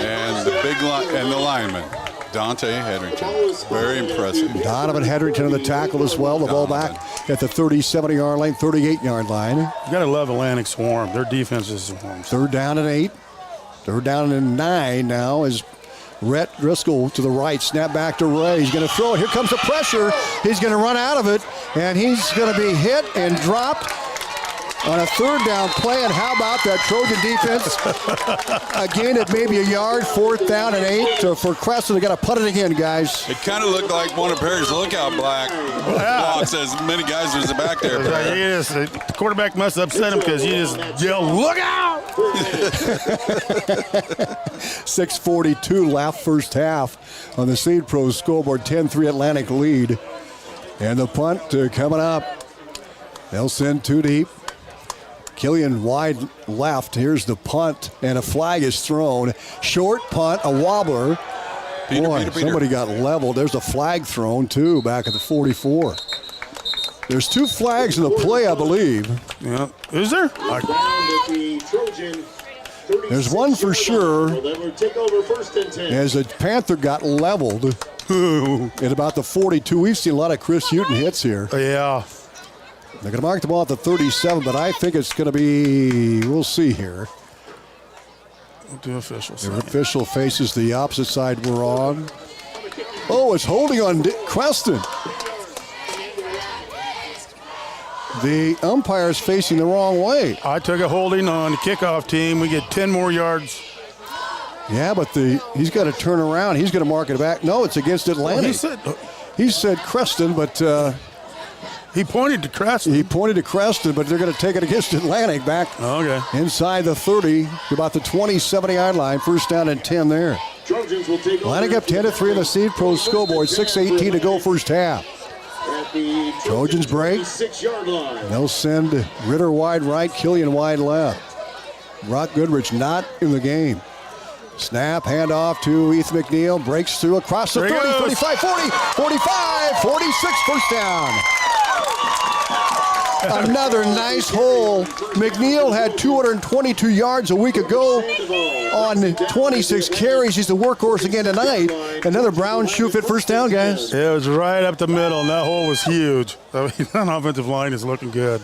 And the lineman, Dante Hedrington. Very impressive. Donovan Hedrington on the tackle as well. The ball back at the 37-yard line, 38-yard line. You got to love Atlantic Swarm. Their defense is swarms. 3rd down and 8. 3rd down and 9 now as Rhett Driscoll to the right. Snap back to Ray. He's going to throw it. Here comes the pressure. He's going to run out of it, and he's going to be hit and dropped on a 3rd down play. And how about that Trojan defense? Again, at maybe a yard. 4th down and 8 for Creston. They got to punt it again, guys. It kind of looked like one of Perry's lookout blocks, as many guys as back there. The quarterback must have upset him because you just yelled, "Look out!" 6:42 left, 1st half on the Seed Pro scoreboard. 10-3 Atlantic lead. And the punt coming up. They'll send 2 deep. Killian wide left. Here's the punt, and a flag is thrown. Short punt, a wobbler. Peter. Somebody got leveled. There's a flag thrown, too, back at the 44. There's 2 flags in the play, I believe. Yeah. Is there? There's one for sure. As a Panther got leveled at about the 42. We've seen a lot of Chris Houghton hits here. Yeah. They're going to mark the ball at the 37, but I think it's going to be, we'll see here. What the official say? The official faces the opposite side we're on. Oh, it's holding on Creston. The umpire is facing the wrong way. I took a holding on the kickoff team. We get 10 more yards. Yeah, but he's got to turn around. He's going to mark it back. No, it's against Atlantic. He said Creston, but... he pointed to Creston. He pointed to Creston, but they're going to take it against Atlantic back inside the 30, about the 27-yard line. 1st down and 10 there. Atlantic up 10-3 in the Seed Pro scoreboard. 6:18 to go, 1st half. Trojans break. They'll send Ritter wide right, Killian wide left. Brock Goodrich not in the game. Snap, handoff to Ethan McNeil. Breaks through across the 30, 35, 40, 45, 46. 1st down. Another nice hole. McNeil had 222 yards a week ago on 26 carries. He's the workhorse again tonight. Another Brown shoe fit first down, guys. It was right up the middle, and that hole was huge. I mean, that offensive line is looking good.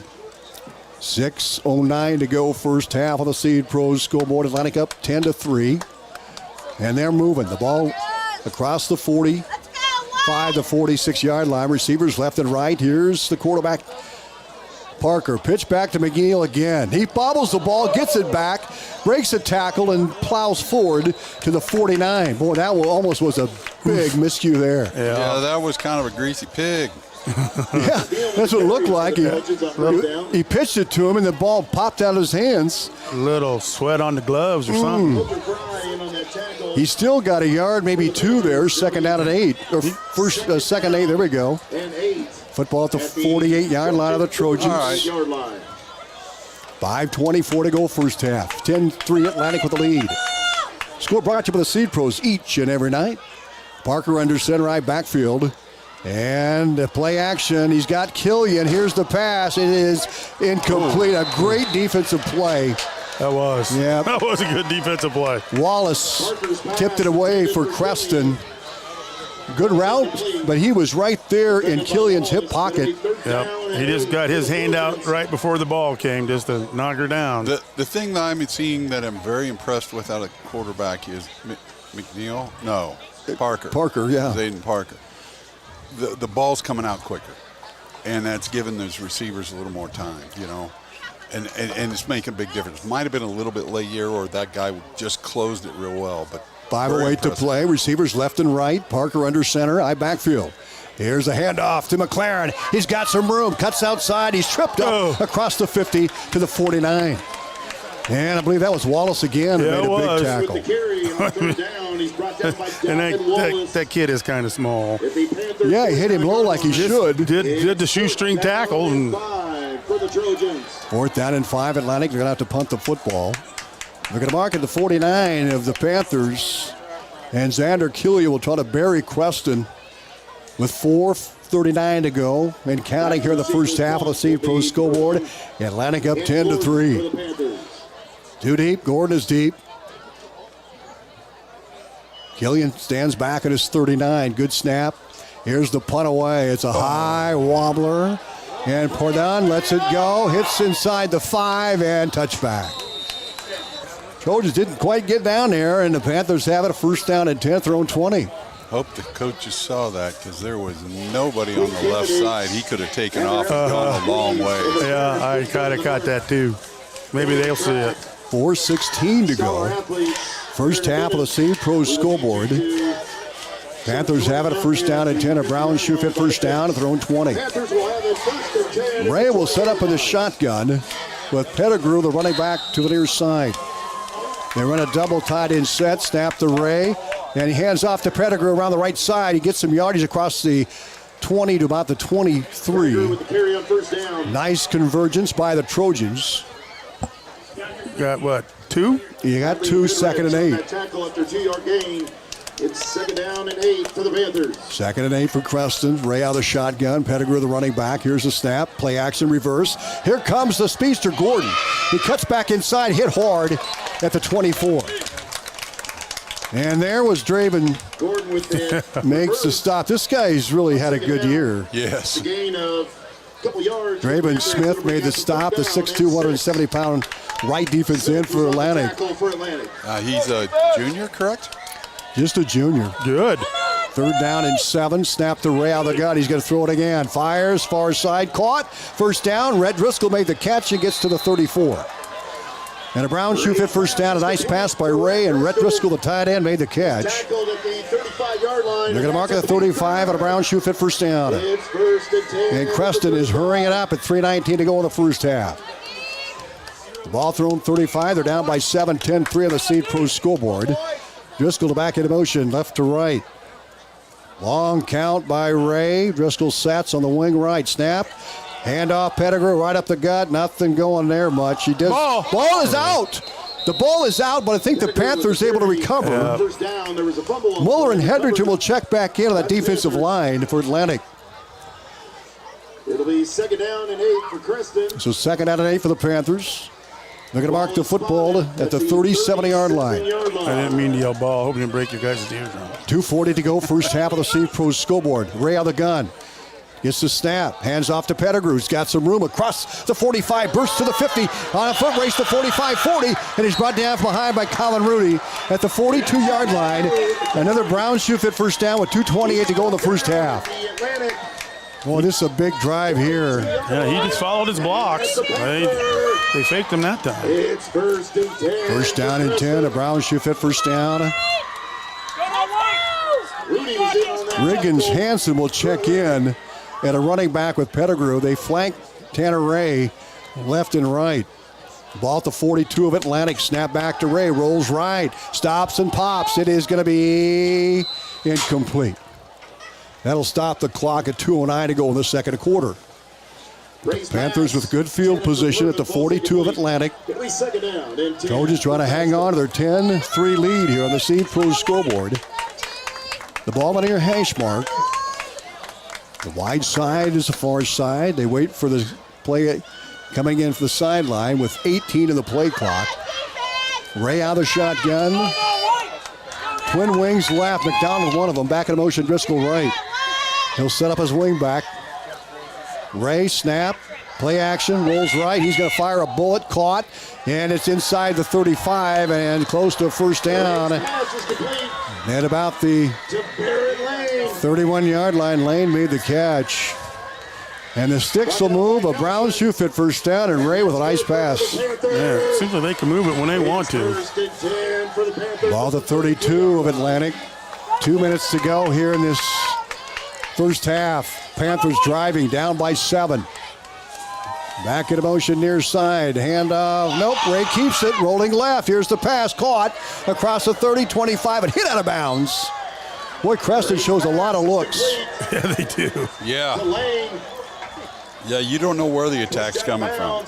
6:09 to go first half on the Seed Pros scoreboard. Atlantic up 10-3. And they're moving. The ball across the 45 to 46-yard line. Receivers left and right. Here's the quarterback, Parker. Pitch back to McNeil again. He bobbles the ball, gets it back, breaks a tackle, and plows forward to the 49. Boy, that almost was a big miscue there. Yeah, that was kind of a greasy pig. Yeah, that's what it looked like. He pitched it to him, and the ball popped out of his hands. A little sweat on the gloves or something. He still got a yard, maybe two there. Second down and 8. Or second 8. There we go. Football at the 48-yard line of the Trojans. All right. 5:24 to go first half. 10-3 Atlantic with the lead. Score brought to you by the Seed Pros each and every night. Parker under center right backfield. And play action. He's got Killian. Here's the pass. It is incomplete. A great defensive play. That was. Yeah. That was a good defensive play. Wallace tipped it away for Creston. Good route, but he was right there in Killian's hip pocket. Yep. He just got his hand out right before the ball came just to knock her down. The thing that I'm seeing that I'm very impressed with out of quarterback is McNeil. No, Parker. Parker, yeah. Zayden Parker. The ball's coming out quicker, and that's giving those receivers a little more time, you know, and it's making a big difference. Might have been a little bit late year, or that guy just closed it real well. But 5:08 to play. Receivers left and right. Parker under center. I backfield. Here's a handoff to McLaren. He's got some room. Cuts outside. He's tripped up across the 50 to the 49. And I believe that was Wallace again. Yeah, made a big tackle. And that kid is kind of small. Yeah, he hit him low like he should. Did the shoestring tackle. And 4th down and 5 Atlantic. They're going to have to punt the football. They're going to mark at the 49 of the Panthers. And Xander Killian will try to bury Creston with 4:39 to go. And counting here in the first half of the Seed Pro scoreboard. Atlantic up 10-3. Too deep. Gordon is deep. Killian stands back at his 39. Good snap. Here's the punt away. It's a high wobbler. And Pordon lets it go. Hits inside the 5 and touchback. Trojans didn't quite get down there, and the Panthers have it a first down and 10, their own 20. Hope the coaches saw that, because there was nobody on the left side. He could have taken off and gone a long way. Yeah, I kind of caught that too. Maybe they'll see it. 4:16 to go. First half of the Seed Pros scoreboard. Panthers have it a first down and 10. A Brown shoe fit first down at their own 20. Ray will set up in the shotgun with Pettigrew, the running back, to the near side. They run a double tight end set. Snap to Ray. And he hands off to Pettigrew around the right side. He gets some yardage across the 20 to about the 23. Nice convergence by the Trojans. Got what, 2? You got 2, 2nd and 8. Tackle after 2-yard gain. It's 2nd down and 8 for the Panthers. 2nd and 8 for Creston. Ray out of the shotgun. Pettigrew the running back. Here's the snap. Play action reverse. Here comes the speedster Gordon. He cuts back inside, hit hard at the 24. And there was Draven. Gordon with the makes the stop. This guy's really had a good year. Yes. The gain of a couple yards. Draven Smith made the stop. The 6'2", 170-pound right defense end for Atlantic. He's a junior, correct? Just a junior. Good. 3rd down and 7. Snap to Ray out of the gun. He's going to throw it again. Fires, far side, caught. First down. Red Driscoll made the catch and gets to the 34. And a Brown shoe fit first down. A nice pass by Ray, and Red Driscoll, the tight end, made the catch. They're going to mark at the 35, and a Brown shoe fit first down. And Creston is hurrying it up at 3:19 to go in the first half. The ball thrown 35. They're down by 7, 10-3 on the Seed Pro scoreboard. Driscoll to back into motion, left to right. Long count by Ray. Driscoll sets on the wing right. Snap. Hand off Pettigrew right up the gut. Nothing going there much. He does. Ball is out. The ball is out, but I think the Panthers able to recover. Muller and Hedrington will check back in on that defensive line for Atlantic. It'll be 2nd down and 8 for Creston. So 2nd down and 8 for the Panthers. They're going to mark the football at the 37-yard line. I didn't mean to yell ball. Hoping to break your guys' eardrum. 2:40 to go, first half of the St. Pro scoreboard. Ray on the gun. Gets the snap. Hands off to Pettigrew. He's got some room across the 45. Bursts to the 50. On a foot race to 45-40. And he's brought down from behind by Colin Rudy at the 42-yard line. Another Brown shoe fit first down with 2:28 to go in the first half. Boy, this is a big drive here. Yeah, he just followed his blocks. They faked him that time. It's 1st and 10. First down and 10. A Brown shoe fit first down. Riggins Hansen will check in at a running back with Pettigrew. They flank Tanner Ray left and right. Ball at the 42 of Atlantic. Snap back to Ray. Rolls right. Stops and pops. It is going to be incomplete. That'll stop the clock at 2:09 to go in the second quarter. Panthers with good field position at the 42 of Atlantic. Trojans trying to hang on to their 10-3 lead here on the St. Pro scoreboard. The ball on near hash mark. The wide side is the far side. They wait for the play coming in for the sideline with 18 in the play clock. Ray out of the shotgun. Twin wings left. McDonald one of them. Back in motion. Driscoll right. He'll set up his wing back. Ray snap. Play action. Rolls right. He's going to fire a bullet. Caught. And it's inside the 35 and close to a first down. At about the 31-yard line, Lane made the catch. And the sticks will move. A Brown shoe fit first down, and Ray with a nice pass. Yeah, it seems like they can move it when they want to. Ball to 32 of Atlantic. 2 minutes to go here in this first half. Panthers driving down by 7. Back in motion near side. Handoff. Nope. Ray keeps it. Rolling left. Here's the pass. Caught across the 30, 25, and hit out of bounds. Boy, Creston shows a lot of looks. Yeah, they do. Yeah. Yeah, you don't know where the attack's coming from.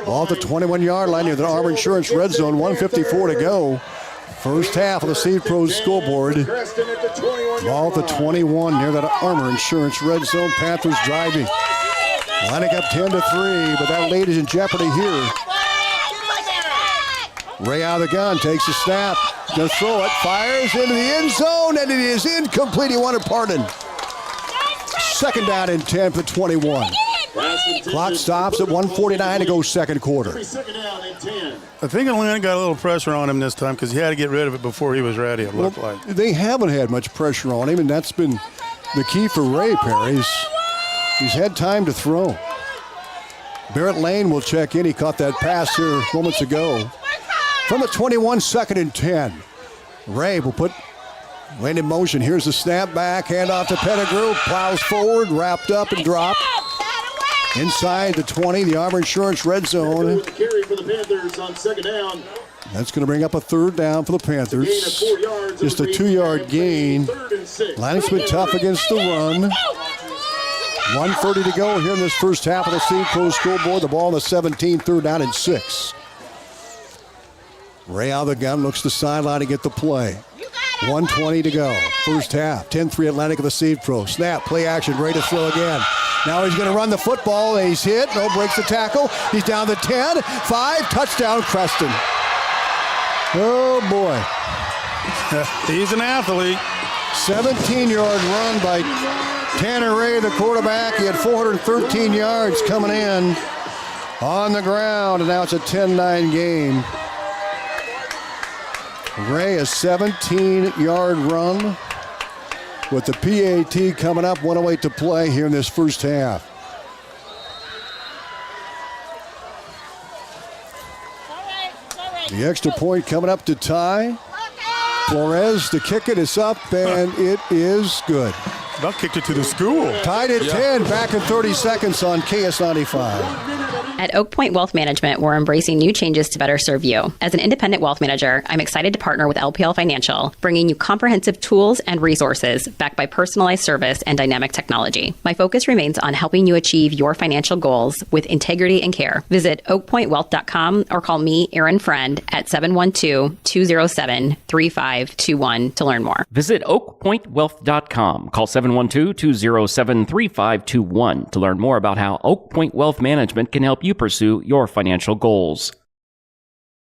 Ball at the 21-yard line near the Armor Insurance red zone. 1:54 to go. First half of the St. Pro scoreboard. Ball at the 21 near that Armor Insurance red zone. Panthers driving. Lining up 10-3, but that lead is in jeopardy here. Ray out of the gun, takes a snap, gonna throw it, fires into the end zone, and it is incomplete. He wanted pardon. 2nd down and 10 for 21. Clock stops at 1:49 to go second quarter. I think Atlanta got a little pressure on him this time because he had to get rid of it before he was ready, it looked like. They haven't had much pressure on him, and that's been the key for Ray, Perry. He's had time to throw. Barrett Lane will check in. He caught that pass here moments ago. From the 21, 2nd and 10. Ray will put Lane in motion. Here's the snap back. Hand off to Pettigrew. Plows forward. Wrapped up and dropped. Inside the 20, the Armor Insurance red zone. Carry for the Panthers on 2nd down. That's going to bring up a 3rd down for the Panthers. Just a 2-yard gain. Atlantic's been tough against the run. 1:30 to go here in this first half of the St. Pro scoreboard. The ball on the 17, 3rd down and 6. Ray out of the gun, looks to sideline to get the play. 1:20 to go. First half. 10-3 Atlantic of the St. Pro. Snap, play action, ready to throw again. Now he's going to run the football. He's hit. No, breaks the tackle. He's down to 10. 5. Touchdown, Creston. Oh, boy. He's an athlete. 17-yard run by Tanner Ray, the quarterback. He had 413 yards coming in on the ground, and now it's a 10-9 game. Ray, a 17-yard run with the PAT coming up. 1:08 to play here in this first half. The extra point coming up to tie. Flores to kick it is up, and it is good. About kicked it to the school. Tied at 10, back in 30 seconds on KS95. At Oak Point Wealth Management, we're embracing new changes to better serve you. As an independent wealth manager, I'm excited to partner with LPL Financial, bringing you comprehensive tools and resources backed by personalized service and dynamic technology. My focus remains on helping you achieve your financial goals with integrity and care. Visit oakpointwealth.com or call me, Erin Friend, at 712-207-3521 to learn more. Visit oakpointwealth.com. Call 712-207-3521 to learn more about how Oak Point Wealth Management can help you pursue your financial goals.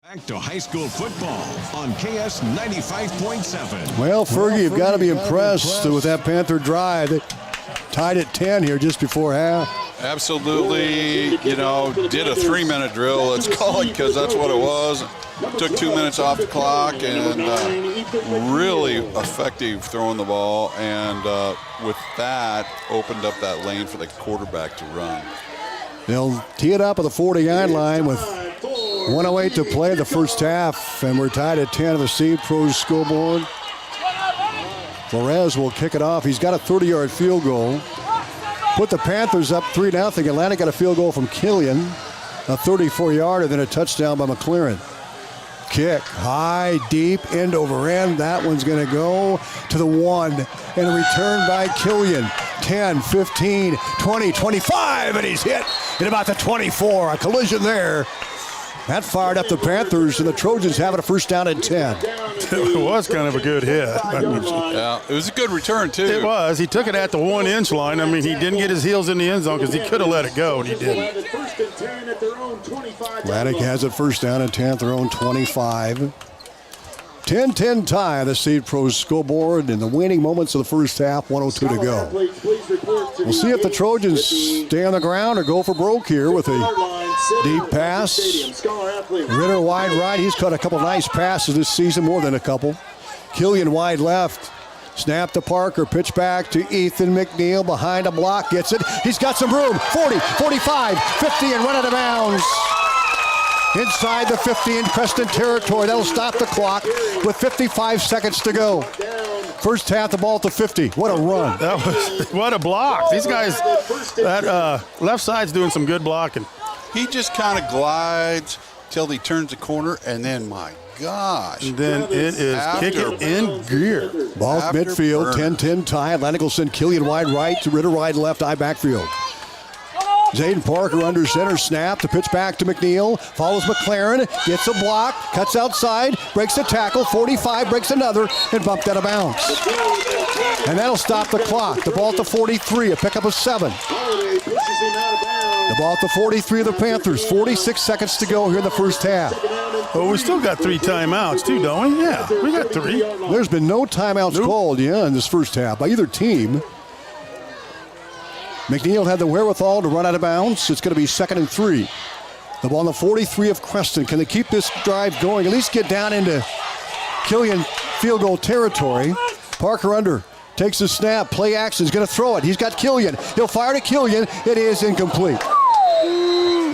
Back to high school football on KS 95.7. Well, Fergie, you've got to be impressed with that Panther drive. They tied at 10 here just before half. Absolutely, did a 3-minute drill, let's call it, because that's what it was. Took 2 minutes off the clock and really effective throwing the ball, and with that, opened up that lane for the quarterback to run. They'll tee it up at the 40-yard line with 1:08 to play the first half, and we're tied at 10 of the Seed Pros scoreboard. Flores will kick it off. He's got a 30-yard field goal. Put the Panthers up 3-0. Atlantic got a field goal from Killian, a 34-yarder, then a touchdown by McLaren. Kick, high, deep, end over end. That one's going to go to the 1. And a return by Killian. 10, 15, 20, 25, and he's hit at about the 24. A collision there. That fired up the Panthers, and the Trojans having a first down and 10. It was kind of a good hit. Yeah, it was a good return, too. It was. He took it at the 1-inch line. I mean, he didn't get his heels in the end zone because he could have let it go, and he didn't. Atlantic has it first down and 10 at their own 25. 10-10 tie, the Seed Pros scoreboard in the waning moments of the first half, 1:02 to go. We'll see if the Trojans stay on the ground or go for broke here with a deep pass. Ritter wide right. He's caught a couple nice passes this season, more than a couple. Killian wide left. Snap to Parker, pitch back to Ethan McNeil behind a block, gets it. He's got some room, 40, 45, 50, and run out of bounds. Inside the 50 in Creston territory. That'll stop the clock with 55 seconds to go. First half, the ball to 50. What a run. What a block. These guys, that left side's doing some good blocking. He just kind of glides till he turns the corner, and then, my gosh. And then it is kicking in gear. Ball's midfield, 10-10 tie. Atlantic will send Killian wide right, Ritter wide left, eye backfield. Zayden Parker under center, snap, the pitch back to McNeil, follows McLaren, gets a block, cuts outside, breaks a tackle, 45, breaks another, and bumped out of bounds. And that'll stop the clock. The ball at the 43, a pickup of 7. The ball at the 43 of the Panthers, 46 seconds to go here in the first half. Oh, we still got 3 timeouts too, don't we? Yeah, we got 3. There's been no timeouts called, in this first half by either team. McNeil had the wherewithal to run out of bounds. It's going to be 2nd and 3. The ball on the 43 of Creston. Can they keep this drive going? At least get down into Killian field goal territory. Parker under. Takes the snap. Play action. He's going to throw it. He's got Killian. He'll fire to Killian. It is incomplete.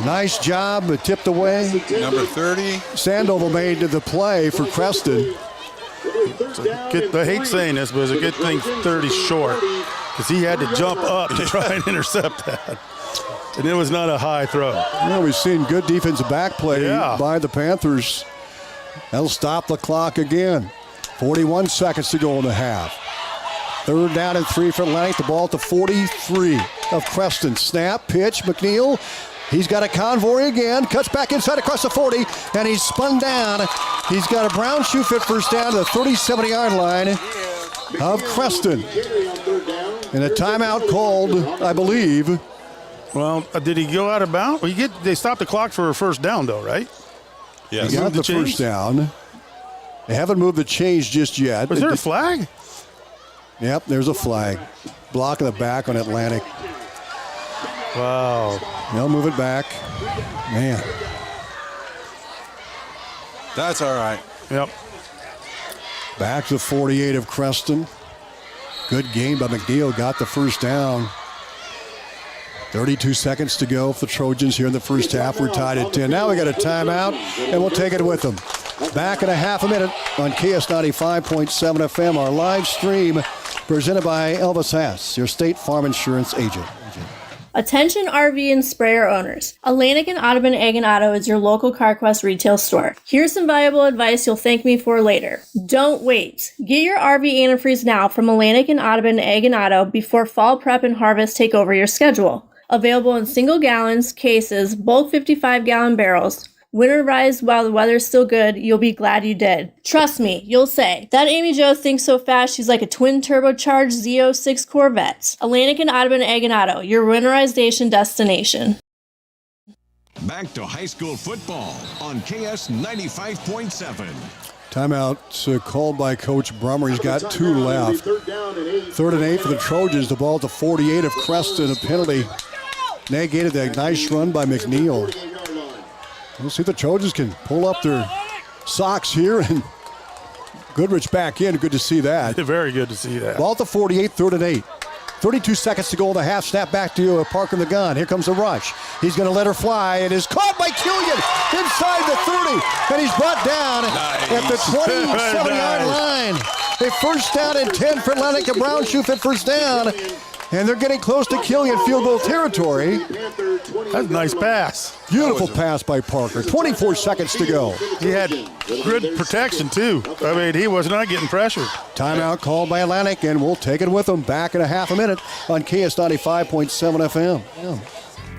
Nice job. But tipped away. Number 30. Sandoval made the play for Creston. I hate saying this, but it's a good thing 30's short, because he had to jump up to try and intercept that. And it was not a high throw. Well, we've seen good defensive back play by the Panthers. That'll stop the clock again. 41 seconds to go in the half. 3rd down and 3 for Atlantic. The ball at the 43 of Creston. Snap, pitch, McNeil. He's got a convoy again, cuts back inside across the 40, and he's spun down. He's got a brown shoe fit first down to the 37-yard line of Creston. And a timeout called, I believe. Well, did he go out of bounds? They stopped the clock for a first down, though, right? Yes. He got the first down. They haven't moved the chains just yet. Was there a flag? Yep, there's a flag. Block in the back on Atlantic. Wow. They'll move it back. Man. That's all right. Yep. Back to 48 of Creston. Good game by McNeil. Got the first down. 32 seconds to go for the Trojans here in the first half. We're tied at 10. Now we got a timeout, and we'll take it with them. Back in a half a minute on KS 95.7 FM. Our live stream presented by Elvis Haas, your State Farm Insurance agent. Attention RV and sprayer owners. Atlantic and Audubon Ag and Auto is your local CarQuest retail store. Here's some valuable advice you'll thank me for later. Don't wait. Get your RV antifreeze now from Atlantic and Audubon Ag and Auto before fall prep and harvest take over your schedule. Available in single gallons, cases, bulk 55-gallon barrels. Winterize while the weather's still good, you'll be glad you did. Trust me, you'll say, that Amy Jo thinks so fast she's like a twin-turbocharged Z06 Corvette. Atlantic and Audubon Ag and Auto, your winterization destination. Back to high school football on KS 95.7. Timeout called by Coach Brummer. He's got 2 left. 3rd and 8 for the Trojans. The ball at the 48 of Creston. A penalty negated that nice run by McNeil. We'll see if the Trojans can pull up their socks here, and Goodrich back in. Good to see that. Very good to see that. Ball at the 48, 3rd and 8. 32 seconds to go in the half. Snap back to Parker the gun. Here comes the rush. He's going to let her fly. It is caught by Killian inside the 30, and he's brought down at the 27-yard line. A first down and 10 for Atlantic. And Brown shoot at first down. And they're getting close to Killian field goal territory. That's a nice pass. Beautiful pass by Parker. 24 seconds to go. He had good protection, too. I mean, he was not getting pressured. Timeout called by Atlantic, and we'll take it with them back in a half a minute on KS 95.7 FM. Yeah.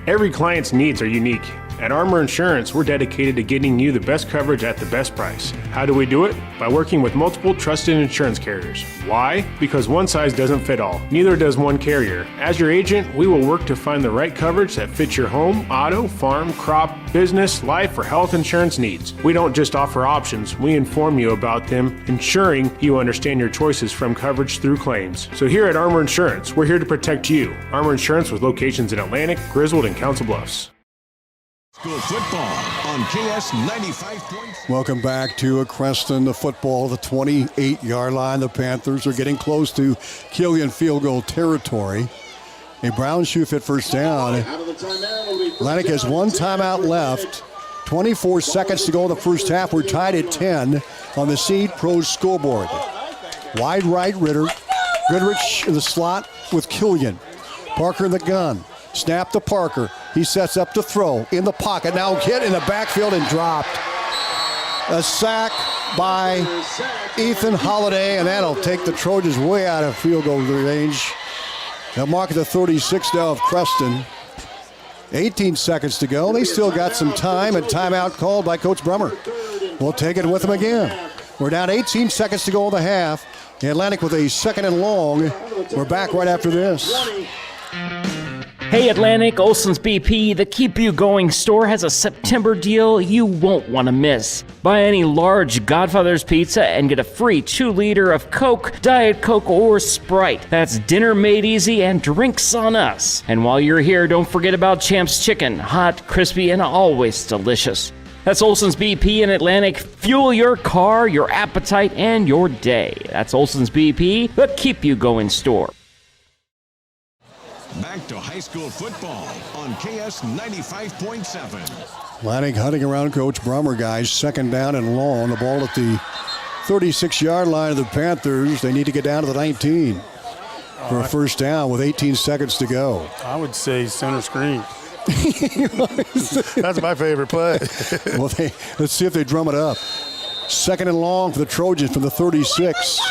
Every client's needs are unique. At Armor Insurance, we're dedicated to getting you the best coverage at the best price. How do we do it? By working with multiple trusted insurance carriers. Why? Because one size doesn't fit all. Neither does one carrier. As your agent, we will work to find the right coverage that fits your home, auto, farm, crop, business, life, or health insurance needs. We don't just offer options, we inform you about them, ensuring you understand your choices from coverage through claims. So here at Armor Insurance, we're here to protect you. Armor Insurance with locations in Atlantic, Griswold, and Council Bluffs. School football on KS 95. Welcome back to Creston. The football, the 28-yard line. The Panthers are getting close to Killian field goal territory. A Brown shoe fit first down. Atlantic has 1 timeout left. 24 seconds to go in the first half. We're tied at 10 on the Seed Pros scoreboard. Wide right, Ritter. Goodrich in the slot with Killian. Parker in the gun. Snap to Parker. He sets up to throw in the pocket. Now hit in the backfield and dropped. A sack by Ethan Holiday, and that'll take the Trojans way out of field goal range. They'll mark at the 36 now of Creston. 18 seconds to go. They still got some time, and timeout called by Coach Brummer. We'll take it with them again. We're down 18 seconds to go in the half. Atlantic with a 2nd and long. We're back right after this. Hey Atlantic, Olson's BP, the Keep You Going store has a September deal you won't want to miss. Buy any large Godfather's pizza and get a free 2-liter of Coke, Diet Coke, or Sprite. That's dinner made easy and drinks on us. And while you're here, don't forget about Champ's Chicken, hot, crispy, and always delicious. That's Olson's BP in Atlantic. Fuel your car, your appetite, and your day. That's Olson's BP, the Keep You Going store. Back to high school football on KS 95.7. Atlantic hunting around Coach Brummer, guys. 2nd down and long. The ball at the 36-yard line of the Panthers. They need to get down to the 19 for a first down with 18 seconds to go. I would say center screen. That's my favorite play. Well, let's see if they drum it up. 2nd and long for the Trojans from the 36.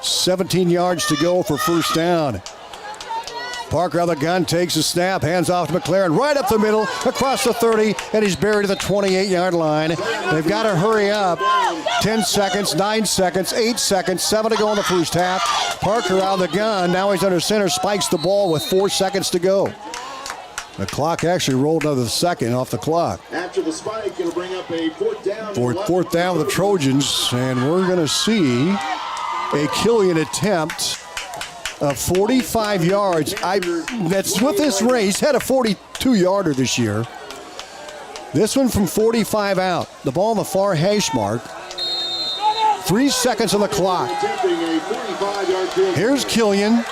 17 yards to go for first down. Parker out of the gun, takes a snap, hands off to McLaren, right up the middle, across the 30, and he's buried at the 28-yard line. They've got to hurry up. 10 seconds, 9 seconds, 8 seconds, 7 to go in the first half. Parker out of the gun, now he's under center, spikes the ball with 4 seconds to go. The clock actually rolled another second off the clock. After the spike, it'll bring up a 4th down. Fourth down with the Trojans, and we're going to see a Killian attempt. 45 yards. That's with this race. He's had a 42-yarder this year. This one from 45 out. The ball on the far hash mark. 3 seconds on the clock. Here's Killian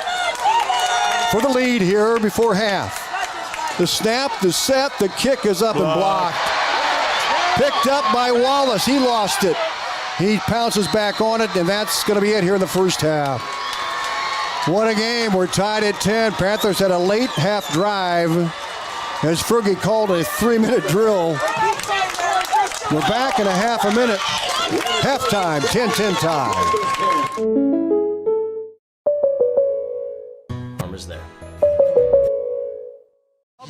for the lead here before half. The snap, the set, the kick is up and blocked. Picked up by Wallace. He lost it. He pounces back on it, and that's going to be it here in the first half. What a game. We're tied at 10. Panthers had a late half drive as Fergie called a 3-minute drill. We're back in a half a minute. Halftime, 10-10 tie. Farmers there.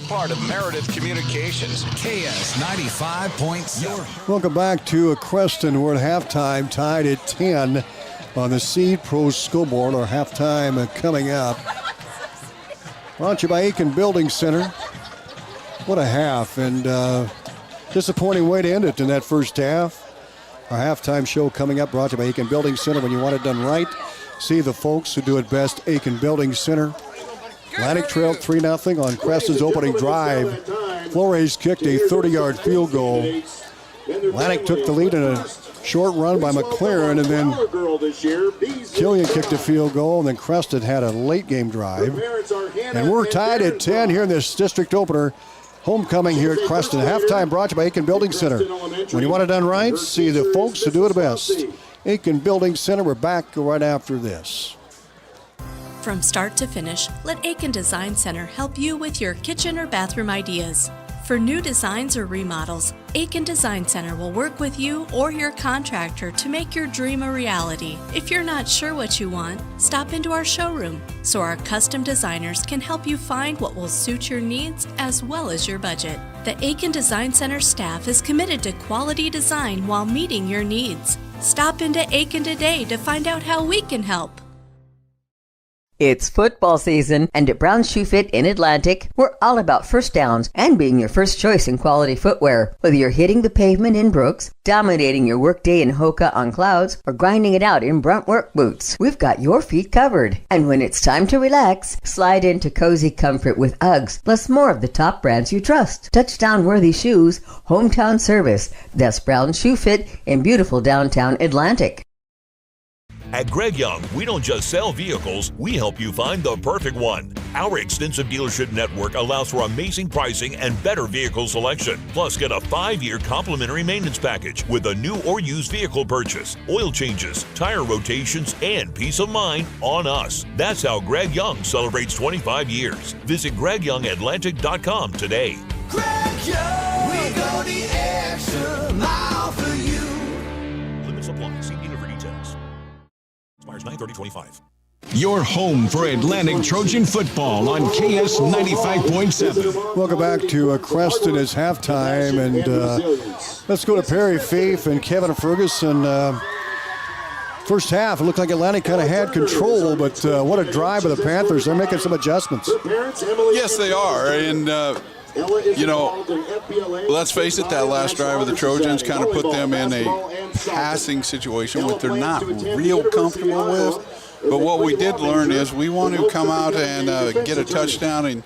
Part of Meredith Communications, KS 95.7. Welcome back to Creston. We're at halftime, tied at 10 on the Seed Pro scoreboard. Our halftime coming up. Brought to you by Aiken Building Center. What a half, and disappointing way to end it in that first half. Our halftime show coming up, brought to you by Aiken Building Center. When you want it done right, see the folks who do it best, Aiken Building Center. Atlantic trailed 3-0 on Creston's opening drive. Flores kicked a 30-yard field goal. Atlantic took the lead in a short run by McLaren, and then Killian kicked a field goal, and then Creston had a late game drive. And we're tied at 10 here in this district opener. Homecoming here at Creston. Halftime brought to you by Aiken Building Center. When you want it done right, see the folks who do it best. Aiken Building Center. We're back right after this. From start to finish, let Aiken Design Center help you with your kitchen or bathroom ideas. For new designs or remodels, Aiken Design Center will work with you or your contractor to make your dream a reality. If you're not sure what you want, stop into our showroom so our custom designers can help you find what will suit your needs as well as your budget. The Aiken Design Center staff is committed to quality design while meeting your needs. Stop into Aiken today to find out how we can help. It's football season, and at Brown Shoe Fit in Atlantic, we're all about first downs and being your first choice in quality footwear. Whether you're hitting the pavement in Brooks, dominating your workday in Hoka on Clouds, or grinding it out in Brunt work boots, we've got your feet covered. And when it's time to relax, slide into cozy comfort with Uggs, plus more of the top brands you trust. Touchdown-worthy shoes, hometown service. That's Brown Shoe Fit in beautiful downtown Atlantic. At Greg Young, we don't just sell vehicles, we help you find the perfect one. Our extensive dealership network allows for amazing pricing and better vehicle selection. Plus, get a 5-year complimentary maintenance package with a new or used vehicle purchase, oil changes, tire rotations, and peace of mind on us. That's how Greg Young celebrates 25 years. Visit GregYoungAtlantic.com today. Greg Young, we go the extra mile for you. Limits apply. See dealer for details. Expires 9/30/25. Your home for Atlantic Trojan football on KS 95.7. Welcome back to Creston. It's halftime, and let's go to Perry Fief and Kevin Ferguson. First half, it looked like Atlantic kind of had control, but what a drive by the Panthers. They're making some adjustments. Yes, they are, and you know, let's face it, that last drive of the Trojans kind of put them in a passing situation which they're not real comfortable with. But what we did learn is we want to come out and get a touchdown and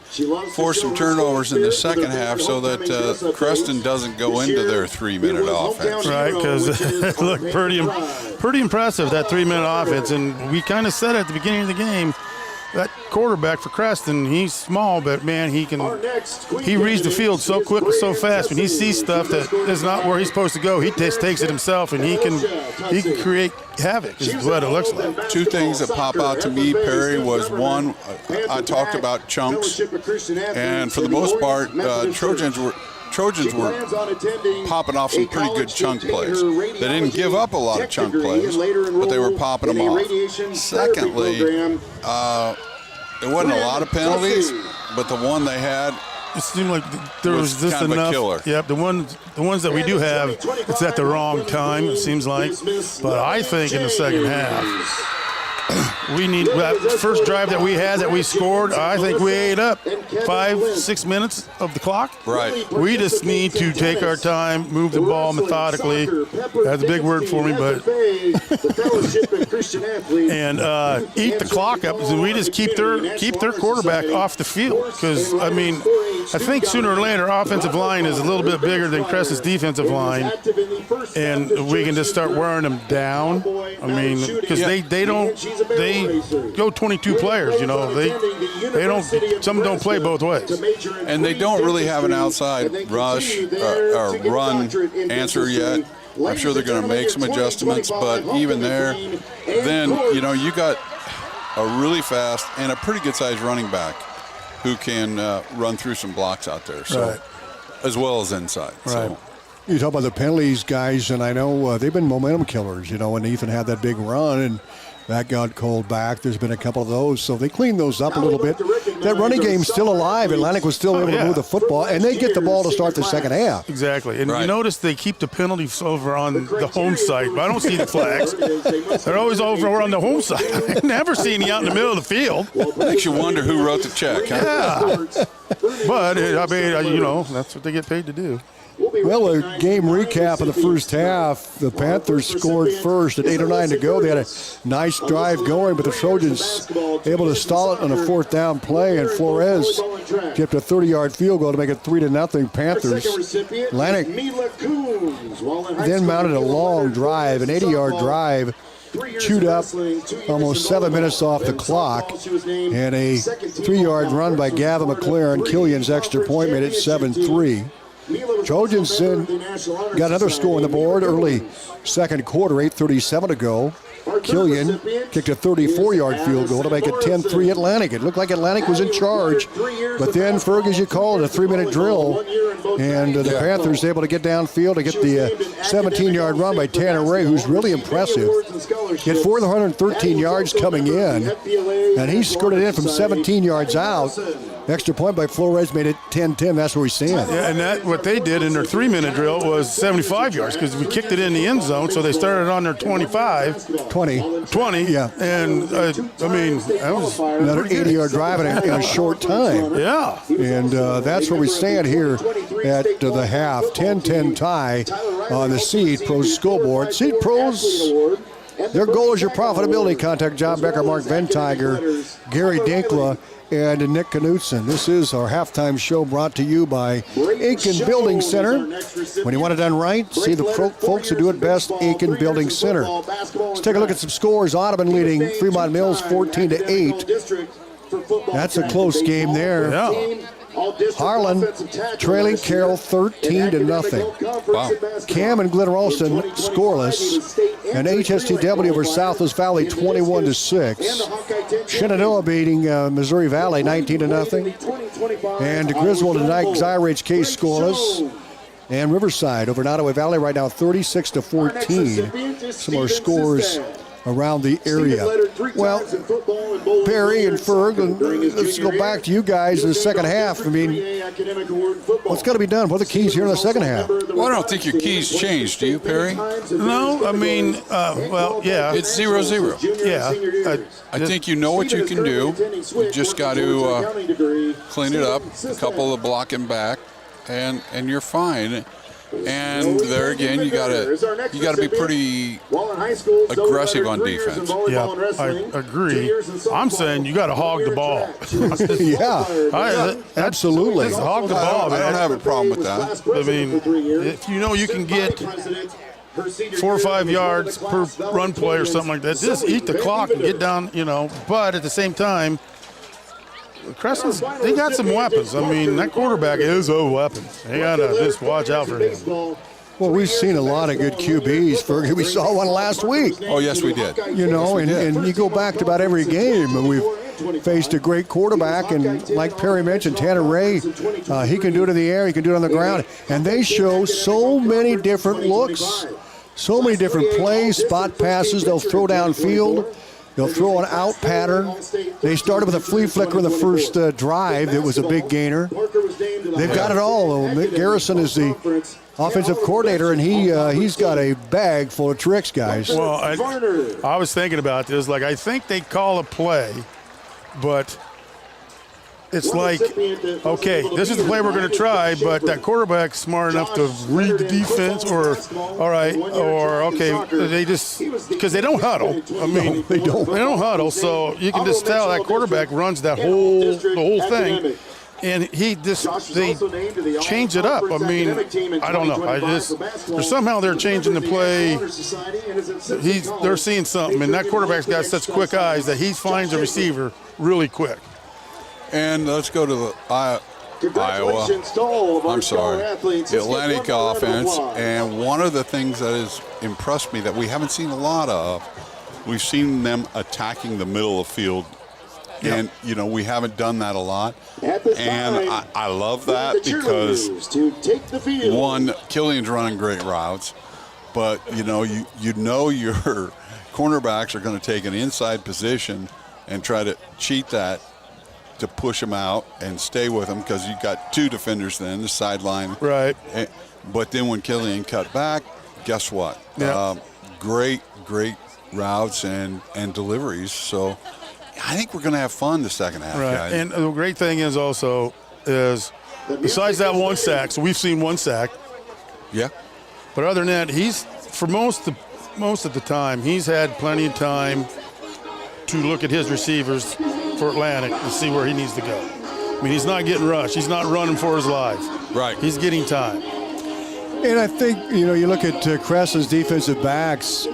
force some turnovers in the second half so that Creston doesn't go into their 3-minute offense. Right, because it looked pretty impressive, that 3-minute offense. And we kind of said at the beginning of the game, that quarterback for Creston, he's small, but man, he reads the field so quick and so fast. When he sees stuff that is not where he's supposed to go, he just takes it himself, and he can create havoc, is what it looks like. Two things that pop out to me, Perry, was one, I talked about chunks, and for the most part, Trojans were popping off some pretty good chunk plays. They didn't give up a lot of chunk plays, but they were popping them off. Secondly, there wasn't a lot of penalties, but the one they had, it seemed like there was just kind of enough. A killer. Yep, the ones that we do have, it's at the wrong time, it seems like. But I think in the second half, we need that first drive that we had that we scored. I think we ate up 5-6 minutes of the clock. Right. We just need to take our time, move the ball methodically. That's a big word for me, but and eat the clock up. And we just keep their quarterback off the field, because I mean, I think sooner or later our offensive line is a little bit bigger than Creston's defensive line, and we can just start wearing them down. I mean, because they go 22 players, you know. They don't. Some don't play both ways, and they don't really have an outside rush or run answer yet. I'm sure they're going to make some adjustments, but even there, then you know you got a really fast and a pretty good-sized running back who can run through some blocks out there, so as well as inside. Right. So. You talk about the penalties, guys, and I know they've been momentum killers. When Ethan had that big run and that got called back, there's been a couple of those. So they cleaned those up a little bit. That running game's still alive. Atlantic was still able to move the football, and they get the ball to start the second half. Exactly. And you notice they keep the penalties over on the home side, but I don't see the flags. They're always over on the home side. I never see any out in the middle of the field. Makes you wonder who wrote the check. Huh? Yeah. But, that's what they get paid to do. Well, a game recap of the first half. The Panthers scored first at 8:09 to go. They had a nice drive going, but the Trojans able to stall it on a 4th down play, and Flores kept a 30-yard field goal to make it 3-0 Panthers. Atlantic then mounted a long drive, an 80-yard drive, chewed up almost 7 minutes off the clock, and a 3-yard run by Gavin McLaren. Killian's extra point made it 7-3. Trojans got another score on the board early second quarter, 8:37 to go. Killian kicked a 34-yard field goal to make it 10-3 Atlantic. It looked like Atlantic was in charge, but then Ferg, as you call it, a 3-minute drill, and the Panthers able to get downfield to get the 17-yard run by Tanner Ray, who's really impressive. He had 413 yards coming in, and he skirted in from 17 yards out. Extra point by Flores made it 10-10. That's where we stand. Yeah, and what they did in their 3-minute drill was 75 yards because we kicked it in the end zone, so they started on their 25. 20. Yeah. And, that was another 80-yard drive in a short time. Yeah. And that's where we stand here at the half. 10-10 tie on the Seed Pros scoreboard. Seed Pros, their goal is your profitability. Contact John Becker, Mark Ventiger, Gary Dinkla, and Nick Knutson. This is our halftime show brought to you by Aiken Building Center. When you want it done right, see the folks who do it best, Aiken Building Center. Let's take a look at some scores. Audubon leading Fremont Mills 14-8. That's a close game there. Yeah. Harlan trailing Carroll 13-0. Wow. Cam and Glen Ralston scoreless. And HSTW over Southwest Valley 21-6. Shenandoah beating Missouri Valley 19-0. And Griswold and Zyridge Case scoreless. And Riverside over Nottoway Valley right now 36-14. Some more scores around the area. Well, Perry and Ferg, let's go back to you guys in the second half. What's got to be done? What are the keys here in the second half? Well, I don't think your keys changed, do you, Perry? No, yeah. It's 0-0. Yeah. I think you know what you can do. You just got to clean it up, a couple of blocking back, and you're fine. And there again, you gotta be pretty aggressive on defense. Yeah, I agree. I'm saying you got to hog the ball. Absolutely. Just hog the ball. I don't have a problem with that. If you know you can get 4 or 5 yards per run play or something like that, just eat the clock and get down. But at the same time, Creston's, they got some weapons. That quarterback is a weapon. They got to just watch out for him. Well, we've seen a lot of good QBs, Fergie. We saw one last week. Oh, yes, we did. And you go back to about every game, and we've faced a great quarterback. And like Perry mentioned, Tanner Ray, he can do it in the air, he can do it on the ground. And they show so many different looks, so many different plays, spot passes. They'll throw downfield. They'll throw an out pattern. They started with a flea flicker in the first drive that was a big gainer. They've got it all, though. Mick Garrison is the offensive coordinator, and he's got a bag full of tricks, guys. Well, I was thinking about this. I think they call a play, but it's like, okay, this is the play we're going to try, but that quarterback's smart enough to read the defense, or they just, because they don't huddle. They don't huddle, so you can just tell that quarterback runs the whole thing. And they change it up. I don't know. Somehow they're changing the play. They're seeing something, and that quarterback's got such quick eyes that he finds a receiver really quick. And let's go to the the Atlantic offense. And one of the things that has impressed me that we haven't seen a lot of we've seen them attacking the middle of the field. And, you know, we haven't done that a lot. And I love that because, one, Killian's running great routes. But, you know your cornerbacks are going to take an inside position and try to cheat that to push them out and stay with them because you've got two defenders then, the sideline. Right. But then when Killian cut back, guess what? Yeah. Great routes and deliveries. So I think we're going to have fun the second half. Right. Guys. And the great thing is also besides that one sack, so we've seen one sack. Yeah. But other than that, he's, for most of the time, he's had plenty of time to look at his receivers for Atlantic and see where he needs to go. I mean, he's not getting rushed. He's not running for his life. Right. He's getting time. And I think, you know, you look at Creston's defensive backs,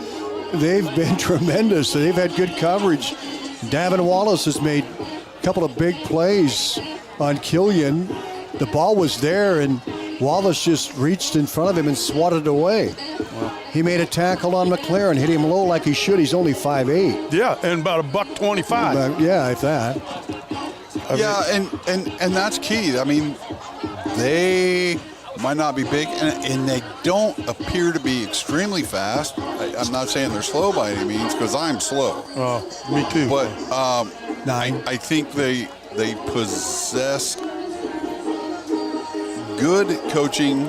they've been tremendous. They've had good coverage. Davin Wallace has made a couple of big plays on Killian. The ball was there, and Wallace just reached in front of him and swatted it away. Wow. He made a tackle on McLaren, hit him low like he should. He's only 5'8". Yeah, and about $125. Yeah, if that. And that's key. I mean, they might not be big, and they don't appear to be extremely fast. I'm not saying they're slow by any means, because I'm slow. Oh, me too. But I think they possess good coaching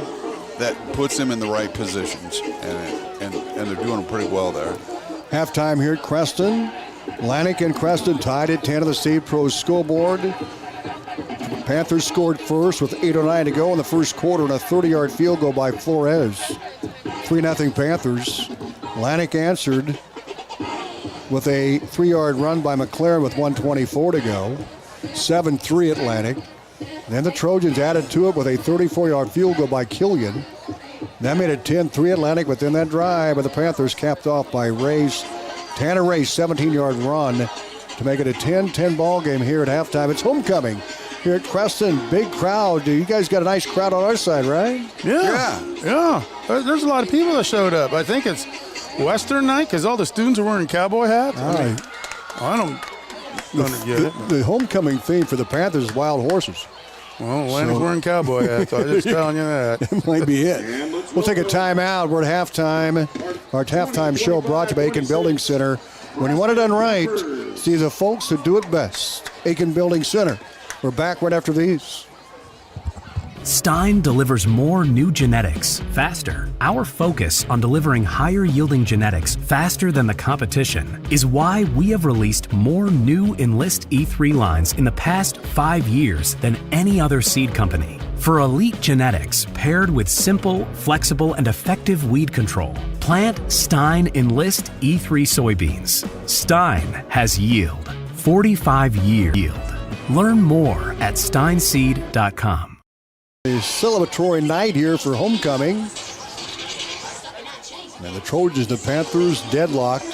that puts them in the right positions, and they're doing pretty well there. Halftime here at Creston. Atlantic and Creston tied at 10 of the State Pro scoreboard. Panthers scored first with 8:09 to go in the first quarter and a 30-yard field goal by Flores. 3-0 Panthers. Atlantic answered with a 3-yard run by McLaren with 1:24 to go. 7-3 Atlantic. Then the Trojans added to it with a 34-yard field goal by Killian. That made it 10-3 Atlantic within that drive, but the Panthers capped off by Tanner Ray's 17-yard run to make it a 10-10 ball game here at halftime. It's homecoming here at Creston. Big crowd. You guys got a nice crowd on our side, right? Yeah. There's a lot of people that showed up. I think it's Western night because all the students are wearing cowboy hats. I don't get it. The homecoming theme for the Panthers is wild horses. Well, Atlantic's wearing cowboy hats. I'm just telling you that. That might be it. We'll take a timeout. We're at halftime. Our halftime show brought to you by Aiken Building Center. When you want it done right, see the folks who do it best. Aiken Building Center. We're back right after these. Stein delivers more new genetics faster. Our focus on delivering higher yielding genetics faster than the competition is why we have released more new Enlist E3 lines in the past 5 years than any other seed company. For elite genetics paired with simple, flexible, and effective weed control, plant Stein Enlist E3 soybeans. Stein has yield, 45-year yield. Learn more at steinseed.com. A celebratory night here for homecoming. And the Trojans and the Panthers deadlocked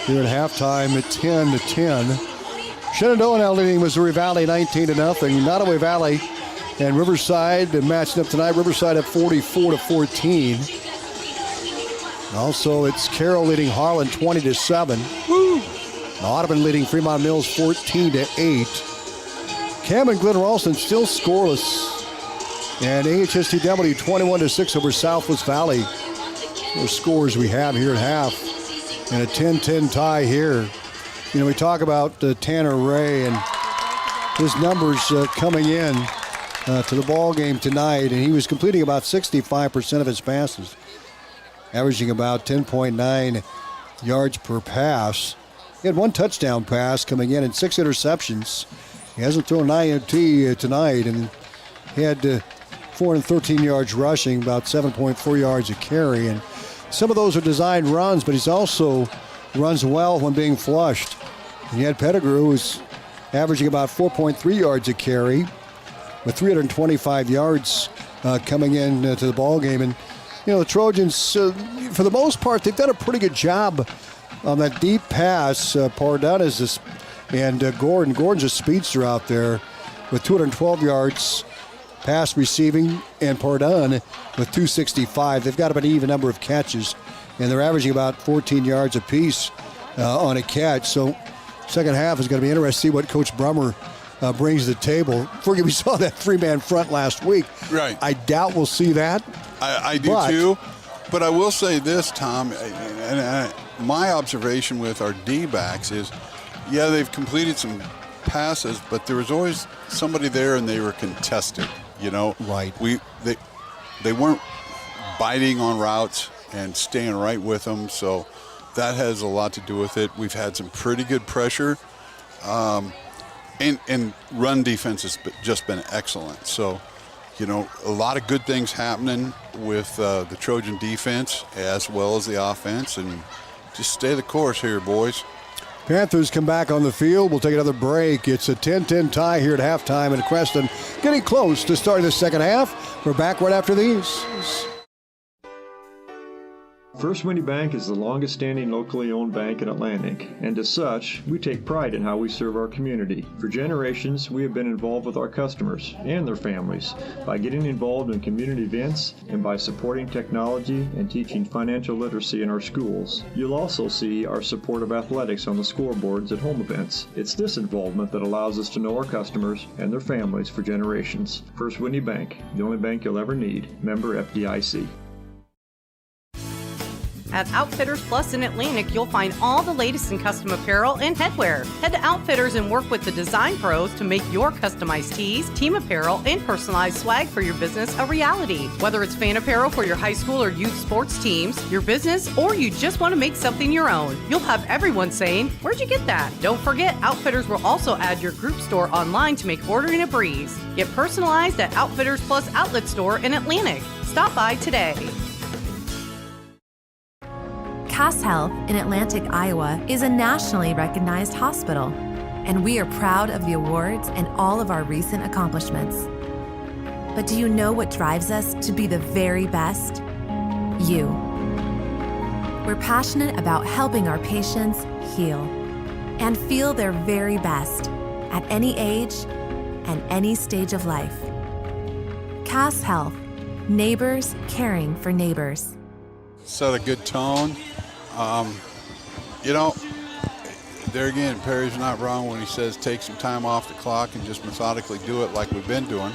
here at halftime at 10-10. Shenandoah now leading Missouri Valley 19-0. Nottoway Valley and Riverside matching up tonight. Riverside up 44-14. Also, it's Carroll leading Harlan 20-7. Audubon leading Fremont Mills 14-8. Cam and Glen Ralston still scoreless. And AHSTW 21-6 over Southwest Valley. Those scores we have here at half. And a 10-10 tie here. You know, we talk about Tanner Ray and his numbers coming in to the ball game tonight. And he was completing about 65% of his passes, averaging about 10.9 yards per pass. He had one touchdown pass coming in and 6 interceptions. He hasn't thrown an INT tonight, and he had 413 yards rushing, about 7.4 yards a carry. And some of those are designed runs, but he's also runs well when being flushed. And you had Pettigrew, who's averaging about 4.3 yards a carry with 325 yards coming in to the ball game. And, you know, the Trojans, for the most part, they've done a pretty good job on that deep pass. Pardun is this, and Gordon's a speedster out there with 212 yards pass receiving, and Pardun with 265. They've got about an even number of catches, and they're averaging about 14 yards apiece on a catch. So second half is going to be interesting to see what Coach Brummer brings to the table. Forget we saw that 3-man front last week. Right. I doubt we'll see that. I do too. But I will say this, Tom, and my observation with our D-backs is, yeah, they've completed some passes, but there was always somebody there and they were contested, you know. Right. They weren't biting on routes and staying right with them, so that has a lot to do with it. We've had some pretty good pressure, and run defense has just been excellent. So, you know, a lot of good things happening with the Trojan defense as well as the offense, and just stay the course here, boys. Panthers come back on the field. We'll take another break. It's a 10-10 tie here at halftime in Creston. Getting close to starting the second half. We're back right after these. First Winnie Bank is the longest-standing locally owned bank in Atlantic, and as such, we take pride in how we serve our community. For generations, we have been involved with our customers and their families by getting involved in community events and by supporting technology and teaching financial literacy in our schools. You'll also see our support of athletics on the scoreboards at home events. It's this involvement that allows us to know our customers and their families for generations. First Winnie Bank, the only bank you'll ever need. Member FDIC. At Outfitters Plus in Atlantic, you'll find all the latest in custom apparel and headwear. Head to Outfitters and work with the design pros to make your customized tees, team apparel, and personalized swag for your business a reality. Whether it's fan apparel for your high school or youth sports teams, your business, or you just want to make something your own, you'll have everyone saying, "Where'd you get that?" Don't forget, Outfitters will also add your group store online to make ordering a breeze. Get personalized at Outfitters Plus Outlet Store in Atlantic. Stop by today. Cass Health in Atlantic, Iowa is a nationally recognized hospital, and we are proud of the awards and all of our recent accomplishments. But do you know what drives us to be the very best? You. We're passionate about helping our patients heal and feel their very best at any age and any stage of life. Cass Health, neighbors caring for neighbors. Set a good tone. You know, there again, Perry's not wrong when he says take some time off the clock and just methodically do it like we've been doing.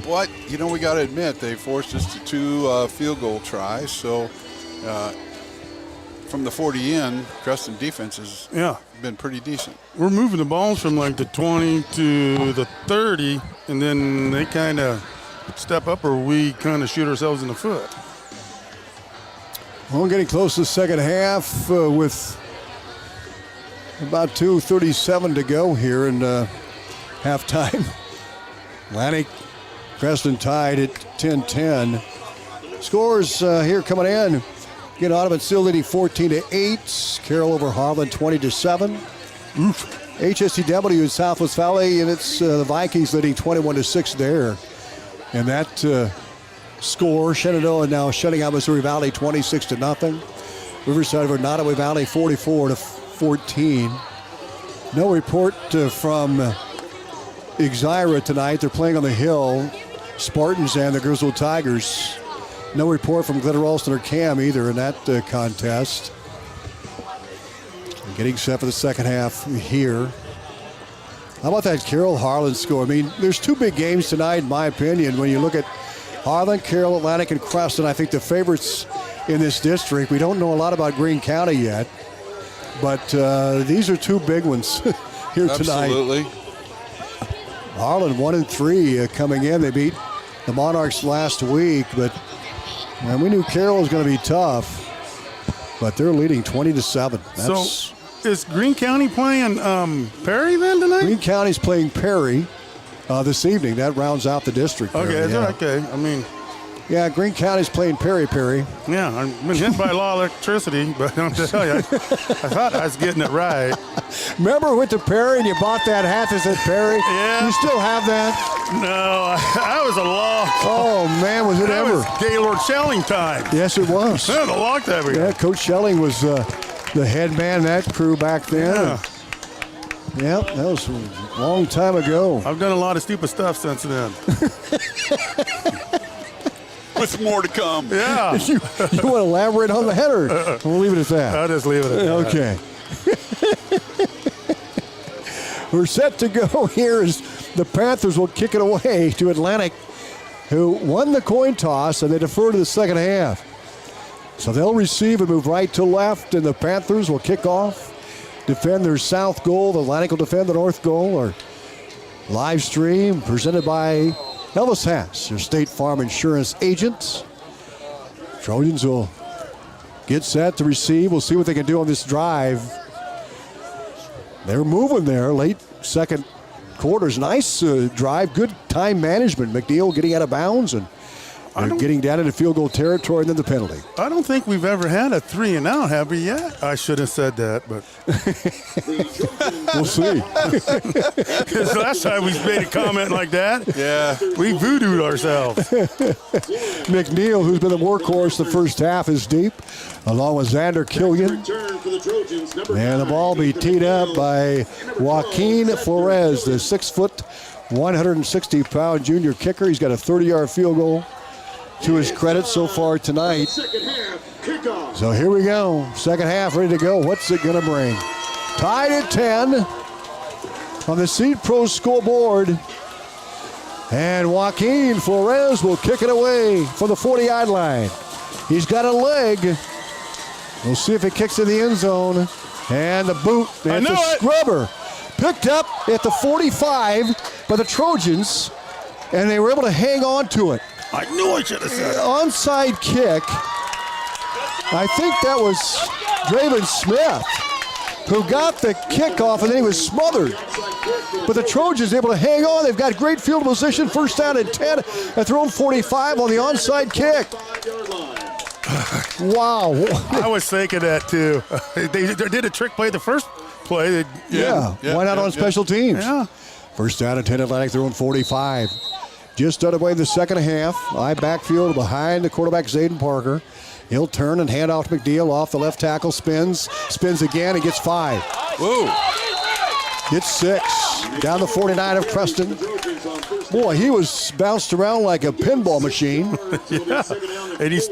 But, you know, we got to admit, they forced us to 2 field goal tries. So from the 40 in, Creston defense has been pretty decent. We're moving the balls from like the 20 to the 30, and then they kind of step up or we kind of shoot ourselves in the foot. Well, getting close to the second half with about 2:37 to go here in halftime. Atlantic, Creston tied at 10-10. Scores here coming in. Again, Audubon still leading 14-8. Carroll over Harlan 20-7. HSTW in Southwest Valley, and it's the Vikings leading 21-6 there. And that score, Shenandoah now shutting out Missouri Valley 26-0. Riverside over Nottoway Valley 44-14. No report from Exira tonight. They're playing on the Hill. Spartans and the Griswold Tigers. No report from Glitter Ralston or Cam either in that contest. Getting set for the second half here. How about that Carroll Harlan score? I mean, there's 2 big games tonight, in my opinion. When you look at Harlan, Carroll, Atlantic, and Creston, I think the favorites in this district. We don't know a lot about Greene County yet, but these are 2 big ones here tonight. Absolutely. Harlan 1-3 coming in. They beat the Monarchs last week, but we knew Carroll was going to be tough, but they're leading 20-7. So is Greene County playing Perry then tonight? Greene County's playing Perry this evening. That rounds out the district. Okay, okay. I mean, yeah, Greene County's playing Perry. Yeah, I've been hit by a lot of electricity, but I'm tell you, I thought I was getting it right. Remember we went to Perry and you bought that hat that said Perry? Yeah. You still have that? No, I was a long. Oh man, was it that ever? Was Gaylord Schelling time. Yes, it was. That was a long time ago. Yeah, Coach Schelling was the head man of that crew back then. Yeah. Yep, that was a long time ago. I've done a lot of stupid stuff since then. With more to come. Yeah. You want to elaborate on the header? We'll leave it at that. I'll just leave it at that. Okay. We're set to go here as the Panthers will kick it away to Atlantic, who won the coin toss, and they defer to the second half. So they'll receive and move right to left, and the Panthers will kick off, defend their south goal. The Atlantic will defend the north goal. Our live stream presented by Elvis Haas, your State Farm Insurance agent. Trojans will get set to receive. We'll see what they can do on this drive. They're moving there late second quarters. Nice drive, good time management. McNeil getting out of bounds, and they're getting down into field goal territory, and then the penalty. I don't think we've ever had a 3-and-out, have we yet? I should have said that, but we'll see. Because last time we made a comment like that, we voodooed ourselves. McNeil, who's been the workhorse the first half, is deep, along with Xander Killian. And the ball be teed up by Joaquin Flores, the 6-foot, 160-pound junior kicker. He's got a 30-yard field goal to his credit so far tonight. So here we go. Second half ready to go. What's it going to bring? Tied at 10 on the Seed Pro scoreboard. And Joaquin Flores will kick it away from the 40-yard line. He's got a leg. We'll see if it kicks in the end zone. And the boot. It's a scrubber. Picked up at the 45 by the Trojans. And they were able to hang on to it. I knew I should have said it. Onside kick. I think that was Draven Smith who got the kickoff, and then he was smothered. But the Trojans able to hang on. They've got great field position. First down at 10 at their own 45 on the onside kick. Wow. I was thinking that too. They did a trick play the first play. Why not on special teams? Yeah. First down at 10 Atlantic, their own 45. Just underway in the second half. High backfield behind the quarterback, Zayden Parker. He'll turn and hand off to McNeil off the left tackle. Spins again and gets 5. Whoa. Gets 6. Down the 49 of Creston. Boy, he was bounced around like a pinball machine. And he's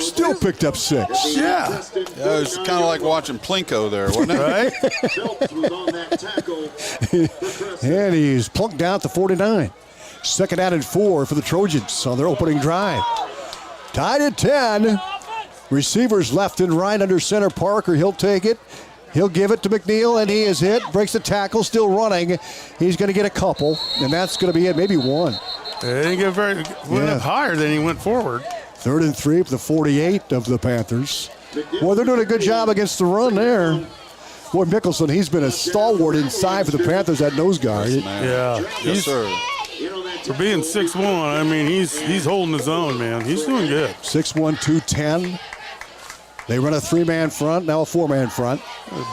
still picked up 6. Yeah. It was kind of like watching Plinko there, wasn't Right? it? And he's plunked down at the 49. Second down and 4 for the Trojans on their opening drive. Tied at 10. Receivers left and right under center. Parker, he'll take it. He'll give it to McNeil, and he is hit. Breaks the tackle, still running. He's going to get a couple, and that's going to be it, maybe 1. They didn't get went up higher than he went forward. 3rd and 3 for the 48 of the Panthers. Well, they're doing a good job against the run there. Boy, Mickelson, he's been a stalwart inside for the Panthers at nose guard. Yes, sir. For being 6'1", I mean, he's holding his own, man. He's doing good. 6'1", 210. They run a 3-man front, now a 4-man front.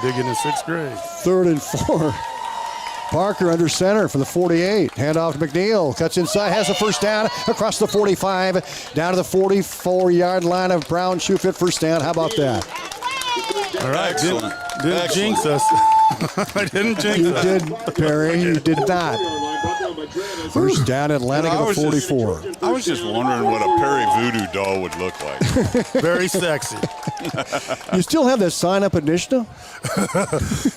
Big in the 6th grade. 3rd and 4. Parker under center for the 48. Hand off to McNeil. Cuts inside, has the first down across the 45. Down to the 44-yard line of Brown. Shoe fit first down. How about that? All right. Didn't jinx us. I didn't jinx us. You did, Perry. You did not. First down Atlantic at the 44. I was just wondering what a Perry voodoo doll would look like. Very sexy. You still have that sign up at Nishna?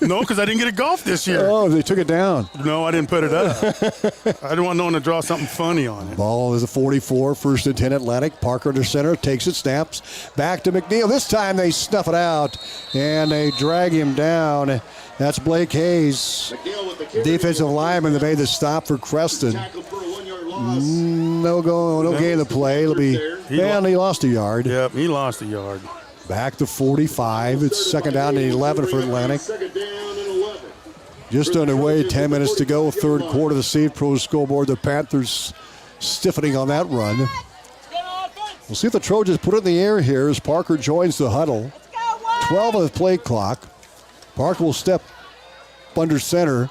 No, because I didn't get a golf this year. Oh, they took it down. No, I didn't put it up. I didn't want no one to draw something funny on it. Ball is a 44, first and 10 Atlantic. Parker under center, takes it, snaps. Back to McNeil. This time they snuff it out, and they drag him down. That's Blake Hayes, defensive lineman that made the stop for Creston. No gain of the play. It'll be, and he lost a yard. Yep, he lost a yard. Back to 45. It's second down and 11 for Atlantic. Just underway, 10 minutes to go, third quarter. The Seed Pro scoreboard. The Panthers stiffening on that run. We'll see if the Trojans put it in the air here as Parker joins the huddle. 12 on the play clock. Parker will step under center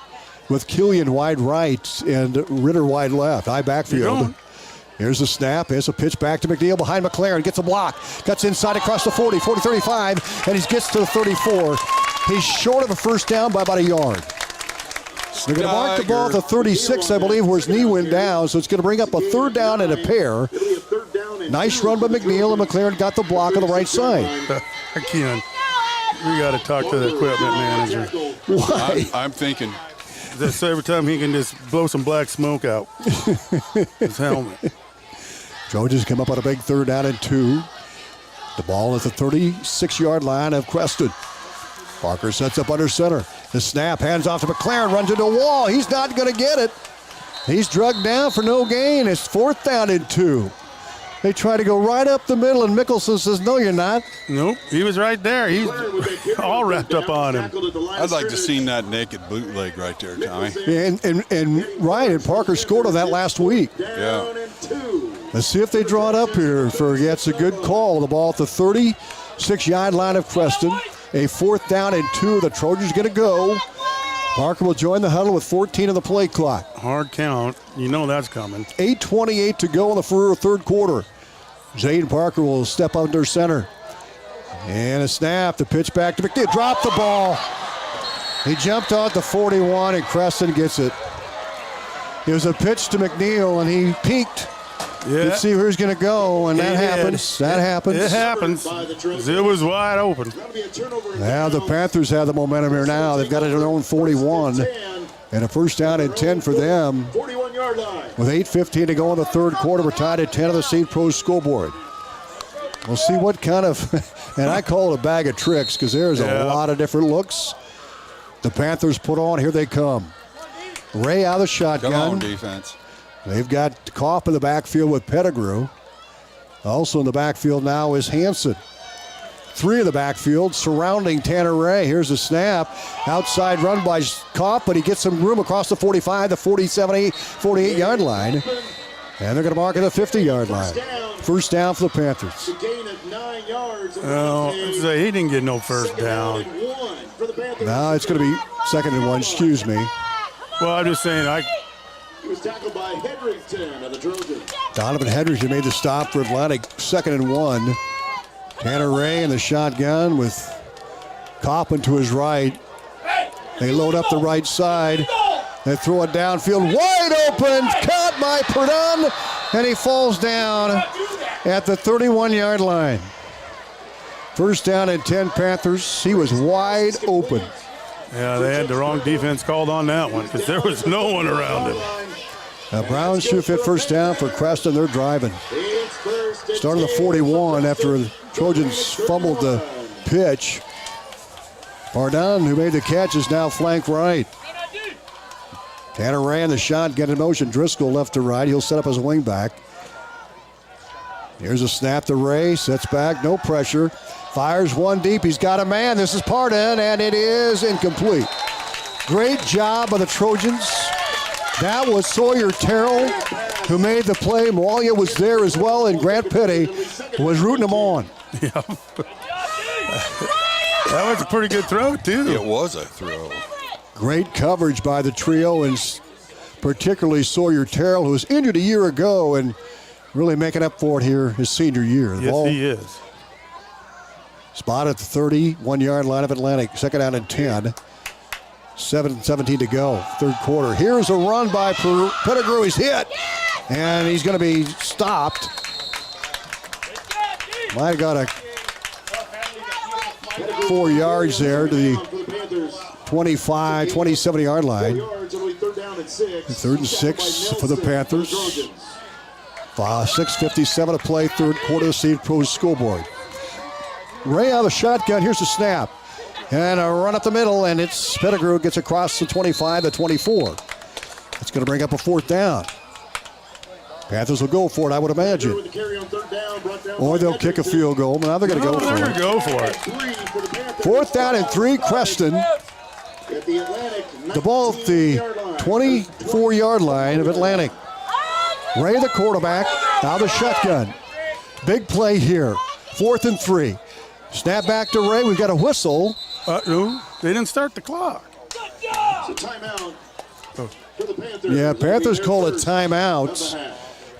with Killian wide right and Ritter wide left. High backfield. Here's the snap. Here's a pitch back to McNeil behind McLaren. Gets a block. Cuts inside across the 40, 35, and he gets to the 34. He's short of a first down by about a yard. They're going to mark the ball at the 36, I believe, where his knee went down. So it's going to bring up a third down and a pair. Nice run by McNeil, and McLaren got the block on the right side. Again. We got to talk to the equipment manager. Why? I'm thinking. So every time he can just blow some black smoke out his helmet. Trojans come up on a big 3rd down and 2. The ball at the 36-yard line of Creston. Parker sets up under center. The snap, hands off to McLaren, runs into a wall. He's not going to get it. He's drugged down for no gain. It's 4th down and 2. They try to go right up the middle, and Mickelson says, no, you're not. Nope, he was right there. He's all wrapped up on him. I'd like to see that naked bootleg right there, Tommy. And Ryan and Parker scored on that last week. Yeah. Let's see if they draw it up here. Fergie, that's a good call. The ball at the 36-yard line of Creston. A 4th down and 2. The Trojans going to go. Parker will join the huddle with 14 on the play clock. Hard count. You know that's coming. 8:28 to go in the 3rd quarter. Zayden Parker will step under center. And a snap. The pitch back to McNeil. Dropped the ball. He jumped out the 41, and Creston gets it. It was a pitch to McNeil, and he peeked. Yeah. Let's see who's going to go, and that happens. That happens. It happens. It was wide open. Now the Panthers have the momentum here now. They've got it at their own 41. And a 1st down and 10 for them. 41-yard line. With 8:15 to go in the 3rd quarter, we're tied at 10 on the St. Pros scoreboard. We'll see what kind of, and I call it a bag of tricks because there's a lot of different looks the Panthers put on. Here they come. Ray out of the shotgun. Come on, defense. They've got Koff in the backfield with Pettigrew. Also in the backfield now is Hansen. 3 in the backfield surrounding Tanner Ray. Here's a snap. Outside run by Koff, but he gets some room across the 45, the 47, 48-yard line. And they're going to mark it at the 50-yard line. 1st down for the Panthers. Well, he didn't get no 1st down. Now it's going to be 2nd and 1, excuse me. Well, I'm just saying, He was tackled by Hedrington of the Trojans. Donovan Hedrington made the stop for Atlantic. 2nd and 1. Tanner Ray in the shotgun with Coppin to his right. They load up the right side. They throw it downfield. Wide open. Caught by Perdun. And he falls down at the 31-yard line. 1st down and 10 Panthers. He was wide open. Yeah, they had the wrong defense called on that one because there was no one around him. Brown shoe fit 1st down for Creston. They're driving. Started the 41 after the Trojans fumbled the pitch. Pardon, who made the catch, is now flank right. Tanner Ray in the shotgun in motion. Driscoll left to right. He'll set up as a wing back. Here's a snap to Ray. Sets back. No pressure. Fires one deep. He's got a man. This is Pardon, and it is incomplete. Great job by the Trojans. That was Sawyer Terrell who made the play. Moalia was there as well, and Grant Petty was rooting him on. Yeah. That was a pretty good throw, too. It was a throw. Great coverage by the trio, and particularly Sawyer Terrell, who was injured a year ago and really making up for it here his senior year. Yes, he is. Spot at the 31-yard line of Atlantic. 2nd down and 10. 7:17 to go. 3rd quarter. Here's a run by Pettigrew. He's hit, and he's going to be stopped. Might have got a 4 yards there to the 27-yard line. 3rd and 6 for the Panthers. 6:57 to play. 3rd quarter. The St. Pros scoreboard. Ray out of the shotgun. Here's the snap. And a run up the middle, and it's Pettigrew gets across the 25, the 24. It's going to bring up a 4th down. Panthers will go for it, I would imagine. Or they'll kick a field goal. Now they're going to go for it. They're going to go for it. 4th down and 3, Creston. The ball at the 24-yard line of Atlantic. Ray, the quarterback, out of the shotgun. Big play here. 4th and 3. Snap back to Ray. We've got a whistle. They didn't start the clock. It's a timeout for the Panthers. Yeah, Panthers call it timeout.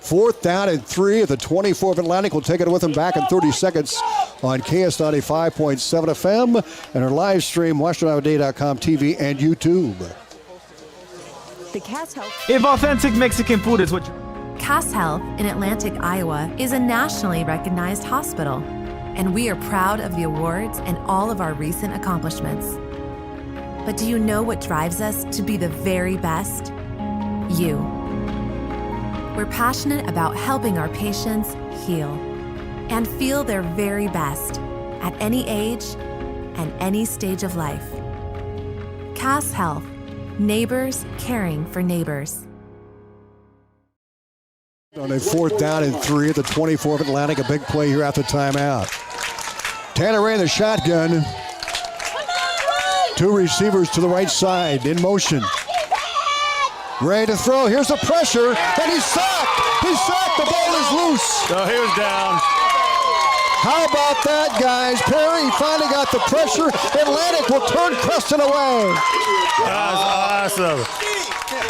4th down and 3 at the 24 of Atlantic. We'll take it with them back in 30 seconds on KS 95.7 FM and our live stream, WesternIowaDay.com TV and YouTube. The Cass Health. If authentic Mexican food is what Cass Health in Atlantic, Iowa is a nationally recognized hospital. and we are proud of the awards and all of our recent accomplishments. But do you know what drives us to be the very best? You. We're passionate about helping our patients heal and feel their very best at any age and any stage of life. Cass Health. Neighbors caring for neighbors. On a 4th down and 3 at the 24 of Atlantic, a big play here at the timeout. Tanner Ray in the shotgun. 2 receivers to the right side in motion. Ray to throw. Here's the pressure, and he's sacked. He's sacked. The ball is loose. Oh, he was down. How about that, guys? Perry finally got the pressure. Atlantic will turn Creston away. That's awesome.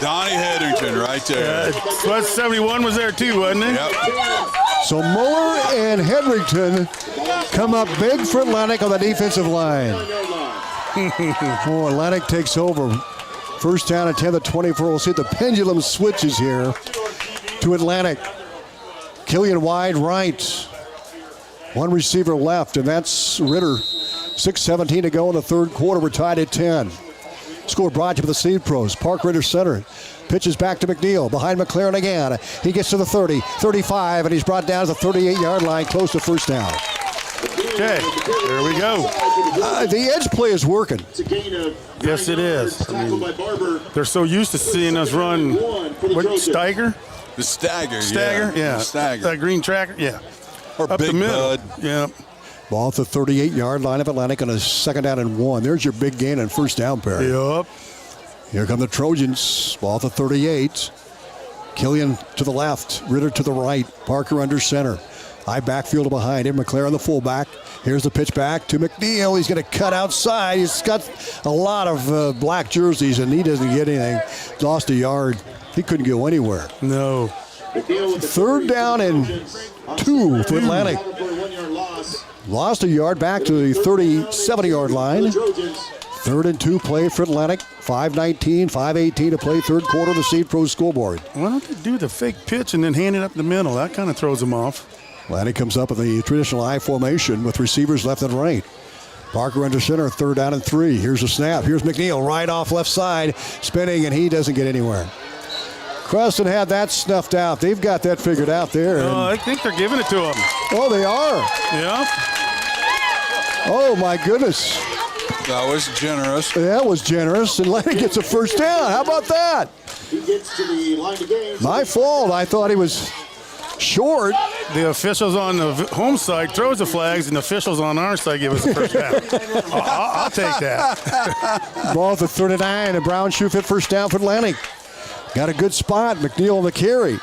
Donnie Hetherington right there. 71 was there too, wasn't it? Yep. So Muller and Hetherington come up big for Atlantic on the defensive line. Oh, Atlantic takes over. 1st down and 10 to 24. We'll see if the pendulum switches here to Atlantic. Killian wide right. 1 receiver left, and that's Ritter. 6:17 to go in the 3rd quarter. We're tied at 10. Score brought to you by the Seed Pros. Park Ritter center. Pitches back to McNeil. Behind McLaren again. He gets to the 30, 35, and he's brought down to the 38-yard line, close to 1st down. Okay, there we go. The edge play is working. Yes, it is. I mean, they're so used to seeing us run. What, Steiger? The stagger. Yeah. The stagger. That green tracker, yeah. Or up Big the middle. Bud. Yeah. Ball at the 38-yard line of Atlantic on a 2nd down and 1. There's your big gain on 1st down, Perry. Yep. Here come the Trojans. Ball at the 38. Killian to the left. Ritter to the right. Parker under center. High backfield behind him. McLaren the fullback. Here's the pitch back to McNeil. He's going to cut outside. He's got a lot of black jerseys, and he doesn't get anything. Lost a yard. He couldn't go anywhere. No. 3rd down and 2 for Atlantic. Lost a yard back to the 37-yard line. 3rd and 2 play for Atlantic. 5:19, 5:18 to play 3rd quarter of the Seed Pro scoreboard. Why don't they do the fake pitch and then hand it up the middle? That kind of throws them off. Atlantic comes up in the traditional I formation with receivers left and right. Parker under center, 3rd down and 3. Here's a snap. Here's McNeil right off left side, spinning, and he doesn't get anywhere. Creston had that snuffed out. They've got that figured out there. I think they're giving it to him. Oh, they are. Yeah. Oh, my goodness. That was generous. That was generous. And Atlantic gets a 1st down. How about that? He gets to the line of game. My fault. I thought he was short. The officials on the home side throws the flags, and the officials on our side give us the 1st down. I'll take that. Ball at the 39, and Brown shoe fit 1st down for Atlantic. Got a good spot. McNeil on the carry.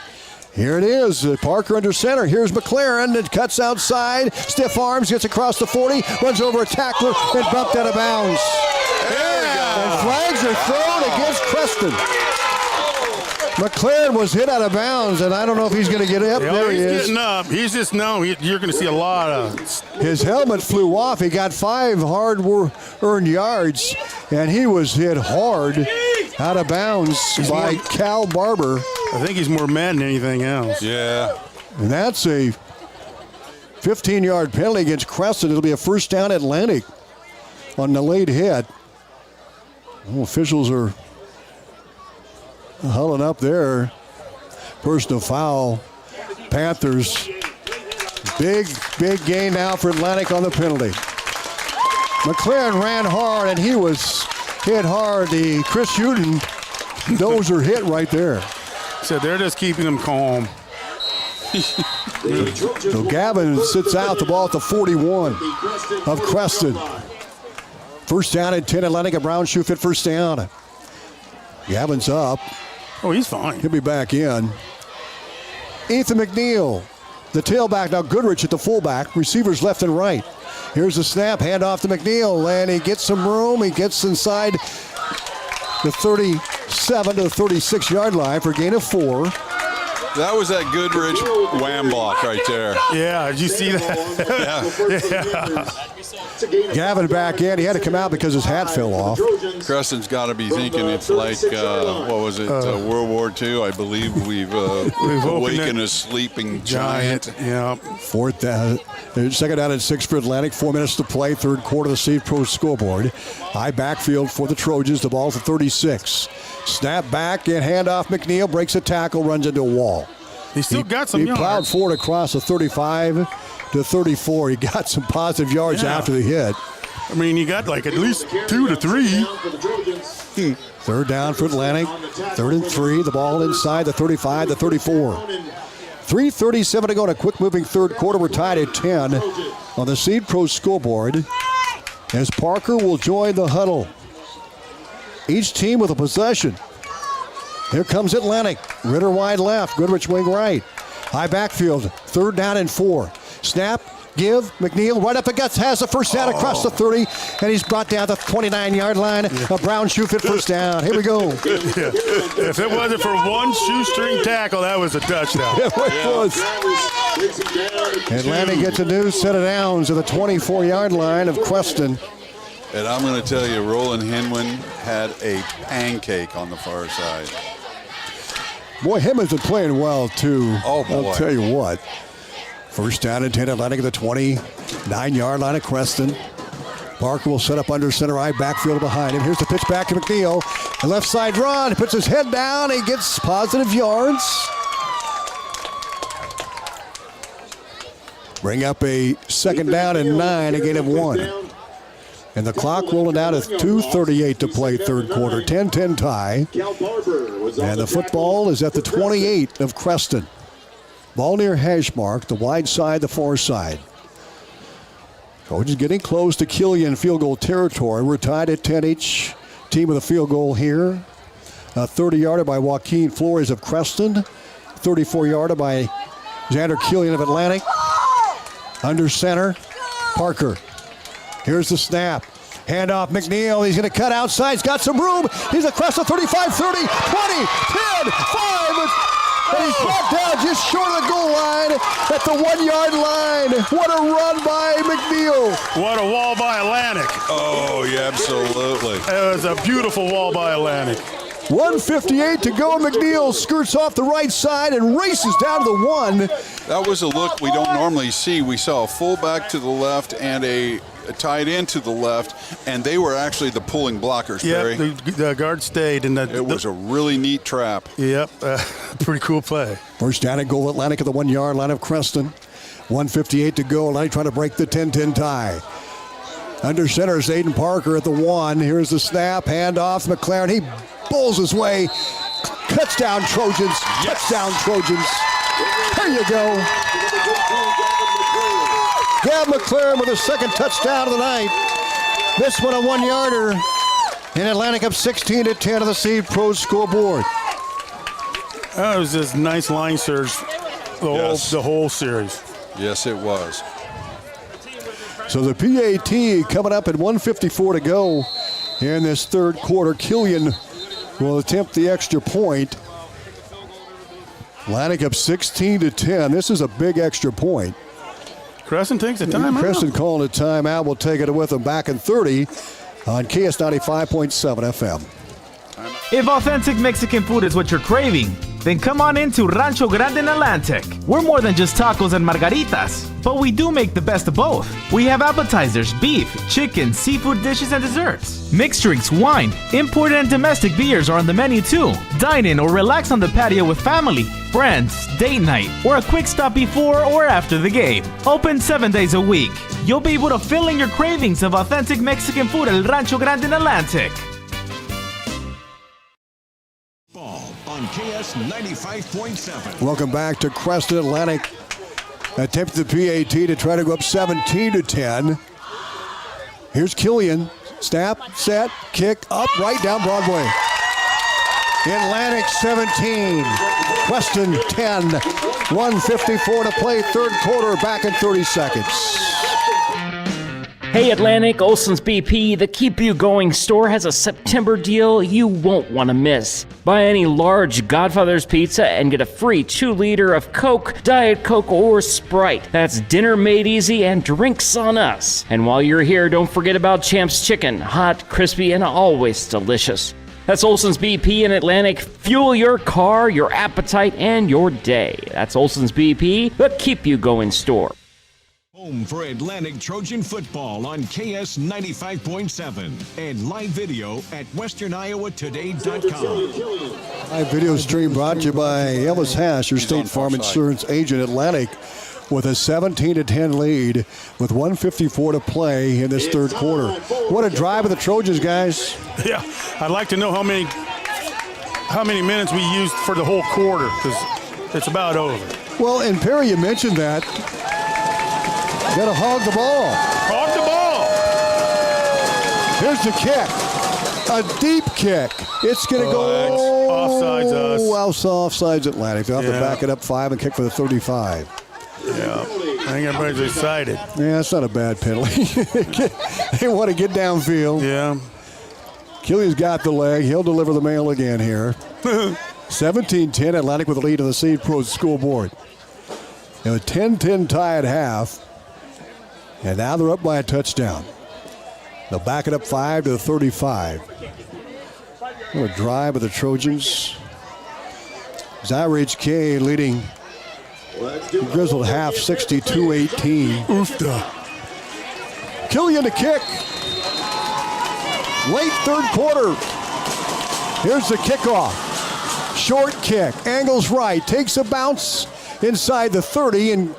Here it is. Parker under center. Here's McLaren. It cuts outside. Stiff arms. Gets across the 40. Runs over a tackler and bumped out of bounds. And flags are thrown against Creston. McLaren was hit out of bounds, and I don't know if he's going to get up. There he is. Getting up. He's just you're going to see a lot of. His helmet flew off. He got 5 hard-earned yards, and he was hit hard out of bounds by Cal Barber. I think he's more mad than anything else. Yeah. And that's a 15-yard penalty against Creston. It'll be a 1st down Atlantic on the late hit. Well, officials are hulling up there. Personal foul. Panthers. Big gain now for Atlantic on the penalty. McLaren ran hard, and he was hit hard. The Chris Houghton dozer hit right there. So they're just keeping him calm. So Gavin sits out the ball at the 41 of Creston. 1st down and 10. Atlantic, a Brown shoe fit 1st down. Gavin's up. Oh, he's fine. He'll be back in. Ethan McNeil, the tailback. Now Goodrich at the fullback. Receivers left and right. Here's the snap. Hand off to McNeil. And he gets some room. He gets inside the 37 to the 36-yard line for a gain of 4. That was that Goodrich wham block right there. Yeah, did you see that? Yeah. Gavin back in. He had to come out because his hat fell off. Creston's got to be thinking it's like, what was it, World War II? I believe we've awakened a sleeping giant. Yeah. Fourth down. Second down and 6 for Atlantic. 4 minutes to play. Third quarter of the Steve Pro scoreboard. High backfield for the Trojans. The ball's at 36. Snap back and handoff. McNeil breaks a tackle, runs into a wall. He still got some yards. He plowed forward across the 35 to 34. He got some positive yards after the hit. I mean, you got like at least 2 to 3. Third down for Atlantic. 3rd and 3. The ball inside the 35 to 34. 3:37 to go in a quick-moving third quarter. We're tied at 10 on the Seed Pro scoreboard as Parker will join the huddle. Each team with a possession. Here comes Atlantic. Ritter wide left. Goodrich wing right. High backfield. 3rd down and 4. Snap. Give. McNeil right up the guts. Has the first down across the 30. And he's brought down the 29-yard line. A Brown shoe fit first down. Here we go. If it wasn't for one shoestring tackle, that was a touchdown. It was. Atlantic gets a new set of downs at the 24-yard line of Creston. And I'm going to tell you, Roland Hinwin had a pancake on the far side. Boy, Hinman's been playing well, too. Oh, boy. I'll tell you what. First down and 10, Atlantic at the 29-yard line of Creston. Parker will set up under center, eye backfield behind him. Here's the pitch back to McNeil. The left side run. He puts his head down. He gets positive yards. Bring up a second down and 9, a gain of 1. And the clock rolling out at 2:38 to play third quarter. 10-10 tie. And the football is at the 28 of Creston. Ball near hash mark, the wide side, the far side. Trojans getting close to Killian field goal territory. We're tied at 10 each. Team with a field goal here. A 30-yarder by Joaquin Flores of Creston. 34-yarder by Xander Killian of Atlantic. Under center, Parker. Here's the snap. Handoff McNeil. He's going to cut outside. He's got some room. He's across the 35, 30, 20, 10, 5. And he's brought down just short of the goal line at the 1-yard line. What a run by McNeil. What a wall by Atlantic. Oh, yeah, absolutely. It was a beautiful wall by Atlantic. 1:58 to go. McNeil skirts off the right side and races down to the 1. That was a look we don't normally see. We saw a fullback to the left and a tight end to the left, and they were actually the pulling blockers, Barry. Yeah, the guard stayed. It was a really neat trap. Yep, pretty cool play. First down and goal Atlantic at the 1-yard line of Creston. 1:58 to go. Atlantic trying to break the 10-10 tie. Under center is Aiden Parker at the 1. Here's the snap. Handoff. McLaren. He bowls his way. Touchdown, Trojans. Yes. Touchdown, Trojans. There you go. Gab McLaren with his second touchdown of the night. This one a 1-yarder. And Atlantic up 16-10 on the Seed Pro scoreboard. That was just nice line surge the whole series. Yes, it was. So the PAT coming up at 1:54 to go here in this third quarter. Killian will attempt the extra point. Atlantic up 16-10. This is a big extra point. Creston takes a timeout. Creston calling a timeout. We'll take it with them back in 30 on KS 95.7 FM. If authentic Mexican food is what you're craving, then come on into Rancho Grande in Atlantic. We're more than just tacos and margaritas, but we do make the best of both. We have appetizers, beef, chicken, seafood dishes, and desserts. Mixed drinks, wine, imported and domestic beers are on the menu too. Dine in or relax on the patio with family, friends, date night, or a quick stop before or after the game. Open 7 days a week. You'll be able to fill in your cravings of authentic Mexican food at Rancho Grande in Atlantic. On KS 95.7. Welcome back to Creston. Atlantic attempted the PAT to try to go up 17-10. Here's Killian. Snap, set, kick, up, right down Broadway. Atlantic 17, Creston 10. 1:54 to play, third quarter, back in 30 seconds. Hey Atlantic, Olson's BP, the Keep You Going store has a September deal you won't want to miss. Buy any large Godfather's pizza and get a free 2-liter of Coke, Diet Coke, or Sprite. That's dinner made easy and drinks on us. And while you're here, don't forget about Champ's Chicken, hot, crispy, and always delicious. That's Olson's BP in Atlantic. Fuel your car, your appetite, and your day. That's Olson's BP, the Keep You Going store. Home for Atlantic Trojan football on KS 95.7 and live video at westerniowatoday.com. Live video stream brought to you by Ellis Hash, your State Farm Insurance agent. Atlantic with a 17-10 lead with 1:54 to play in this third quarter. What a drive of the Trojans, guys. Yeah, I'd like to know how many minutes we used for the whole quarter, because it's about over. Well, and Perry, you mentioned that. Got to hog the ball. Hog the ball. Here's the kick. A deep kick. It's going to go offsides us. Offsides Atlantic. They'll have to back it up 5 and kick for the 35. Yeah, I think everybody's excited. Yeah, that's not a bad penalty. They want to get downfield. Yeah. Killian's got the leg. He'll deliver the mail again here. 17-10, Atlantic with the lead on the Seed Pro scoreboard. A 10-10 tie at half. And now they're up by a touchdown. They'll back it up 5 to the 35. What a drive of the Trojans. ZRHK leading Grizzled half 62-18. Oofda. Killian to kick. Late third quarter. Here's the kickoff. Short kick. Angles right. Takes a bounce inside the 30 and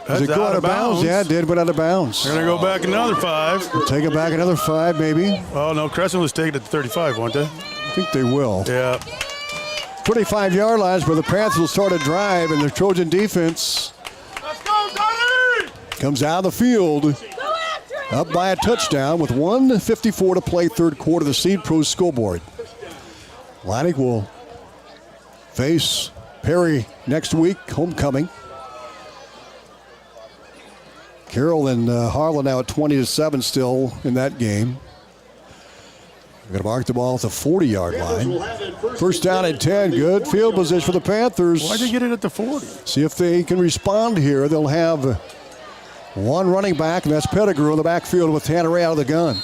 does it go out of bounds? Yeah, it did, but out of bounds. They're going to go back another 5. Take it back another 5, maybe. Oh, no, Creston was taking it to 35, weren't they? I think they will. Yeah. 25-yard lines, but the Panthers will start a drive, and the Trojan defense comes out of the field up by a touchdown with 1:54 to play third quarter. The Seed Pro scoreboard. Atlantic will face Perry next week, homecoming. Carroll and Harlan now at 20-7 still in that game. We're going to mark the ball at the 40-yard line. First down and 10. Good field position for the Panthers. Why'd they get it at the 40? See if they can respond here. They'll have one running back, and that's Pettigrew in the backfield with Tanner out of the gun.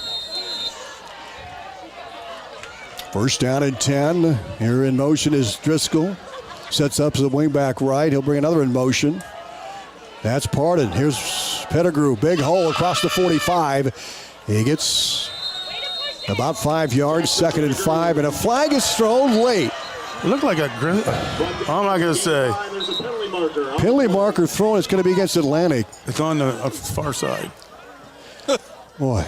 First down and 10. Here in motion is Driscoll. Sets up as the wingback right. He'll bring another in motion. That's Pardon. Here's Pettigrew. Big hole across the 45. He gets about 5 yards, 2nd and 5, and a flag is thrown late. It looked like I'm not going to say. Penalty marker thrown. It's going to be against Atlantic. It's on the far side. Boy.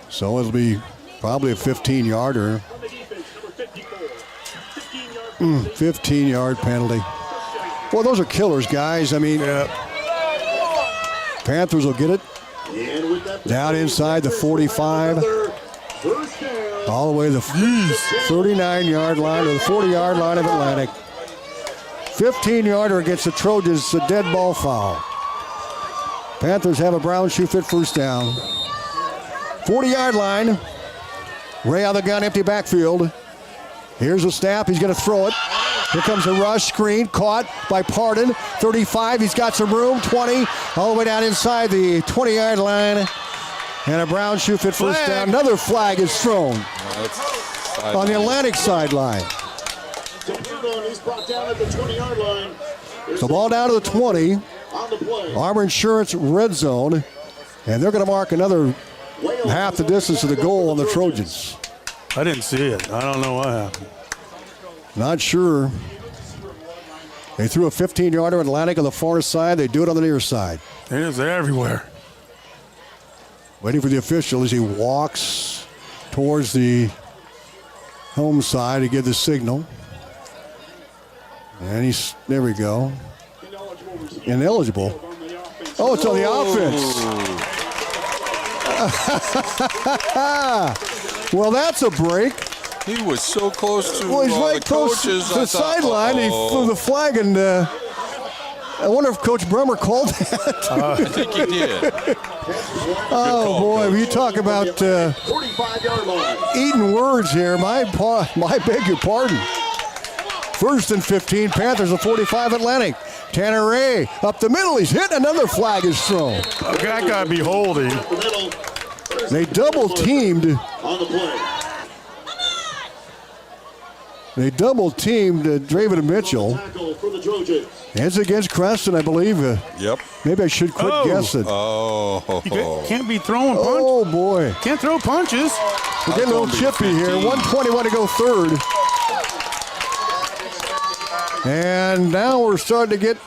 So it'll be probably a 15-yarder. 15-yard penalty. Well, those are killers, guys. I mean, Panthers will get it down inside the 45, all the way to the 39-yard line or the 40-yard line of Atlantic. 15-yarder against the Trojans. It's a dead ball foul. Panthers have a brown shoe fit first down. 40-yard line. Ray out of the gun, empty backfield. Here's a snap. He's going to throw it. Here comes a rush screen. Caught by Pardon. 35. He's got some room. 20. All the way down inside the 20-yard line. And a brown shoe fit first down. Another flag is thrown on the Atlantic sideline. So ball down to the 20. Armor Insurance red zone. And they're going to mark another half the distance of the goal on the Trojans. I didn't see it. I don't know what happened. Not sure. They threw a 15-yarder in Atlantic on the far side. They do it on the near side. They're everywhere. Waiting for the official as he walks towards the home side to give the signal. And there we go. Ineligible. Oh, it's on the offense. Well, that's a break. He was so close to he's right the close coaches. to the sideline. He threw the flag, and I wonder if Coach Bremer called that. I think he did. Oh, boy, you talk about eating words here. My beg your pardon. First and 15, Panthers of 45 Atlantic. Tanner Ray up the middle. He's hit. Another flag is thrown. That got to be holding. They double-teamed. They double-teamed Draven Mitchell. It's against Creston, I believe. Yep. Maybe I should quit guessing. Oh. You can't be throwing punches. Oh, boy. Can't throw punches. We're getting a little chippy here. 1:21 to go third. And now we're starting to get...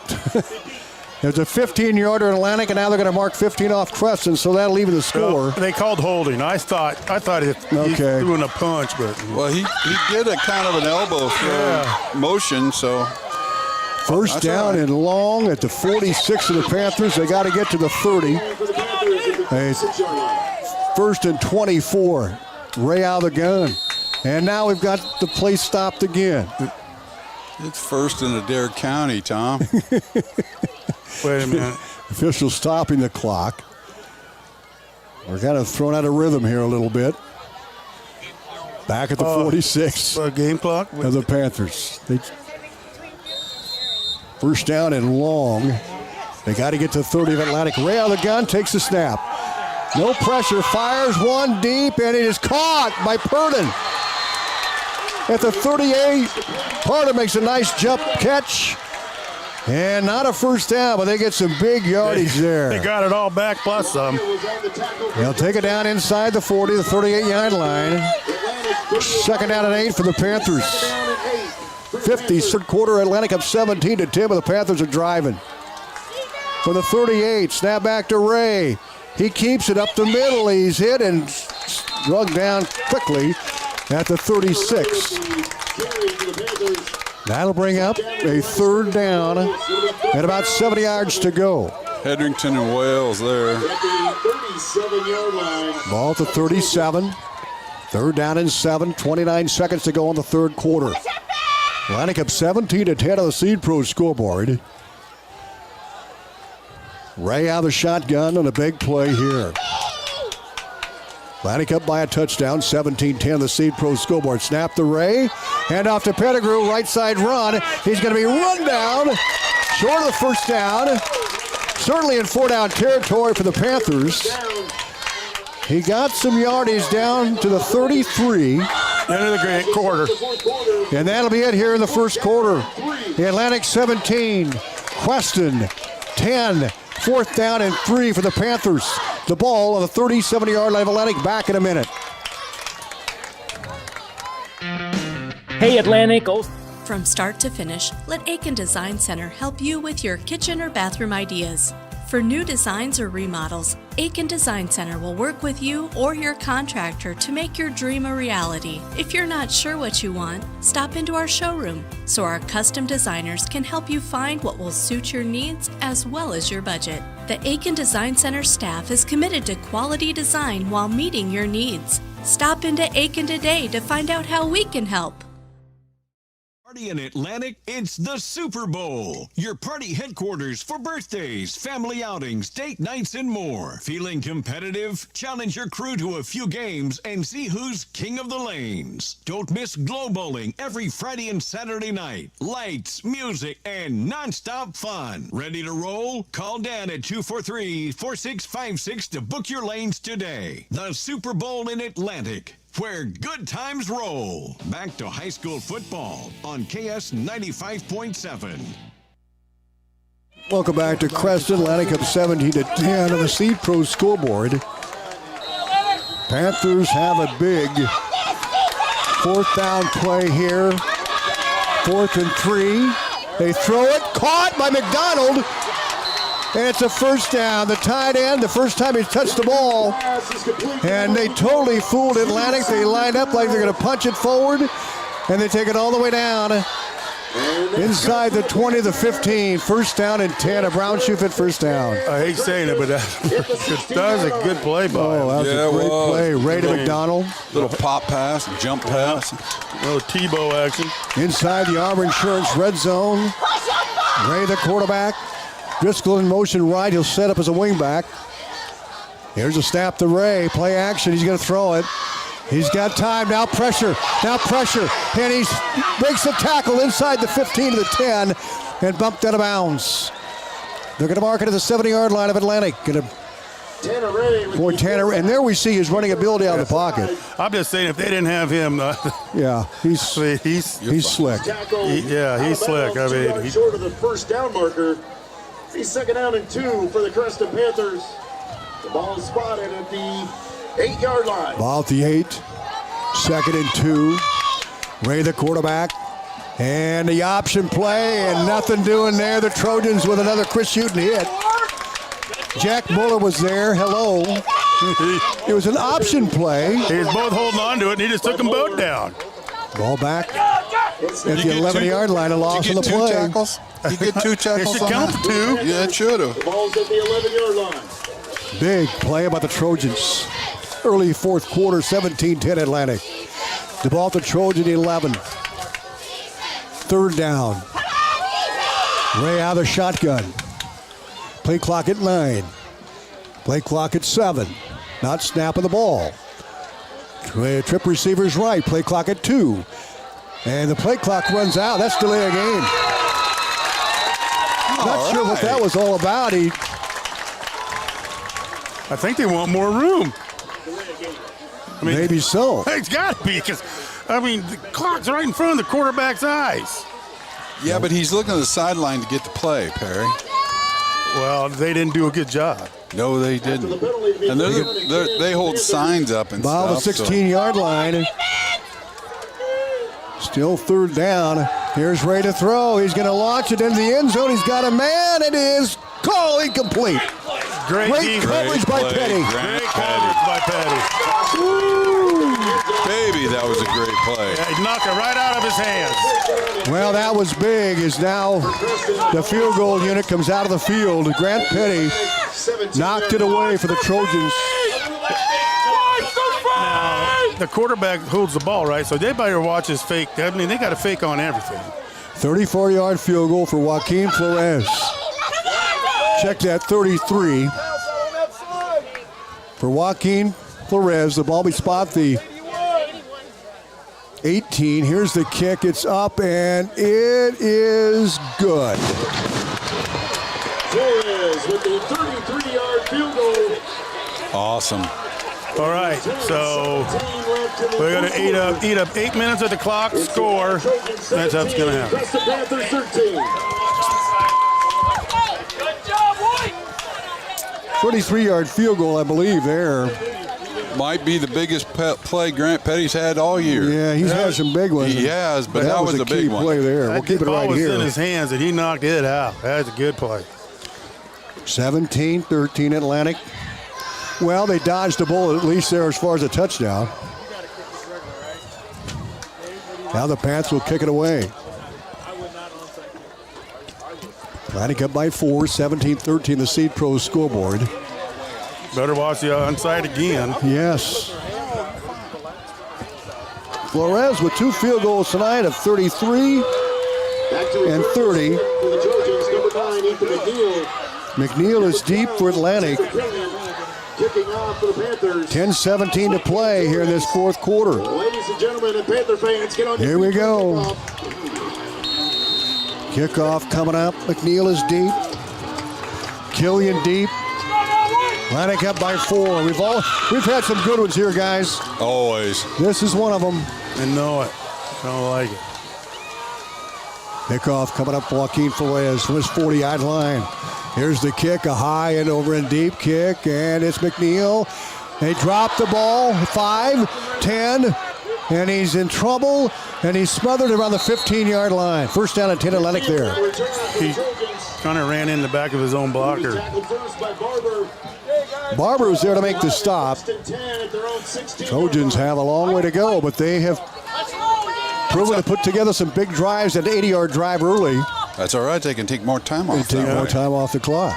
There's a 15-yarder in Atlantic, and now they're going to mark 15 off Creston, so that'll even the score. They called holding. I thought he threw in a punch, but well, he did a kind of an elbow throw motion, so first down and long at the 46 of the Panthers. They got to get to the 30. First and 24. Ray out of the gun, and now we've got the play stopped again. It's first in Adair County, Tom. Wait a minute. Officials stopping the clock. We're kind of thrown out of rhythm here a little bit. Back at the 46. Game clock of the Panthers. First down and long. They got to get to 30 of Atlantic. Ray out of the gun, takes the snap. No pressure, fires one deep, and it is caught by Purdon. At the 38, Purdon makes a nice jump catch. And not a first down, but they get some big yardage there. They got it all back plus some. They'll take it down inside the 40, the 38-yard line. Second down and 8 for the Panthers. 50, third quarter, Atlantic up 17-10, but the Panthers are driving. From the 38, snap back to Ray. He keeps it up the middle. He's hit and drug down quickly at the 36. That'll bring up a third down and about 70 yards to go. Hedrington and Wales there. Ball at the 37. Third down and 7. 29 seconds to go in the third quarter. Atlantic up 17-10 on the Seed Pro scoreboard. Ray out of the shotgun on a big play here. Atlantic up by a touchdown, 17-10 the Seed Pro scoreboard. Snap to Ray, hand off to Pettigrew, right side run. He's going to be run down, short of the first down. Certainly in 4-down territory for the Panthers. He got some yardage down to the 33. End of the quarter. And that'll be it here in the first quarter. The Atlantic 17, Creston 10. Fourth down and 3 for the Panthers. The ball on the 37-yard line of Atlantic. Back in a minute. Hey, Atlantic. From start to finish, let Aiken Design Center help you with your kitchen or bathroom ideas. For new designs or remodels, Aiken Design Center will work with you or your contractor to make your dream a reality. If you're not sure what you want, stop into our showroom so our custom designers can help you find what will suit your needs as well as your budget. The Aiken Design Center staff is committed to quality design while meeting your needs. Stop into Aiken today to find out how we can help. Party in Atlantic, it's the Super Bowl. Your party headquarters for birthdays, family outings, date nights, and more. Feeling competitive? Challenge your crew to a few games and see who's king of the lanes. Don't miss Glow Bowling every Friday and Saturday night. Lights, music, and non-stop fun. Ready to roll? Call Dan at 243-4656 to book your lanes today. The Super Bowl in Atlantic, where good times roll. Back to high school football on KS 95.7. Welcome back to Creston. Atlantic up 17-10 on the Seed Pro scoreboard. Panthers have a big fourth down play here. 4th and 3. They throw it. Caught by McDonald. And it's a first down. The tight end, the first time he's touched the ball. And they totally fooled Atlantic. They lined up like they're going to punch it forward. And they take it all the way down. Inside the 20, the 15. First down and 10. A Brown Shoefit first down. I hate saying it, but that was a good play by him. Oh, that was a great play. Ray to McDonald. Little pop pass, jump pass. A little Tebow action. Inside the Auburn Insurance red zone. Ray the quarterback. Driscoll in motion right. He'll set up as a wingback. Here's a snap to Ray. Play action. He's going to throw it. He's got time. Now pressure. And he breaks the tackle inside the 15 to the 10 and bumped out of bounds. They're going to mark it at the 70-yard line of Atlantic. Tanner, and there we see his running ability out of the pocket. I'm just saying, if they didn't have him, yeah, he's slick. He's slick. I mean, short of the first down marker. He's 2nd down and 2 for the Creston Panthers. The ball is spotted at the 8-yard line. Ball at the 8. 2nd and 2. Ray the quarterback. And the option play, and nothing doing there. The Trojans with another Chris Houghton hit. Jack Muller was there. Hello. It was an option play. He was both holding on to it, and he just took them both down. Ball back at the 11-yard line. A loss on the play. Tackles? You get 2 tackles. It should count for 2. Yeah, it should have. The ball's at the 11-yard line. Big play by the Trojans. Early fourth quarter, 17-10 Atlantic. The ball at the Trojan 11. 3rd down. Ray out of the shotgun. Play clock at 9. Play clock at 7. Not snapping the ball. Trip receivers right. Play clock at 2. And the play clock runs out. That's delay of game. Not sure what that was all about. I think they want more room. I mean, maybe so. It's got to be, because, I mean, the clock's right in front of the quarterback's eyes. Yeah, but he's looking at the sideline to get the play, Perry. Well, they didn't do a good job. No, they didn't. And they hold signs up and ball stuff. Ball the 16-yard line. Still 3rd down. Here's Ray to throw. He's going to launch it into the end zone. He's got a man. It is call incomplete. Great coverage by Petty. Great coverage by Petty. Baby, that was a great play. Yeah, he knocked it right out of his hands. Well, that was big. As now the field goal unit comes out of the field. Grant Petty knocked it away for the Trojans. Now, the quarterback holds the ball, right? So they better watch his fake. I mean, they got a fake on everything. 34-yard field goal for Joaquin Flores. Check that, 33. For Joaquin Flores, the ball be spot the 18. Here's the kick. It's up, and it is good. Flores with the 33-yard field goal. Awesome. All right, so we're going to eat up 8 minutes of the clock, score. That's how it's going to happen. 33-yard field goal, I believe, there. Might be the biggest play Grant Petty's had all year. Yeah, he's had some big ones. He has, but that was a big one. Play there. We'll keep it right here. The ball was in his hands, and he knocked it out. That's a good play. 17-13 Atlantic. Well, they dodged the bullet at least there as far as a touchdown. Now the Pats will kick it away. Atlantic up by 4, 17-13, the Seed Pro scoreboard. Better watch the onside again. Yes. Flores with 2 field goals tonight of 33 and 30. McNeil is deep for Atlantic. 10-17 to play here in this fourth quarter. Ladies and gentlemen and Panther fans, get on here we go. Kickoff coming up. McNeil is deep. Killian deep. Atlantic up by 4. We've had some good ones here, guys. Always. This is one of them. I know it. I don't like it. Kickoff coming up. Joaquin Flores from his 40-yard line. Here's the kick, a high and over and deep kick, and it's McNeil. They drop the ball, 5, 10, and he's in trouble, and he's smothered around the 15-yard line. First down and 10 Atlantic there. He kind of ran in the back of his own blocker. Barber was there to make the stop. Trojans have a long way to go, but they have proven to put together some big drives, an 80-yard drive early. That's all right. They can take more time off. They take more time off the clock.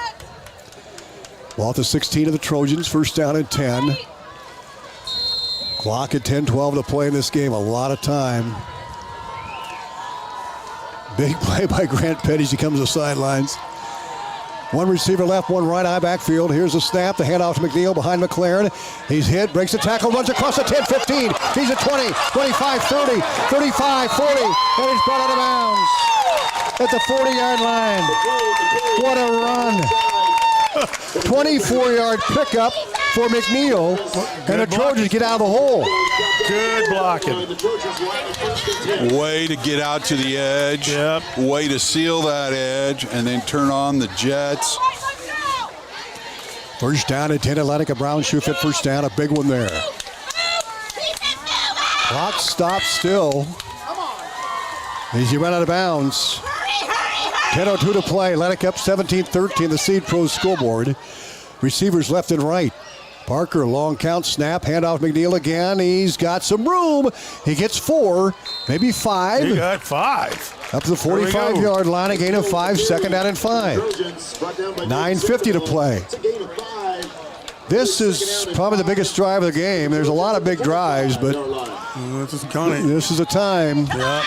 Ball at the 16 of the Trojans. First down and 10. Clock at 10-12 to play in this game. A lot of time. Big play by Grant Petty as he comes to the sidelines. One receiver left, one right, eye backfield. Here's a snap. The handoff to McNeil behind McLaren. He's hit, breaks the tackle, runs across the 10, 15. He's at 20, 25, 30, 35, 40. And he's brought out of bounds at the 40-yard line. What a run. 24-yard pickup for McNeil. And the Trojans get out of the hole. Good blocking. Way to get out to the edge. Yep. Way to seal that edge and then turn on the jets. First down at 10, Atlantic. A Brown shoe fit first down. A big one there. Clock stops still as you run out of bounds. 10:02 to play. Atlantic up 17-13. The Seed Pro scoreboard. Receivers left and right. Parker, long count, snap, handoff McNeil again. He's got some room. He gets 4, maybe 5. He got 5. Up to the 45-yard line, a gain of 5, second down and 5. 9:50 to play. This is probably the biggest drive of the game. There's a lot of big drives, but this is a time. Yeah.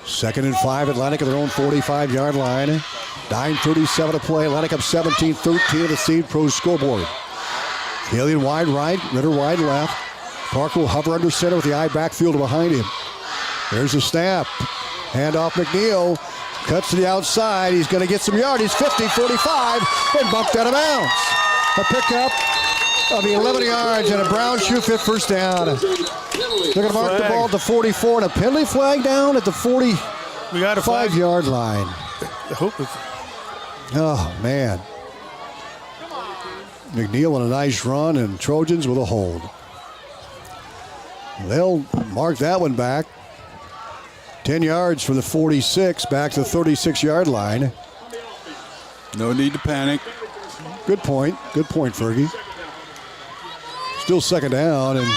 Second and 5, Atlantic at their own 45-yard line. 9:37 to play. Atlantic up 17-13 at the Seed Pro scoreboard. Killian wide right, Ritter wide left. Parker will hover under center with the eye backfield behind him. There's a snap. Handoff McNeil. Cuts to the outside. He's going to get some yardage. 50, 45, and bumped out of bounds. A pickup of the 11 yards and a Brown shoe fit first down. They're going to mark the ball at the 44 and a penalty flag down at the 45-yard line. Oh, man. McNeil on a nice run and Trojans with a hold. They'll mark that one back. 10 yards from the 46 back to the 36-yard line. No need to panic. Good point. Good point, Fergie. Still second down, and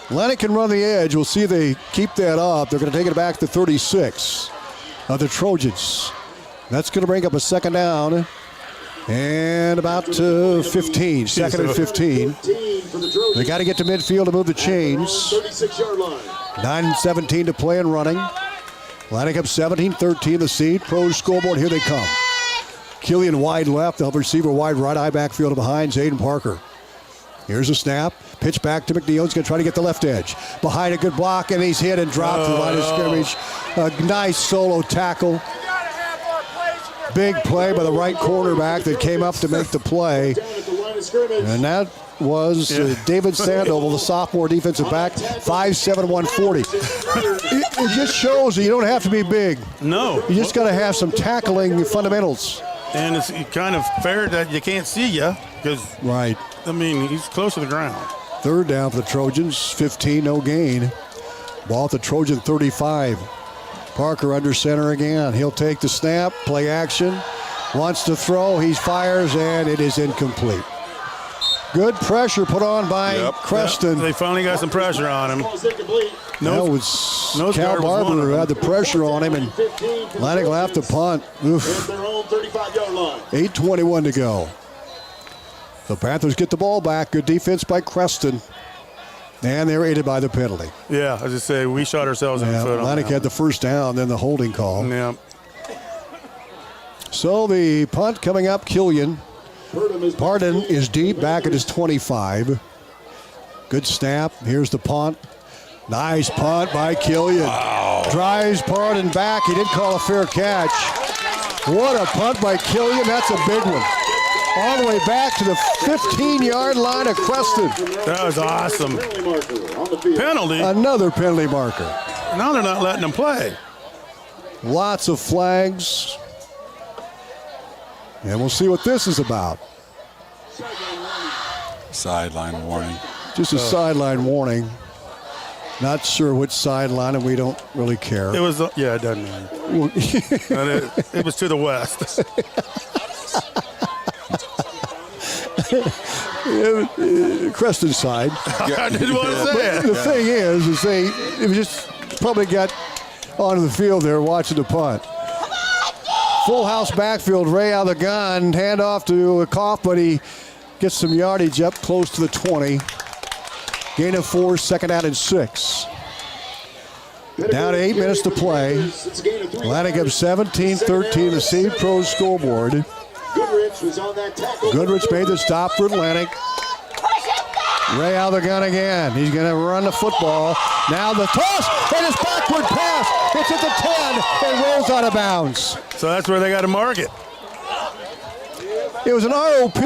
Atlantic can run the edge. We'll see if they keep that up. They're going to take it back to 36 of the Trojans. That's going to bring up a second down and about 15. Second and 15. They got to get to midfield to move the chains. 9:17 to play and running. Atlantic up 17-13. The Seed Pro scoreboard. Here they come. Killian wide left. The receiver wide right. Eye backfield behind Zayden Parker. Here's a snap. Pitch back to McNeil. He's going to try to get the left edge. Behind a good block, and he's hit and dropped to the line of scrimmage. A nice solo tackle. Big play by the right cornerback that came up to make the play. And that was David Sandoval, the sophomore defensive back, 5'7", 140. It just shows that you don't have to be big. No. You just got to have some tackling fundamentals. And it's kind of fair that you can't see you because, right. I mean, he's close to the ground. Third down for the Trojans, 15, no gain. Ball at the Trojan 35. Parker under center again. He'll take the snap, play action. Wants to throw, he fires, and it is incomplete. Good pressure put on by Creston. Yep. They finally got some pressure on him. That was Cal Barber who had the pressure on him, and Atlantic will have to punt. Oof. 8:21 to go. The Panthers get the ball back. Good defense by Creston. And they were aided by the penalty. Yeah, I was just saying, we shot ourselves in the foot. Atlantic had the first down, then the holding call. Yeah. So the punt coming up, Killian. Pardon is deep, back at his 25. Good snap. Here's the punt. Nice punt by Killian. Wow. Drives Pardon back. He did call a fair catch. What a punt by Killian. That's a big one. All the way back to the 15-yard line of Creston. That was awesome. Penalty. Another penalty marker. Now they're not letting them play. Lots of flags. And we'll see what this is about. Sideline warning. Just a sideline warning. Not sure which sideline, and we don't really care. It was, it doesn't matter. It was to the west. Creston side. I didn't want to say it. The thing is they just probably got onto the field there watching the punt. Full house backfield, Ray out of the gun, hand off to Koff, but he gets some yardage up close to the 20. Gain of 4, second out and 6. Down to 8 minutes to play. Atlantic up 17-13, the Seed Pro scoreboard. Goodrich made the stop for Atlantic. Ray out of the gun again. He's going to run the football. Now the toss, and his backward pass. It's at the 10 and rolls out of bounds. So that's where they got to mark it. It was an ROP,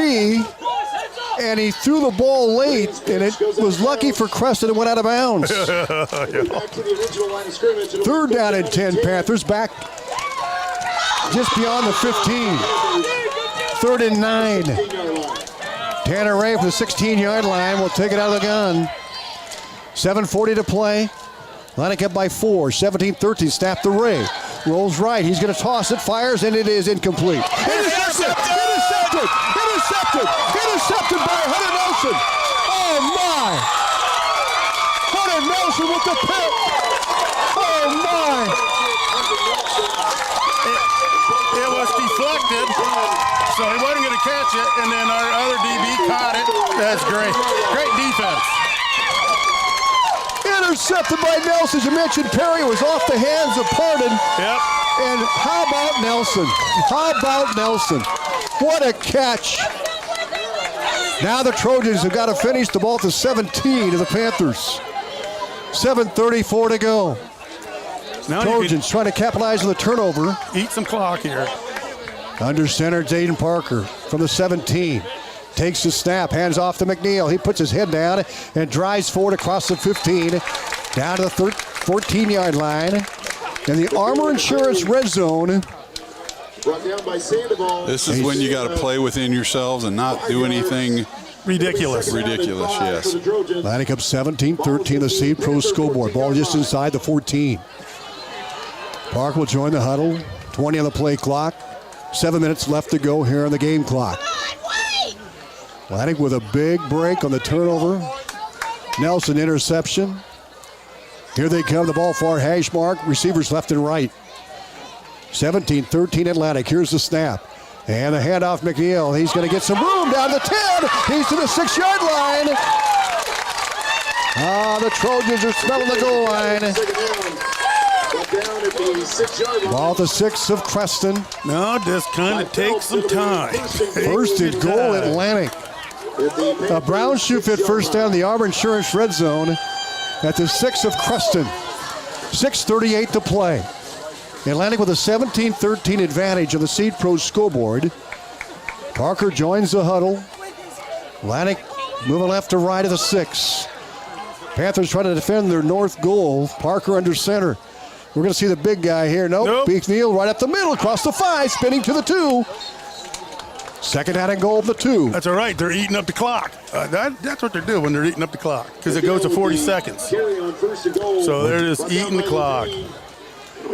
and he threw the ball late, and it was lucky for Creston. It went out of bounds. Third down and 10, Panthers back just beyond the 15. Third and 9. Tanner Ray from the 16-yard line will take it out of the gun. 7:40 to play. Atlantic up by 4. 17-13. Snap to Ray. Rolls right. He's going to toss it. Fires, and it is incomplete. Intercepted! Intercepted by Hunter Nelson. Oh, my. Hunter Nelson with the pick. Oh, my. It was deflected, so he wasn't going to catch it, and then our other DB caught it. That's great. Great defense. Intercepted by Nelson. As you mentioned, Perry was off the hands of Pardon. Yep. And how about Nelson? How about Nelson? What a catch. Now the Trojans have got to finish the ball to 17 of the Panthers. 7:34 to go. Now Trojans trying to capitalize on the turnover. Eat some clock here. Under center, Jaden Parker from the 17. Takes the snap, hands off to McNeil. He puts his head down and drives forward across the 15, down to the 14-yard line. In the Armor Insurance red zone. This is when you got to play within yourselves and not do anything ridiculous. Ridiculous, yes. Atlantic up 17-13, the Seed Pro scoreboard. Ball just inside the 14. Park will join the huddle. 20 on the play clock. 7 minutes left to go here on the game clock. Atlantic with a big break on the turnover. Nelson interception. Here they come, the ball far hash mark. Receivers left and right. 17-13 Atlantic. Here's the snap. And the handoff McNeil. He's going to get some room down to the 10. He's to the 6-yard line. The Trojans are smelling the goal line. Ball to 6 of Creston. No, just kind of takes some time. First and goal, Atlantic. A brown shoe fit first down the Armor Insurance red zone at the 6 of Creston. 6:38 to play. Atlantic with a 17-13 advantage on the Seed Pro scoreboard. Parker joins the huddle. Atlantic moving left to right of the 6. Panthers trying to defend their north goal. Parker under center. We're going to see the big guy here. Nope. McNeil right up the middle, across the 5, spinning to the 2. Second down and goal of the 2. That's all right. They're eating up the clock. That's what they're doing when they're eating up the clock, because it goes to 40 seconds. So they're just eating the clock.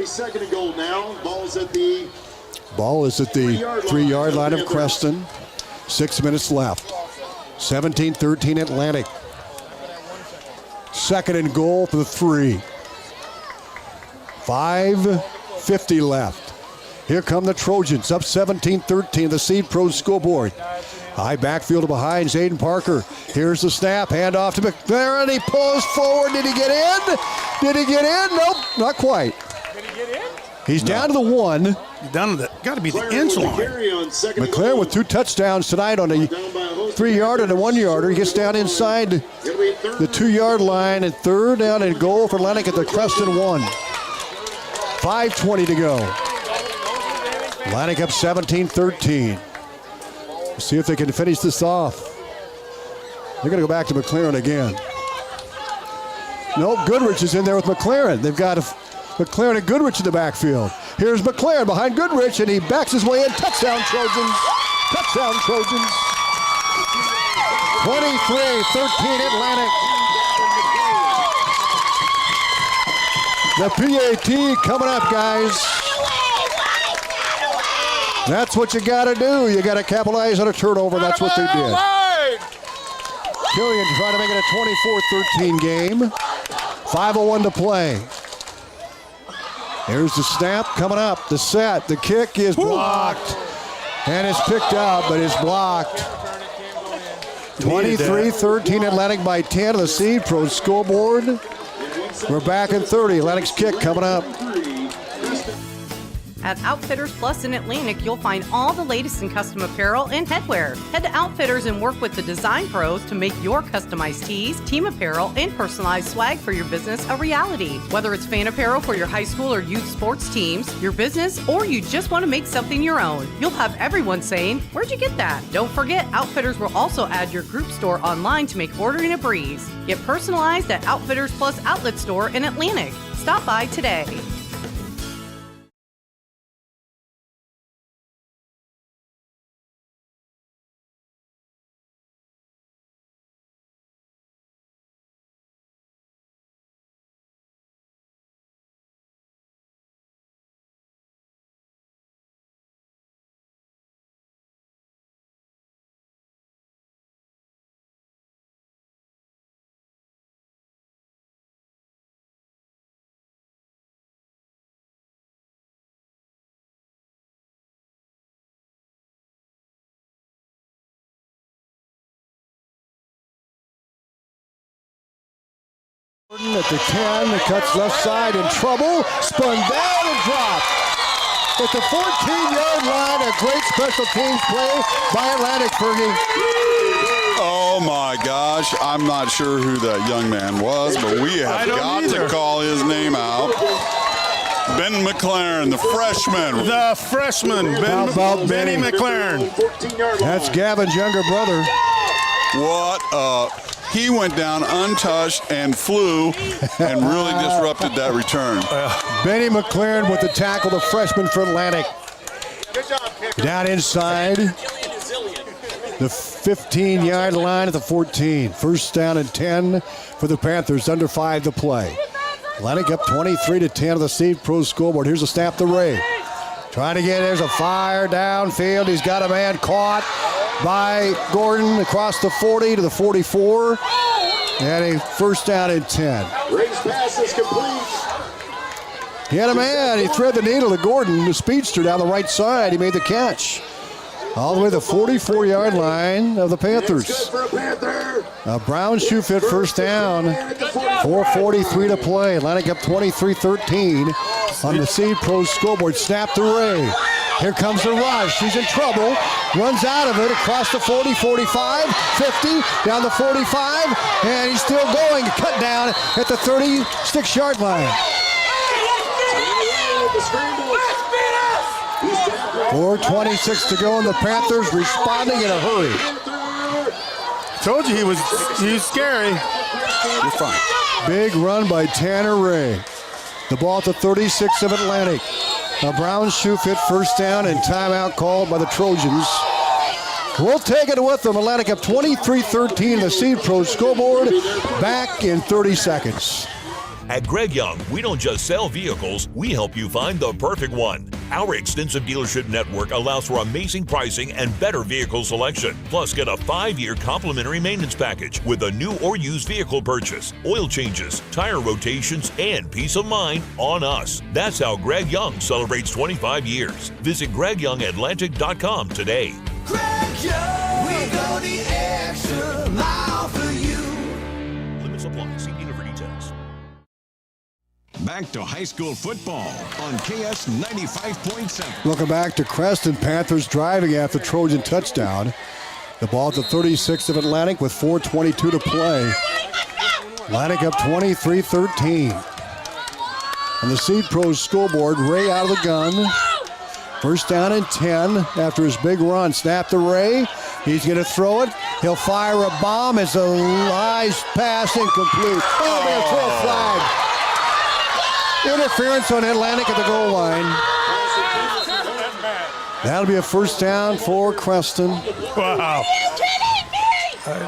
Second and goal now. Ball is at the 3-yard line of Creston. 6 minutes left. 17-13 Atlantic. Second and goal for the 3. 5:50 left. Here come the Trojans, up 17-13, the Seed Pro scoreboard. High backfield behind Zayden Parker. Here's the snap, handoff to McLaren. He pulls forward. Did he get in? Nope, not quite. Did he get in? He's down to the 1. He's down to the, got to be the inch line. McLaren with 2 touchdowns tonight on a 3-yard and a 1-yarder. He gets down inside the 2-yard line, and third down and goal for Atlantic at the Creston 1. 5:20 to go. Atlantic up 17-13. See if they can finish this off. They're going to go back to McLaren again. Nope, Goodrich is in there with McLaren. They've got McLaren and Goodrich in the backfield. Here's McLaren behind Goodrich, and he backs his way in. Touchdown, Trojans. Touchdown, Trojans. 23-13 Atlantic. The PAT coming up, guys. That's what you got to do. You got to capitalize on a turnover. That's what they did. Killian trying to make it a 24-13 game. 5:01 to play. Here's the snap coming up. The set. The kick is blocked. And it's picked up, but it's blocked. 23-13 Atlantic by 10 of the Seed Pro scoreboard. We're back in 30. Atlantic's kick coming up. At Outfitters Plus in Atlantic, you'll find all the latest in custom apparel and headwear. Head to Outfitters and work with the design pros to make your customized tees, team apparel, and personalized swag for your business a reality. Whether it's fan apparel for your high school or youth sports teams, your business, or you just want to make something your own, you'll have everyone saying, "Where'd you get that?" Don't forget, Outfitters will also add your group store online to make ordering a breeze. Get personalized at Outfitters Plus Outlet Store in Atlantic. Stop by today. Gordon at the 10, the cuts left side in trouble, spun down and dropped. At the 14-yard line, a great special teams play by Atlantic, Fergie. Oh my gosh, I'm not sure who that young man was, but we have got to call his name out. Ben McLaren, the freshman. The freshman, Benny McLaren. That's Gavin's younger brother. He went down untouched and flew and really disrupted that return. Benny McLaren with the tackle, the freshman for Atlantic. Down inside the 15-yard line at the 14. First down and 10 for the Panthers, under 5 to play. Atlantic up 23-10 of the Steve Pro scoreboard. Here's a snap to Ray. Trying to get, there's a fire downfield. He's got a man caught by Gordon across the 40 to the 44. And a first down and 10. Ray's pass is complete. He had a man. He thread the needle to Gordon, the speedster down the right side. He made the catch. All the way to the 44-yard line of the Panthers. A brown shoe fit first down. 4:43 to play. Atlantic up 23-13 on the Seed Pro scoreboard. Snap to Ray. Here comes the rush. He's in trouble. Runs out of it across the 40, 45, 50, down the 45, and he's still going. Cut down at the 36-yard line. 4:26 to go, and the Panthers responding in a hurry. Told you he was scary. You're fine. Big run by Tanner Ray. The ball at the 36 of Atlantic. A brown shoe fit first down and timeout called by the Trojans. We'll take it with them. Atlantic up 23-13, the Seed Pro scoreboard. Back in 30 seconds. At Greg Young, we don't just sell vehicles, we help you find the perfect one. Our extensive dealership network allows for amazing pricing and better vehicle selection. Plus, get a 5-year complimentary maintenance package with a new or used vehicle purchase, oil changes, tire rotations, and peace of mind on us. That's how Greg Young celebrates 25 years. Visit GregYoungAtlantic.com today. Greg Young, we go the extra mile for you. Limits apply. See dealer for details. Back to high school football on KS 95.7. Welcome back to Creston. Panthers driving after Trojan touchdown. The ball at the 36 of Atlantic with 4:22 to play. Atlantic up 23-13. On the Seed Pro scoreboard, Ray out of the gun. First down and 10 after his big run. Snap to Ray. He's going to throw it. He'll fire a bomb. It's a nice pass, incomplete. Oh, man, throw a flag. Interference on Atlantic at the goal line. That'll be a first down for Creston. Wow.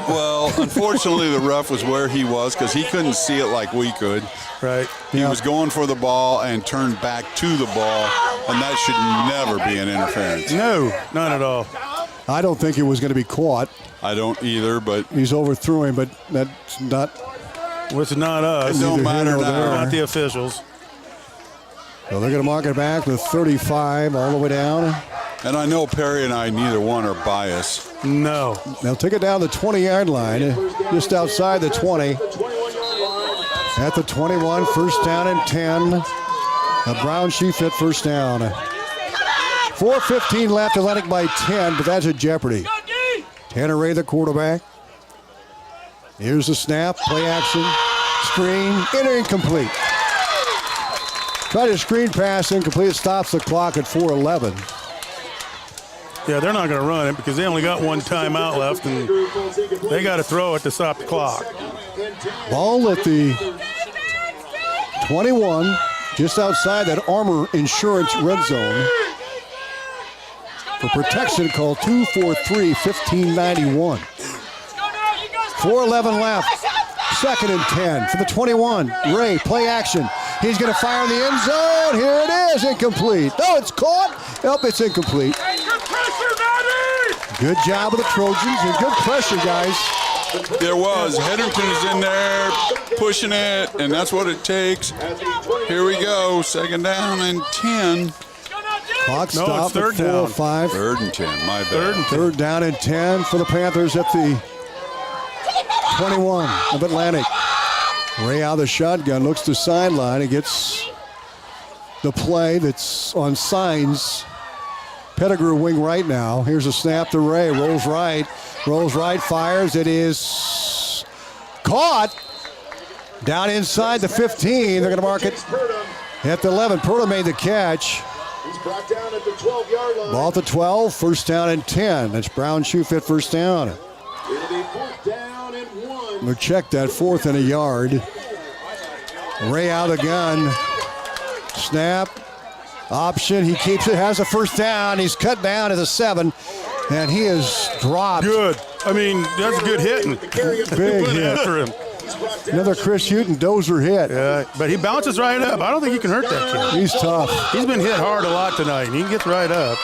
Well, unfortunately, the ref was where he was because he couldn't see it like we could. Right. He was going for the ball and turned back to the ball, and that should never be an interference. No, none at all. I don't think it was going to be caught. I don't either, but he's overthrew him, but that's not. It's not us. It don't matter now. Not the officials. So they're going to mark it back with 35 all the way down. And I know Perry and I, neither one are biased. No. They'll take it down the 20-yard line, just outside the 20. At the 21, first down and 10. A Brown Shoe Fit first down. 4:15 left, Atlantic by 10, but that's at jeopardy. Tanner Ray, the quarterback. Here's the snap, play action, screen, incomplete. Try to screen pass, incomplete. It stops the clock at 4:11. Yeah, they're not going to run it because they only got one timeout left, and they got to throw it to stop the clock. Ball at the 21, just outside that Armor Insurance red zone. For protection, call 243-1591. 4:11 left. Second and 10 for the 21. Ray, play action. He's going to fire in the end zone. Here it is, incomplete. Oh, it's caught. Nope, it's incomplete. Good job of the Trojans and good pressure, guys. There was. Hetherington is in there pushing it, and that's what it takes. Here we go. Second down and 10. Clock stop at 4:05. Third and 10, my bad. Third down and 10 for the Panthers at the 21 of Atlantic. Ray out of the shotgun, looks to sideline. He gets the play that's on signs. Pettigrew wing right now. Here's a snap to Ray. Rolls right, fires. It is caught. Down inside the 15. They're going to mark it at the 11. Perta made the catch. He's brought down at the 12-yard line. Ball at the 12, first down and 10. That's Brown Shoe Fit first down. It'll be fourth down and 1. We'll check that, fourth and a yard. Ray out of the gun. Snap. Option. He keeps it. Has a first down. He's cut down to the 7. And he is dropped. Good. I mean, that's a good hitting. Big hit. After him. Another Chris Houghton dozer hit. Yeah, but he bounces right up. I don't think he can hurt that kid. He's tough. He's been hit hard a lot tonight, and he gets right up.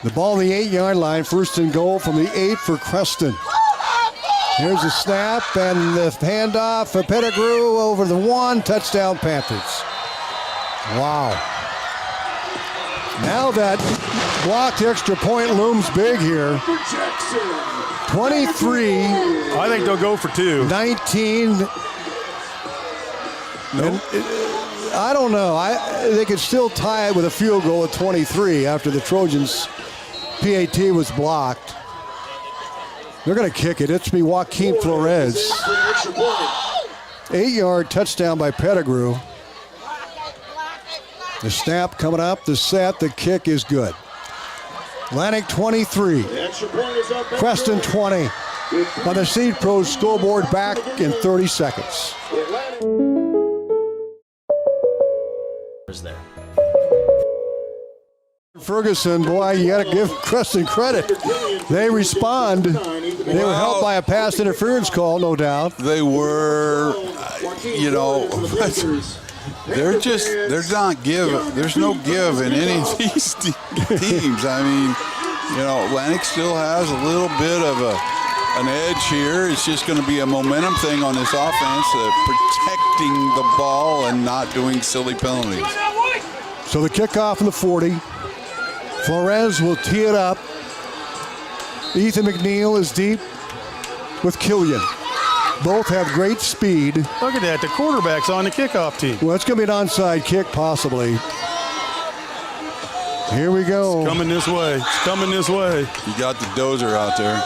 The ball on the 8-yard line. First and goal from the 8 for Creston. Here's the snap and the handoff for Pettigrew over the 1. Touchdown Panthers. Wow. Now that blocked extra point looms big here. 23. I think they'll go for 2. 19. Nope. I don't know. They could still tie it with a field goal at 23 after the Trojans' PAT was blocked. They're going to kick it. It's be Joaquin Flores. 8-yard touchdown by Pettigrew. The snap coming up, the set, the kick is good. Atlantic 23, Creston 20. On the Seed Pros scoreboard back in 30 seconds. Ferguson, boy, you got to give Creston credit. They respond. They were helped by a pass interference call, no doubt. They were, they're not give. There's no give in any of these teams. I mean, Atlantic still has a little bit of an edge here. It's just going to be a momentum thing on this offense, protecting the ball and not doing silly penalties. So the kickoff in the 40. Flores will tee it up. Ethan McNeil is deep with Killian. Both have great speed. Look at that. The quarterback's on the kickoff team. Well, it's going to be an onside kick, possibly. Here we go. It's coming this way. It's coming this way. You got the dozer out there.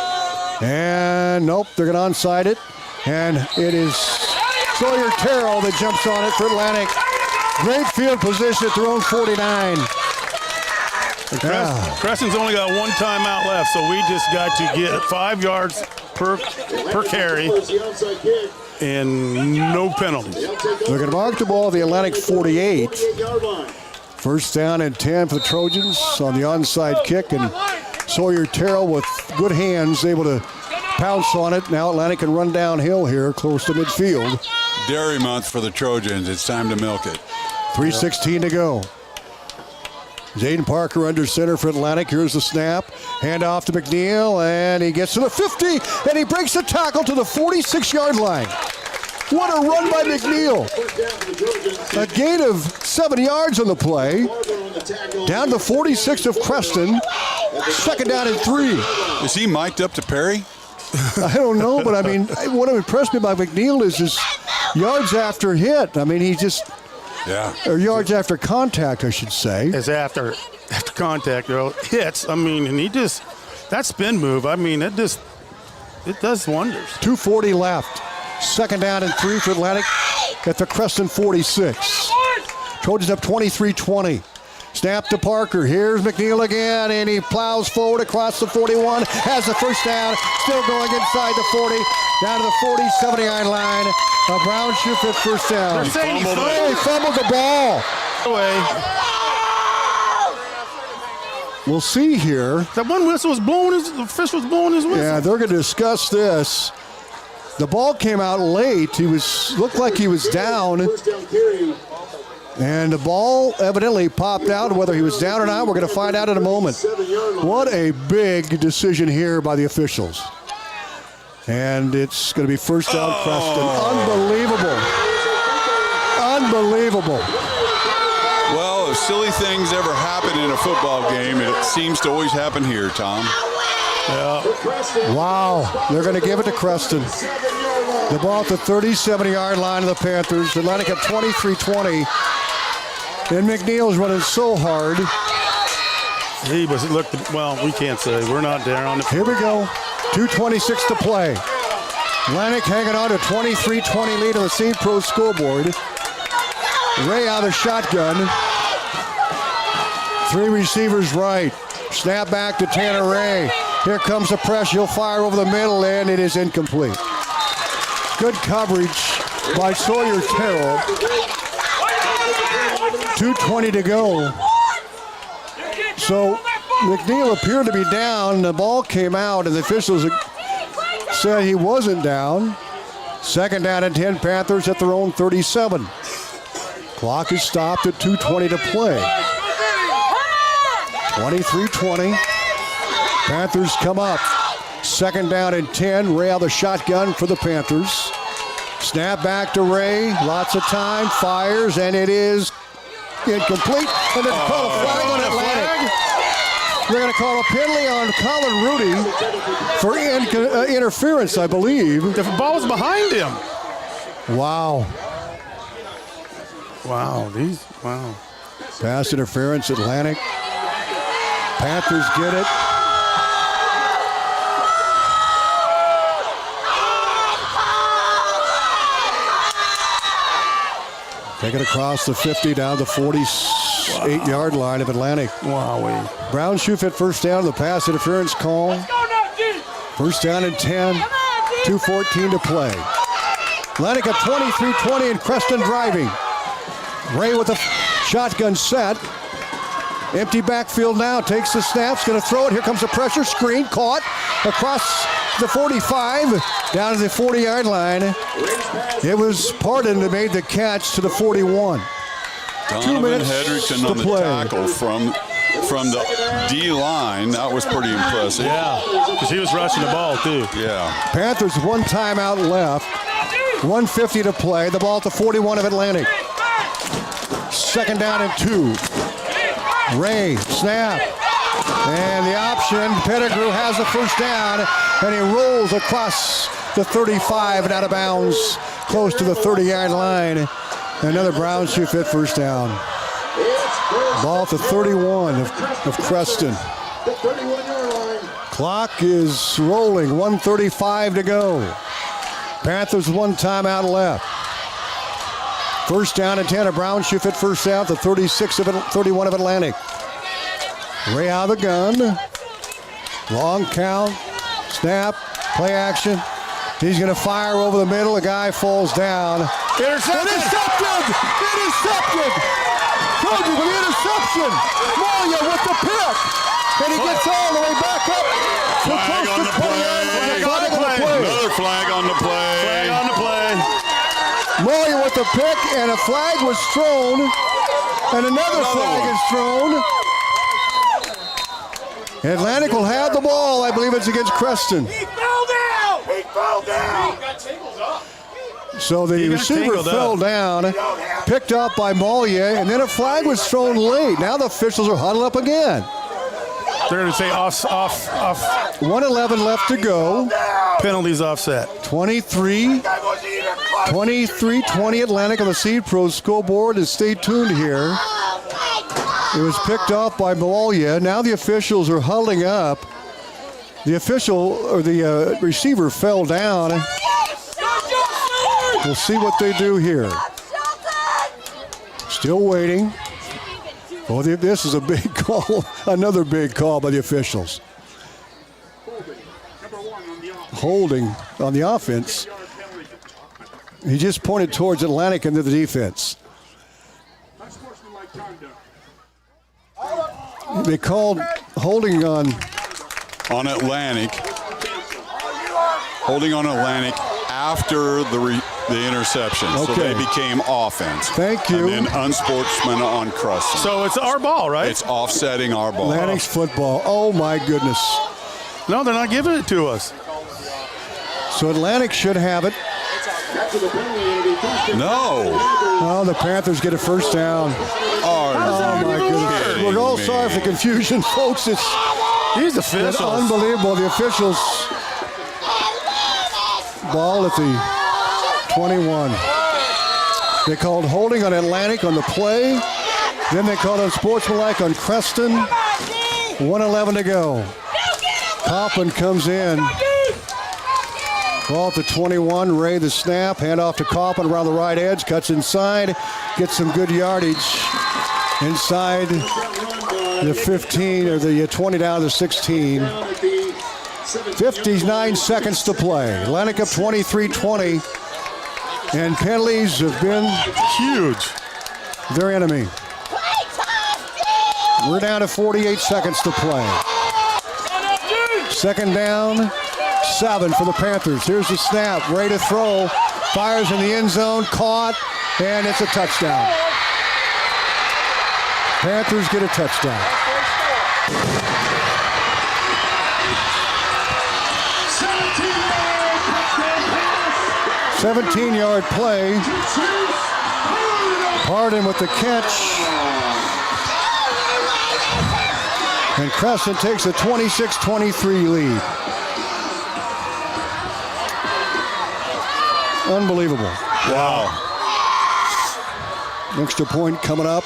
And nope, they're going to onside it. And it is Sawyer Terrell that jumps on it for Atlantic. Great field position at their own 49. Creston's only got one timeout left, so we just got to get 5 yards per carry and no penalties. They're going to mark the ball at the Atlantic 48. First down and 10 for the Trojans on the onside kick, and Sawyer Terrell with good hands able to pounce on it. Now Atlantic can run downhill here close to midfield. Dairy month for the Trojans. It's time to milk it. 3:16 to go. Zayden Parker under center for Atlantic. Here's the snap. Hand off to McNeil, and he gets to the 50, and he breaks the tackle to the 46-yard line. What a run by McNeil. A gain of 7 yards on the play. Down to 46 of Creston. Second down and 3. Is he mic'd up to Perry? I don't know, but I mean, what impressed me by McNeil is his yards after hit. I mean, he just, or yards after contact, I should say. It's after contact, hits. I mean, and he just, that spin move, I mean, it does wonders. 2:40 left. Second down and 3 for Atlantic at the Creston 46. Trojans up 23-20. Snap to Parker. Here's McNeil again, and he plows forward across the 41. Has the first down. Still going inside the 40. Down to the 40-70-yard line. A Brown shoot for first down. He fumbled the ball. We'll see here. That one whistle was blowing the official was blowing his whistle. Yeah, they're going to discuss this. The ball came out late. Looked like he was down. And the ball evidently popped out. Whether he was down or not, we're going to find out in a moment. What a big decision here by the officials. And it's going to be first down, Creston. Unbelievable. Unbelievable. Well, if silly things ever happen in a football game, it seems to always happen here, Tom. Yeah. Wow. They're going to give it to Creston. The ball at the 30-70-yard line of the Panthers. Atlantic up 23-20. And McNeil's running so hard. He was we can't say. We're not there on the. Here we go. 2:26 to play. Atlantic hanging on to 23-20 lead on the St. Pro scoreboard. Ray out of the shotgun. 3 receivers right. Snap back to Tanner Ray. Here comes the press. He'll fire over the middle, and it is incomplete. Good coverage by Sawyer Terrell. 2:20 to go. So McNeil appeared to be down. The ball came out, and the officials said he wasn't down. Second down and 10, Panthers at their own 37. Clock is stopped at 2:20 to play. 23-20. Panthers come up. Second down and 10. Ray out the shotgun for the Panthers. Snap back to Ray. Lots of time. Fires, and it is incomplete. And then call a flag on Atlantic. They're going to call a penalty on Colin Rudy for interference, I believe. The ball was behind him. Wow. Wow. Pass interference, Atlantic. Panthers get it. Take it across the 50 down the 48-yard line of Atlantic. Wow. Brown shoe fit first down. The pass interference call. First down and 10. 2:14 to play. Atlantic at 23-20 and Creston driving. Ray with a shotgun set. Empty backfield now. Takes the snaps. Going to throw it. Here comes the pressure. Screen caught across the 45 down to the 40-yard line. It was Pardon that made the catch to the 41. 2 minutes Hedrickson to on the play. tackle from the D-line. That was pretty impressive. Yeah, because he was rushing the ball, too. Yeah. Panthers 1 timeout left. 1:50 to play. The ball at the 41 of Atlantic. Second down and 2. Ray, snap. And the option. Pettigrew has the first down, and he rolls across the 35 and out of bounds close to the 30-yard line. Another Brown shoe fit first down. Ball at the 31 of Creston. Clock is rolling. 1:35 to go. Panthers 1 timeout left. First down and 10. A Brown shoe fit first down. The 31 of Atlantic. Ray out of the gun. Long count. Snap. Play action. He's going to fire over the middle. A guy falls down. Intercepted! Trojans with the interception. Moya with the pick. And he gets all the way back up. Flag on the play. Another flag on the play. Moya with the pick, and a flag was thrown. And another flag is thrown. Atlantic will have the ball. I believe it's against Creston. He fell down. So the receiver fell down, picked up by Mollier, and then a flag was thrown late. Now the officials are huddled up again. They're going to say off. 1:11 left to go. penalties offset. 23-20 Atlantic on the Seed Pro scoreboard. And stay tuned here. It was picked off by Malalia. Now the officials are huddling up. The receiver fell down. We'll see what they do here. Still waiting. Oh, this is a big call. Another big call by the officials. Holding on the offense. He just pointed towards Atlantic into the defense. They called holding on Atlantic. Holding on Atlantic after the interception. Okay. So they became offense. Thank you. And then unsportsman on Creston. So it's our ball, right? It's offsetting our ball. Atlantic's football. Oh, my goodness. No, they're not giving it to us. So Atlantic should have it. No. Oh, the Panthers get a first down. Oh, my goodness. We're all sorry for the confusion, folks. It's these officials. Unbelievable. The officials. Ball at the 21. They called holding on Atlantic on the play. Then they called unsportsmanlike on Creston. 1:11 to go. Coppin comes in. Ball at the 21. Ray the snap. Hand off to Coppin around the right edge. Cuts inside. Gets some good yardage inside the 15 or the 20 down to the 16. 59 seconds to play. Atlantic up 23-20. And penalties have been huge. Their enemy. We're down to 48 seconds to play. Second down, 7 for the Panthers. Here's the snap. Ready to throw. Fires in the end zone. Caught. And it's a touchdown. Panthers get a touchdown. 17-yard play. Harden with the catch. And Creston takes a 26-23 lead. Unbelievable. Wow. Extra point coming up.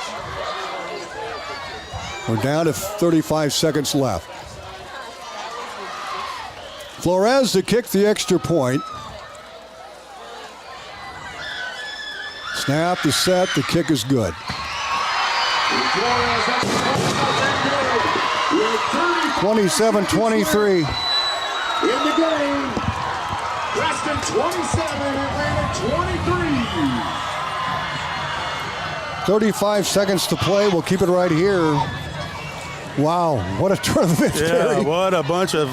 We're down to 35 seconds left. Flores to kick the extra point. Snap, the set, the kick is good. 27-23. In the game, Creston 27, Atlanta 23. 35 seconds to play. We'll keep it right here. Wow, what a turn of events, Yeah, Terry. what a bunch of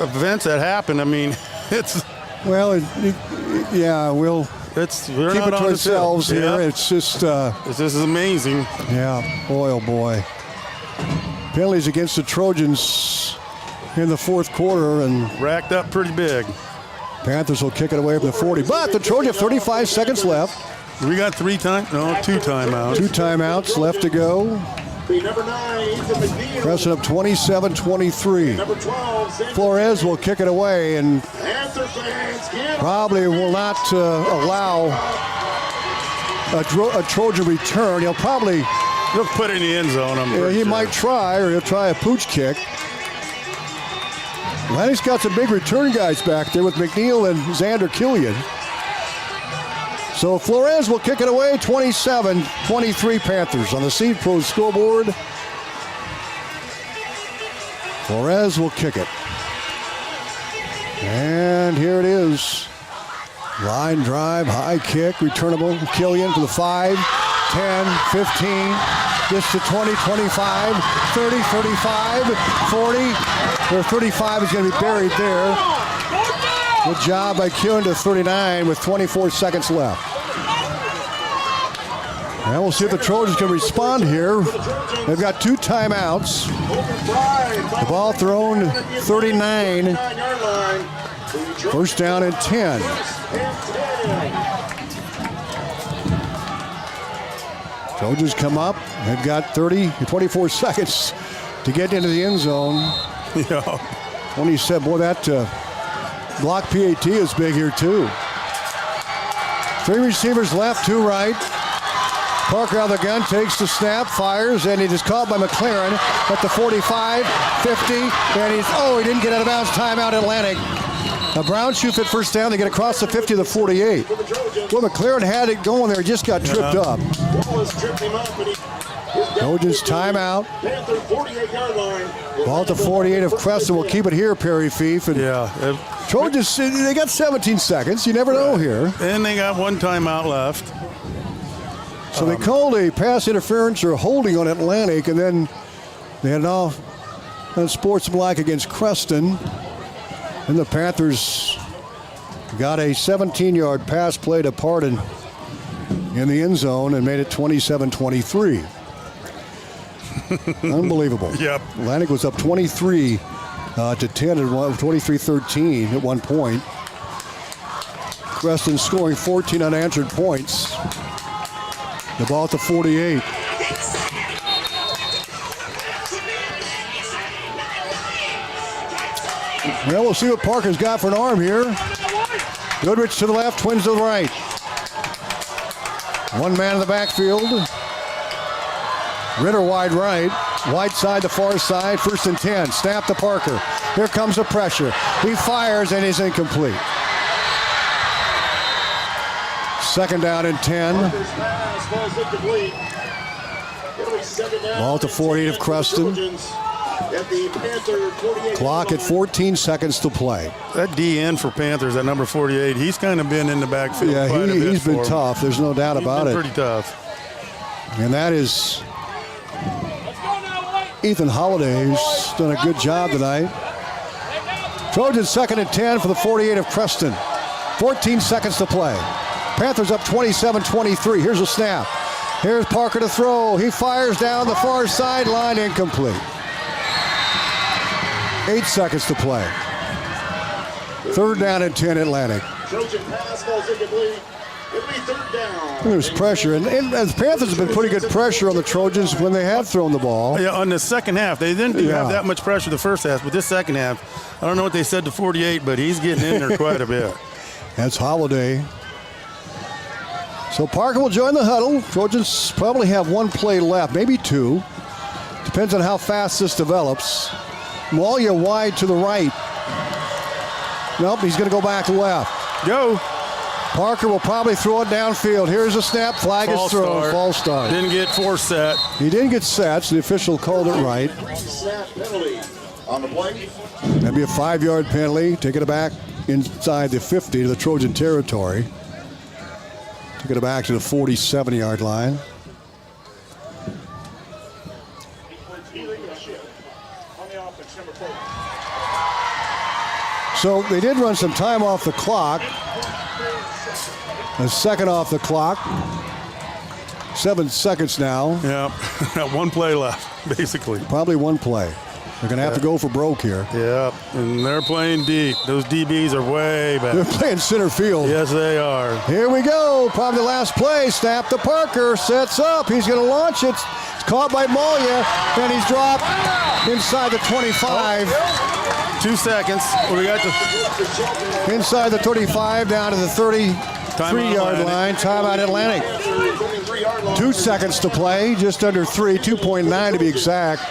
events that happened. I mean, it's... Well, we'll we're keep not it to on ourselves the field. here. Yeah. It's just... this is amazing. Yeah, boy, oh boy. Penalties against the Trojans in the fourth quarter, and racked up pretty big. Panthers will kick it away from the 40. But the Trojans have 35 seconds left. We got two timeouts. 2 timeouts left to go. Number 9, McNeil. Creston up 27-23. Number 12, Flores will kick it away and probably will not allow a Trojan return. He'll put it in the end zone. He might try, or he'll try a pooch kick. Atlantic's got some big return guys back there with McNeil and Xander Killian. So Flores will kick it away, 27-23 Panthers on the Seed Pro scoreboard. Flores will kick it. And here it is. Line drive, high kick, returnable. Killian for the 5, 10, 15, gets to 20, 25, 30, 35, 40. Or 35 is going to be buried there. Good job by Killian to 39 with 24 seconds left. And we'll see if the Trojans can respond here. They've got 2 timeouts. The ball thrown 39. First down and 10. Trojans come up. They've got 24 seconds to get into the end zone. Yeah. 27. Boy, that Block PAT is big here, too. 3 receivers left, 2 right. Parker out of the gun, takes the snap, fires, and he is caught by McLaren at the 45, 50, and he didn't get out of bounds. Timeout, Atlantic. A Brown shoot at first down. They get across the 50 to the 48. Well, McLaren had it going there. He just got tripped up. Trojans timeout. Ball at the 48 of Creston. We'll keep it here, Perry Fief. And Trojans, they got 17 seconds. You never know here. And they got 1 timeout left. So they called a pass interference or holding on Atlantic, and then they had an unsportsmanlike against Creston. And the Panthers got a 17-yard pass play to Pardon in the end zone and made it 27-23. Unbelievable. Yep. Atlantic was up 23 to 10 and 23-13 at one point. Creston scoring 14 unanswered points. The ball at the 48. Well, we'll see what Parker's got for an arm here. Goodrich to the left, Twins to the right. 1 man in the backfield. Ritter wide right. Wide side to far side. 1st and 10. Snap to Parker. Here comes the pressure. He fires and he's incomplete. 2nd down and 10. Ball at the 48 of Creston. Clock at 14 seconds to play. That DN for Panthers, that number 48, he's kind of been in the backfield quite a bit. He's been tough. There's no doubt about it. Pretty tough. And that is Ethan Holliday, who's done a good job tonight. Trojans 2nd and 10 for the 48 of Creston. 14 seconds to play. Panthers up 27-23. Here's a snap. Here's Parker to throw. He fires down the far sideline, incomplete. 8 seconds to play. 3rd down and 10 Atlantic. Trojan pass falls incomplete. It'll be 3rd down. There's pressure, and the Panthers have been putting good pressure on the Trojans when they have thrown the ball. Yeah, on the second half. They didn't have that much pressure the first half, but this second half, I don't know what they said to 48, but he's getting in there quite a bit. That's Holiday. So Parker will join the huddle. Trojans probably have 1 play left, maybe 2. Depends on how fast this develops. Malia wide to the right. Nope, he's going to go back left. Go. Parker will probably throw it downfield. Here's a snap. Flag is thrown. False start. Didn't get 4 set. He didn't get set, so the official called it right. Snap penalty on the play. That'd be a 5-yard penalty. Taking it back inside the 50 to the Trojan territory. Taking it back to the 47-yard line. So they did run some time off the clock. A second off the clock. 7 seconds now. Yeah, 1 play left, basically. Probably 1 play. They're going to have to go for broke here. Yeah, and they're playing deep. Those DBs are way back. They're playing center field. Yes, they are. Here we go. Probably the last play. Snap to Parker. Sets up. He's going to launch it. It's caught by Malia. And he's dropped inside the 25. 2 seconds. We got inside the 35 down to the 33-yard line. Timeout Atlantic. 2 seconds to play. Just under 3. 2.9 to be exact.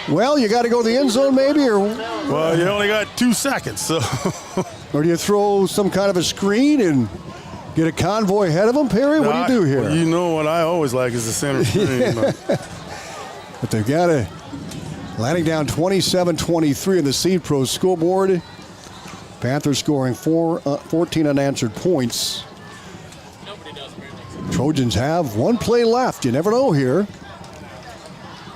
Well, you got to go to the end zone maybe, or well, you only got 2 seconds, so. Or do you throw some kind of a screen and get a convoy ahead of them, Perry? What do you do here? Well, you know what I always like is the center screen. But they've got to landing down 27-23 in the Seed Pro scoreboard. Panthers scoring 14 unanswered points. Trojans have 1 play left. You never know here.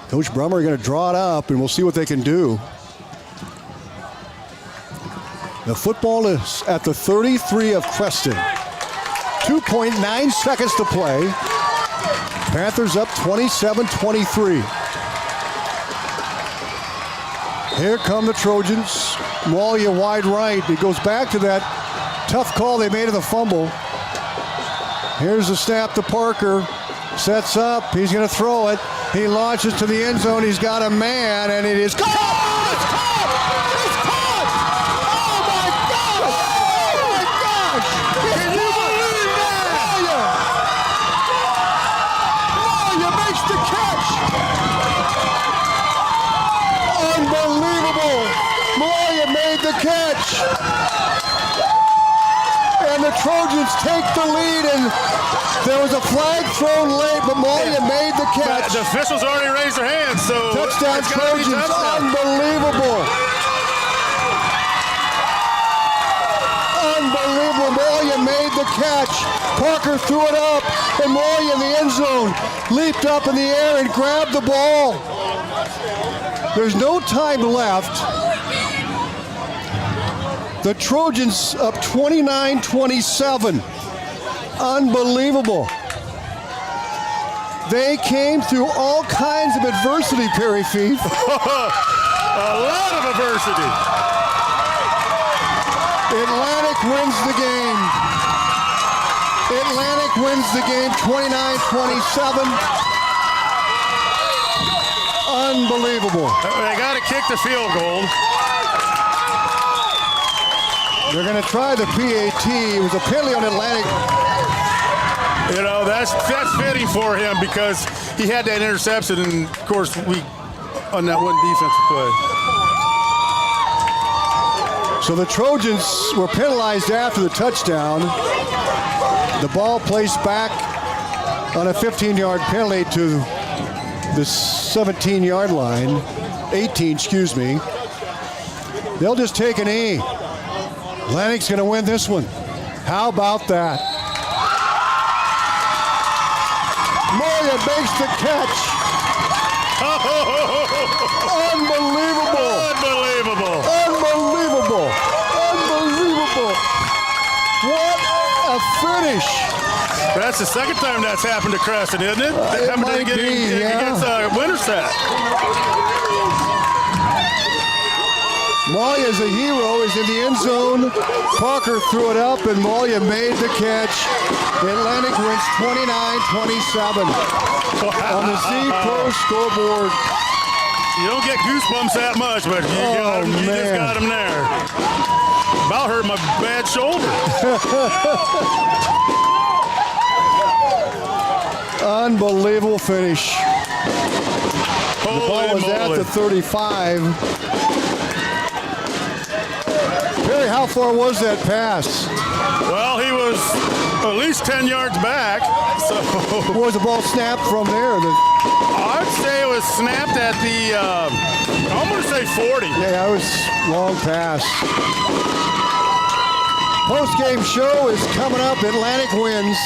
Coach Brummer going to draw it up, and we'll see what they can do. The football is at the 33 of Creston. 2.9 seconds to play. Panthers up 27-23. Here come the Trojans. Malia wide right. It goes back to that tough call they made of the fumble. Here's the snap to Parker. Sets up. He's going to throw it. He launches to the end zone. He's got a man, and it is caught! It's caught! It's caught! Oh, my the catch! Unbelievable! Moya made the catch! And the Trojans take the lead, and there was a flag thrown late, but Moya made the catch. The officials already raised their hands, so touchdown Trojans! Unbelievable! Unbelievable! Moya made the catch. Parker threw it up, and Moya in the end zone leaped up in the air and grabbed the ball. There's no time left. The Trojans up 29-27. Unbelievable. They came through all kinds of adversity, Perry Fief. A lot of adversity. Atlantic wins the game. Atlantic wins the game 29-27. Unbelievable. They got to kick the field goal. They're going to try the PAT. It was a penalty on Atlantic. You know, that's fitting for him because he had that interception, and of course, we on that one defensive play. So the Trojans were penalized after the touchdown. The ball placed back on a 15-yard penalty to the 17-yard line. 18, excuse me. They'll just take an E. Atlantic's going to win this one. How about that? Moya makes the catch. Unbelievable. Unbelievable. Unbelievable. Unbelievable. What a finish. That's the second time that's happened to Creston, isn't it? It might be, against Winterset. Moya is a hero, is in the end zone. Parker threw it up, and Moya made the catch. Atlantic wins 29-27 on the Z-Pro scoreboard. You don't get goosebumps that much, but you just got them there. About hurt my bad shoulder. Unbelievable finish. Holy the ball was moly. at the 35. Perry, how far was that pass? Well, he was at least 10 yards back. So was the ball snapped from there? I'd say it was snapped at the, I'm going to say 40. Yeah, it was long pass. Post-game show is coming up. Atlantic wins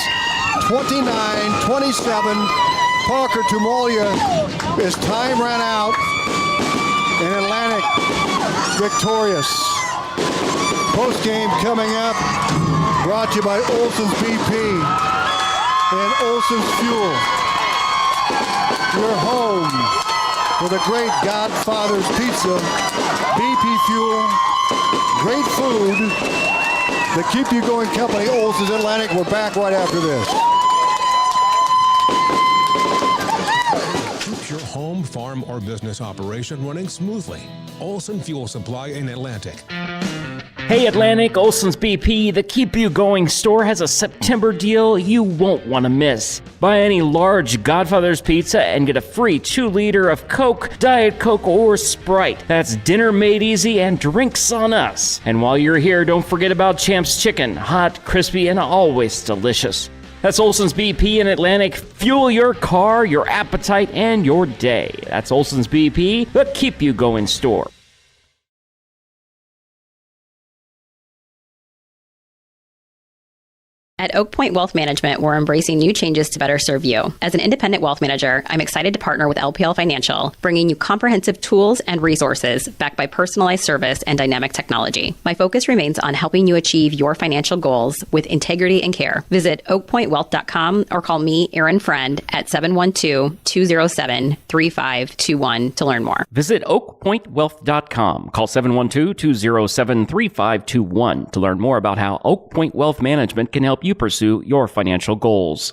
29-27. Parker to Moya as time ran out. And Atlantic victorious. Post-game coming up. Brought to you by Olson's BP and Olson's Fuel. Your home for the great Godfather's Pizza. BP Fuel. Great food. The Keep You Going Company, Olson's Atlantic. We're back right after this. Keep your home, farm, or business operation running smoothly. Olson Fuel Supply in Atlantic. Hey Atlantic, Olson's BP, the Keep You Going store has a September deal you won't want to miss. Buy any large Godfather's Pizza and get a free 2-liter of Coke, Diet Coke, or Sprite. That's dinner made easy and drinks on us. And while you're here, don't forget about Champ's Chicken, hot, crispy, and always delicious. That's Olson's BP in Atlantic. Fuel your car, your appetite, and your day. That's Olson's BP, the Keep You Going store. At Oak Point Wealth Management, we're embracing new changes to better serve you. As an independent wealth manager, I'm excited to partner with LPL Financial, bringing you comprehensive tools and resources backed by personalized service and dynamic technology. My focus remains on helping you achieve your financial goals with integrity and care. Visit oakpointwealth.com or call me, Erin Friend, at 712-207-3521 to learn more. Visit oakpointwealth.com. Call 712-207-3521 to learn more about how Oak Point Wealth Management can help you pursue your financial goals.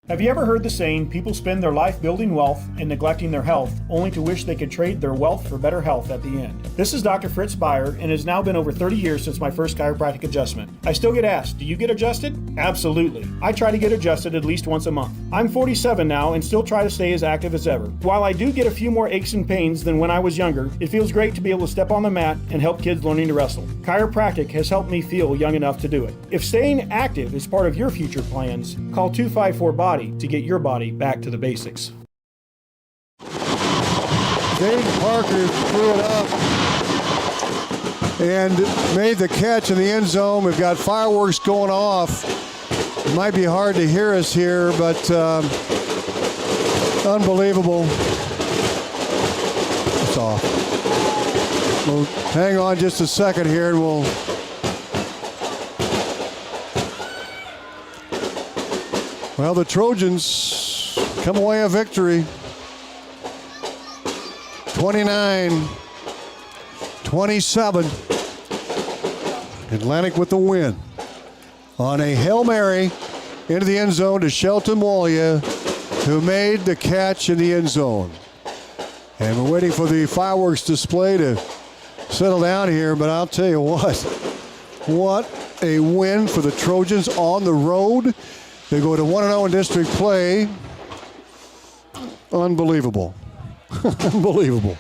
Have you ever heard the saying, people spend their life building wealth and neglecting their health, only to wish they could trade their wealth for better health at the end? This is Dr. Fritz Beyer, and it has now been over 30 years since my first chiropractic adjustment. I still get asked, do you get adjusted? Absolutely. I try to get adjusted at least once a month. I'm 47 now and still try to stay as active as ever. While I do get a few more aches and pains than when I was younger, it feels great to be able to step on the mat and help kids learning to wrestle. Chiropractic has helped me feel young enough to do it. If staying active is part of your future plans, call 254-BODY to get your body back to the basics. Dane Parker threw it up and made the catch in the end zone. We've got fireworks going off. It might be hard to hear us here, but unbelievable. It's off. We'll hang on just a second here and we'll... Well, the Trojans come away a victory. 29-27. Atlantic with the win. On a Hail Mary into the end zone to Shelton Walia, who made the catch in the end zone. And we're waiting for the fireworks display to settle down here, but I'll tell you what a win for the Trojans on the road. They go to 1-0 in district play. Unbelievable. Unbelievable.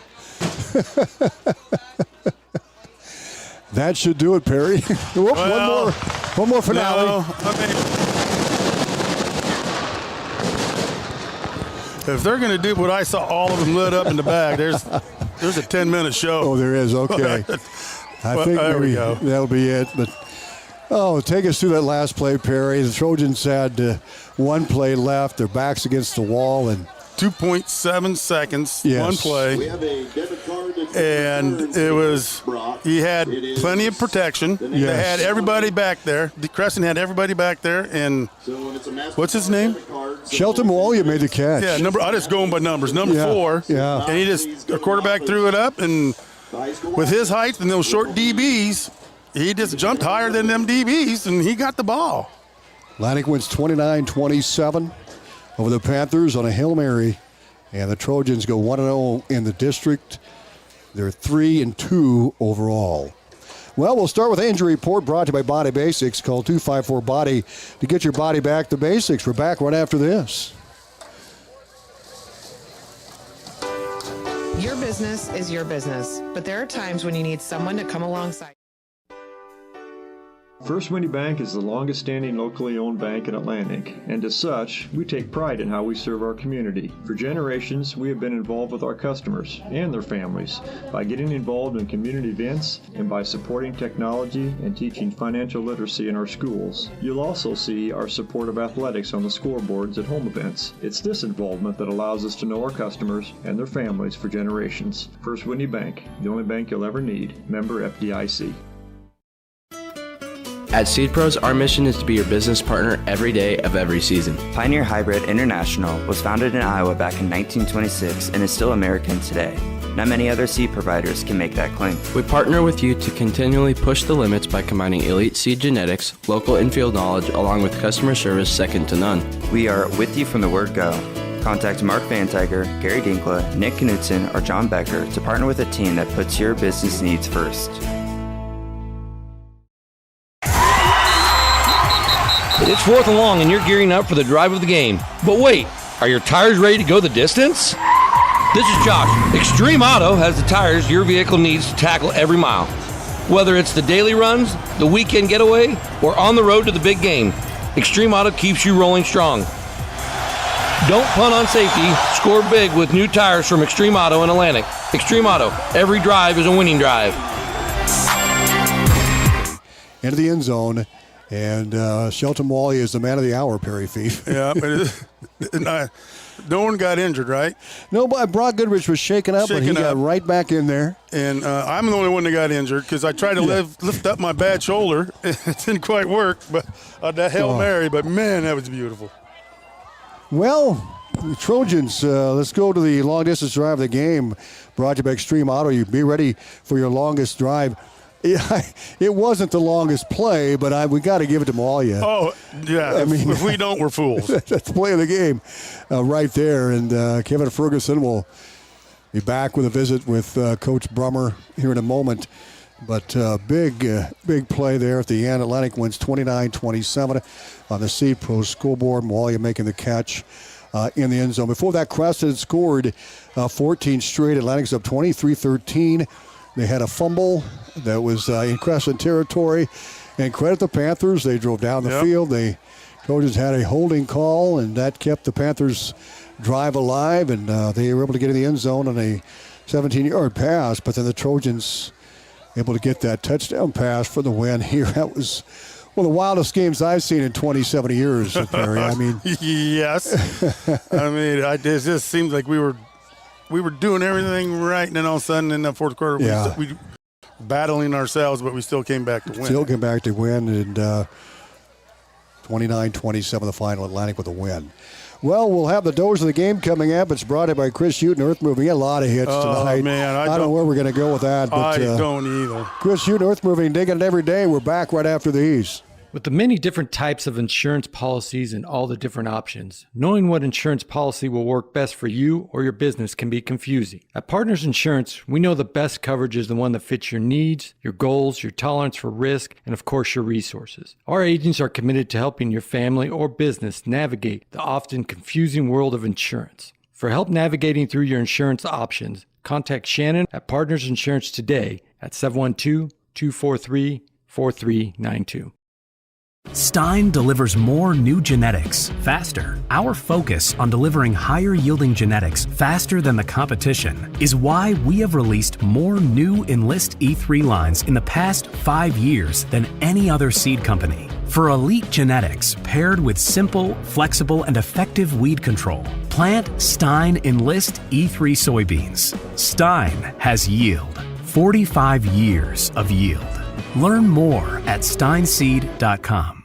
That should do it, Perry. Whoop, well, one more finale. No, if they're going to do what I saw all of them lit up in the bag, there's a 10-minute show. Oh, there is. Okay. I think maybe that'll be it. But take us through that last play, Perry. The Trojans had one play left. Their backs against the wall, and 2.7 seconds, yes. One play. And it was, he had plenty of protection. Yes. They had everybody back there. Creston had everybody back there. And what's his name? Shelton Walia made the catch. Yeah, I just going by numbers. Number 4. Yeah. And a quarterback threw it up, and with his height and those short DBs, he just jumped higher than them DBs, and he got the ball. Atlantic wins 29-27 over the Panthers on a Hail Mary, and the Trojans go 1-0 in the district. They're 3-2 overall. Well, we'll start with the injury report brought to you by Body Basics. Call 254-BODY to get your body back to basics. We're back right after this. Your business is your business, but there are times when you need someone to come alongside. First Windy Bank is the longest standing locally owned bank in Atlantic, and as such, we take pride in how we serve our community. For generations, we have been involved with our customers and their families by getting involved in community events and by supporting technology and teaching financial literacy in our schools. You'll also see our support of athletics on the scoreboards at home events. It's this involvement that allows us to know our customers and their families for generations. First Windy Bank, the only bank you'll ever need. Member FDIC. At Seed Pros, our mission is to be your business partner every day of every season. Pioneer Hybrid International was founded in Iowa back in 1926 and is still American today. Not many other seed providers can make that claim. We partner with you to continually push the limits by combining elite seed genetics, local infield knowledge, along with customer service second to none. We are with you from the word go. Contact Mark Van Tiger, Gary Dinkla, Nick Knudsen, or John Becker to partner with a team that puts your business needs first. It's 4th and long, and you're gearing up for the drive of the game. But wait, are your tires ready to go the distance? This is Josh. Extreme Auto has the tires your vehicle needs to tackle every mile. Whether it's the daily runs, the weekend getaway, or on the road to the big game, Extreme Auto keeps you rolling strong. Don't punt on safety. Score big with new tires from Extreme Auto in Atlantic. Extreme Auto. Every drive is a winning drive. Into the end zone. And Shelton Walia is the man of the hour, Perry Fief. Yeah, but no one got injured, right? No, but Brock Goodrich was shaken up, but he got right back in there. And I'm the only one that got injured because I tried to lift up my bad shoulder. It didn't quite work, but that Hail Mary, but man, that was beautiful. Well, the Trojans, let's go to the long-distance drive of the game brought to you by Extreme Auto. You be ready for your longest drive. Yeah, it wasn't the longest play, but we got to give it to Malia. Oh, yeah. I mean, if we don't, we're fools. That's the play of the game right there. And Kevin Ferguson will be back with a visit with Coach Brummer here in a moment. But big play there at the end. Atlantic wins 29-27 on the Seed Pro scoreboard. Malia making the catch in the end zone. Before that, Creston scored 14 straight. Atlantic's up 23-13. They had a fumble that was in Creston territory. And credit the Panthers. They drove down the field. The Trojans had a holding call, and that kept the Panthers' drive alive. And they were able to get in the end zone on a 17-yard pass. But then the Trojans able to get that touchdown pass for the win here. That was one of the wildest games I've seen in 27 years, Perry. I mean, yes. I mean, it just seems like we were doing everything right, and then all of a sudden in the fourth quarter, we battling ourselves, but we still came back to win. Still came back to win, and 29-27 the final. Atlantic with a win. Well, we'll have the doors of the game coming up. It's brought in by Chris Houghton, Earth Moving. He had a lot of hits tonight. Man, I don't know where we're going to go with that. But, I don't either. Chris Houghton, Earth Moving, digging it every day. We're back right after these. With the many different types of insurance policies and all the different options, knowing what insurance policy will work best for you or your business can be confusing. At Partners Insurance, we know the best coverage is the one that fits your needs, your goals, your tolerance for risk, and of course your resources. Our agents are committed to helping your family or business navigate the often confusing world of insurance. For help navigating through your insurance options, contact Shannon at Partners Insurance today at 712-243-4392. Stein delivers more new genetics faster. Our focus on delivering higher yielding genetics faster than the competition is why we have released more new Enlist E3 lines in the past 5 years than any other seed company. For elite genetics paired with simple, flexible, and effective weed control, plant Stein Enlist E3 soybeans. Stein has yield. 45 years of yield. Learn more at steinseed.com.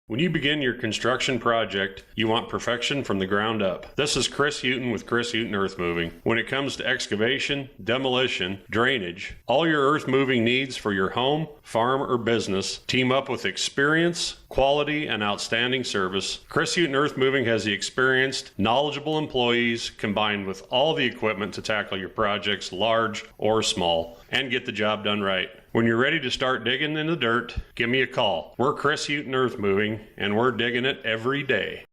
When you begin your construction project, you want perfection from the ground up. This is Chris Houghton with Chris Houghton Earth Moving. When it comes to excavation, demolition, drainage, all your earth moving needs for your home, farm, or business, team up with experience, quality, and outstanding service. Chris Houghton Earth Moving has the experienced, knowledgeable employees combined with all the equipment to tackle your projects, large or small, and get the job done right. When you're ready to start digging in the dirt, give me a call. We're Chris Houghton Earth Moving, and we're digging it every day.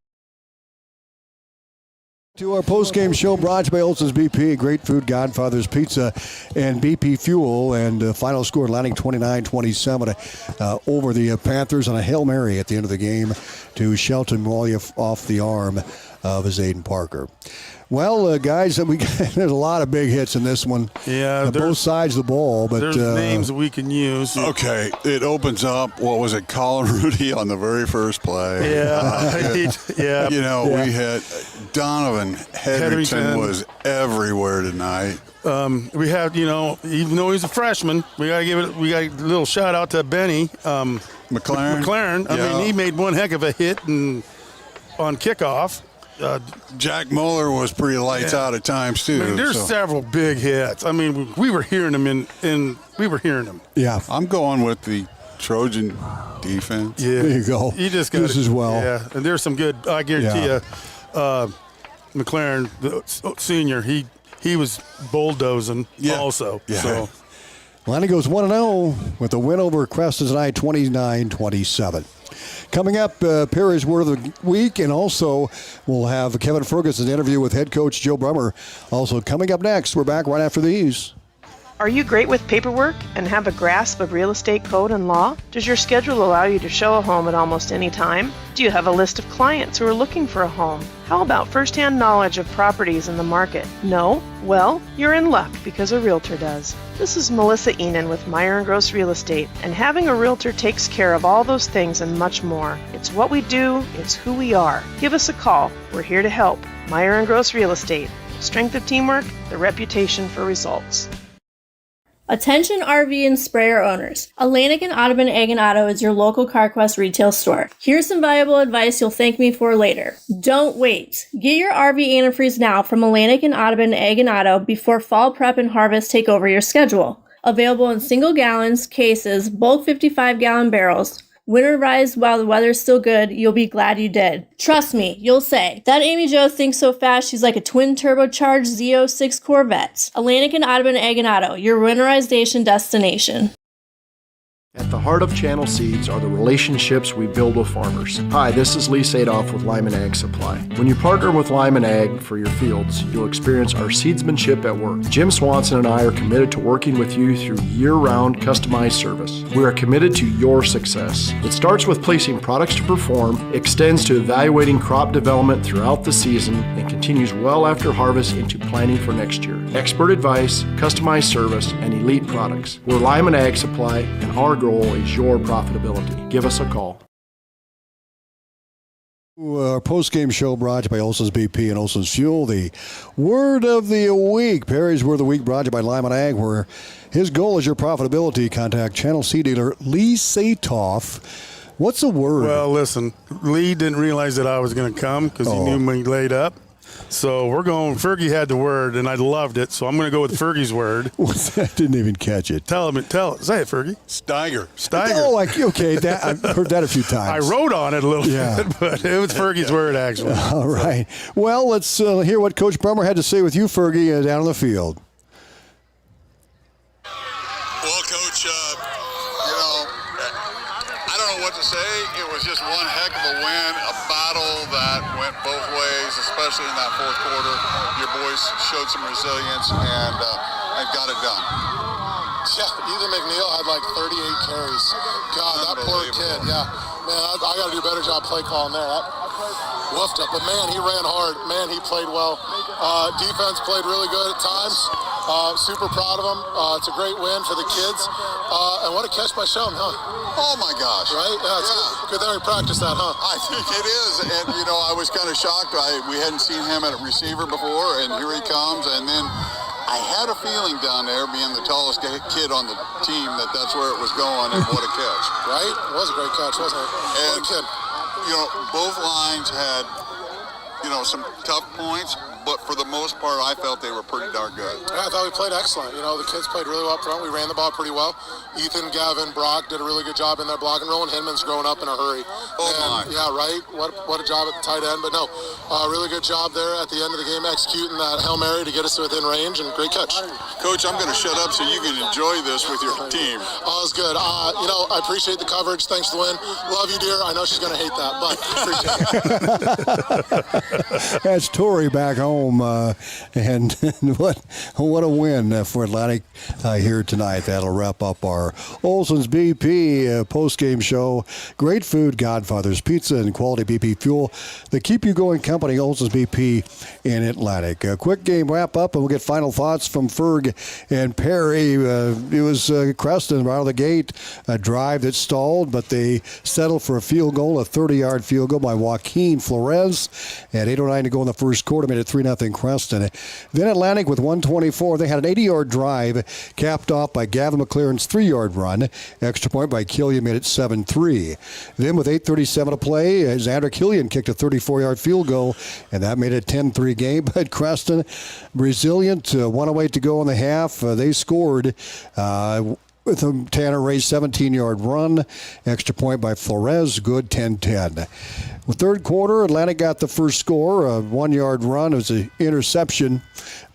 To our post-game show brought to you by Olson's BP, Great Food, Godfather's Pizza, and BP Fuel. And final score, Atlantic 29-27 over the Panthers on a Hail Mary at the end of the game to Shelton Malia off the arm of Zayden Parker. Well, guys, there's a lot of big hits in this one. Yeah, both sides of the ball. But there's names we can use. Okay, it opens up. What was it, Colin Rudy on the very first play? Yeah, yeah. You know, we had Donovan Hedrington was everywhere tonight. We have, even though he's a freshman, we got a little shout out to Benny McLaren. I mean, he made one heck of a hit on kickoff. Jack Muller was pretty lights out at times too. I mean, there's several big hits. I mean, we were hearing them we were hearing them. Yeah, I'm going with the Trojan defense. Yeah, there you go. You just got this as well. Yeah, and there's some good. I guarantee you, McLaren, the senior, he was bulldozing also. Yeah. So Atlantic goes 1-0 with a win over Creston tonight, 29-27. Coming up, Perry's Word of the Week, and also we'll have Kevin Ferguson's interview with head coach Joe Brummer. Also coming up next, we're back right after these. Are you great with paperwork and have a grasp of real estate code and law? Does your schedule allow you to show a home at almost any time? Do you have a list of clients who are looking for a home? How about first-hand knowledge of properties in the market? No? Well, you're in luck because a realtor does. This is Melissa Enan with Meyer & Gross Real Estate, and having a realtor takes care of all those things and much more. It's what we do, it's who we are. Give us a call. We're here to help. Meyer & Gross Real Estate. Strength of teamwork, the reputation for results. Attention RV and sprayer owners. Atlantic and Audubon Ag and Auto is your local CarQuest retail store. Here's some valuable advice you'll thank me for later. Don't wait. Get your RV antifreeze now from Atlantic and Audubon Ag and Auto before fall prep and harvest take over your schedule. Available in single gallons, cases, bulk 55-gallon barrels. Winterize while the weather's still good. You'll be glad you did. Trust me, you'll say, that Amy Jo thinks so fast she's like a twin turbocharged Z06 Corvette. Atlantic and Audubon Ag and Auto, your winterization destination. At the heart of Channel Seeds are the relationships we build with farmers. Hi, this is Lee Sadoff with Lyman Ag Supply. When you partner with Lyman Ag for your fields, you'll experience our seedsmanship at work. Jim Swanson and I are committed to working with you through year-round customized service. We are committed to your success. It starts with placing products to perform, extends to evaluating crop development throughout the season, and continues well after harvest into planning for next year. Expert advice, customized service, and elite products. We're Lyman Ag Supply, and our goal is your profitability. Give us a call. Our post-game show brought to you by Olson's BP and Olson's Fuel. The word of the week, Perry's word of the week, brought to you by Lyman Ag, where his goal is your profitability. Contact Channel C dealer Lee Sadoff. What's the word? Well, listen, Lee didn't realize that I was going to come because he knew me laid up. So we're going, Fergie had the word, and I loved it, so I'm going to go with Fergie's word. What's that? Didn't even catch it. Tell it. Say it, Fergie. Steiger. Oh, okay. I've heard that a few times. I wrote on it a little bit, but it was Fergie's word, actually. All right. Well, let's hear what Coach Brummer had to say with you, Fergie, down on the field. Well, Coach, I don't know what to say. It was just one heck of a win, a battle that went both ways, especially in that fourth quarter. Your boys showed some resilience and got it done. Yeah, Ethan McNeil had like 38 carries. God, that poor kid. Yeah, man, I got to do a better job play calling there. That woofed up, but man, he ran hard. Man, he played well. Defense played really good at times. Super proud of him. It's a great win for the kids. And what a catch by Sheldon, huh? Oh my gosh. Right? Yeah, good that we practiced that, huh? I think it is. And, I was kind of shocked. We hadn't seen him at a receiver before, and here he comes. And then I had a feeling down there, being the tallest kid on the team, that's where it was going, and what a catch. Right? It was a great catch, wasn't it? And, what a kid. Both lines had, some tough points, but for the most part, I felt they were pretty darn good. Yeah, I thought we played excellent. The kids played really well up front. We ran the ball pretty well. Ethan, Gavin, Brock did a really good job in their blocking role, and Hinman's growing up in a hurry. My. Yeah, right. What a job at the tight end. But no, really good job there at the end of the game executing that Hail Mary to get us within range, and great catch. Coach, I'm going to shut up so you can enjoy this with your team. Oh, it's good. I appreciate the coverage. Thanks for the win. Love you, dear. I know she's going to hate that, but appreciate it. That's Tori back home, and what a win for Atlantic here tonight. That'll wrap up our Olson's BP post-game show. Great food, Godfather's Pizza, and quality BP fuel. The Keep You Going company, Olson's BP in Atlantic. A quick game wrap-up, and we'll get final thoughts from Ferg and Perry. It was Creston right out of the gate, a drive that stalled, but they settled for a field goal, a 30-yard field goal by Joaquin Flores. At 8:09 to go in the first quarter, made it 3-0 Creston. Then Atlantic with 1:24. They had an 80-yard drive capped off by Gavin McLaren's 3-yard run. Extra point by Killian made it 7-3. Then with 8:37 to play, Xander Killian kicked a 34-yard field goal, and that made it a 10-3 game. But Creston, resilient, 1:08 to go in the half. They scored with a Tanner Ray's 17-yard run. Extra point by Flores, good 10-10. The third quarter, Atlantic got the first score, a 1-yard run. It was an interception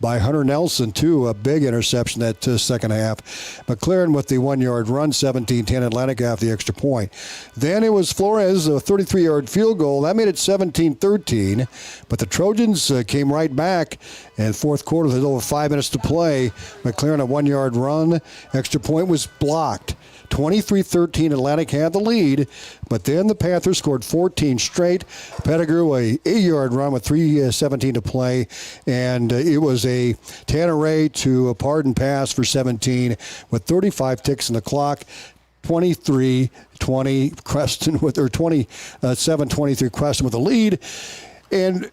by Hunter Nelson, too, a big interception that second half. McLaren with the 1-yard run, 17-10, Atlantic after the extra point. Then it was Flores, a 33-yard field goal. That made it 17-13, but the Trojans came right back. And fourth quarter, there's over 5 minutes to play. McLaren, a 1-yard run. Extra point was blocked. 23-13, Atlantic had the lead, but then the Panthers scored 14 straight. Pettigrew, a 8-yard run with 3:17 to play, and it was a Tanner Ray to a pardon pass for 17 with 35 ticks in the clock. 23-20 Creston with, or 27-23 Creston with the lead. And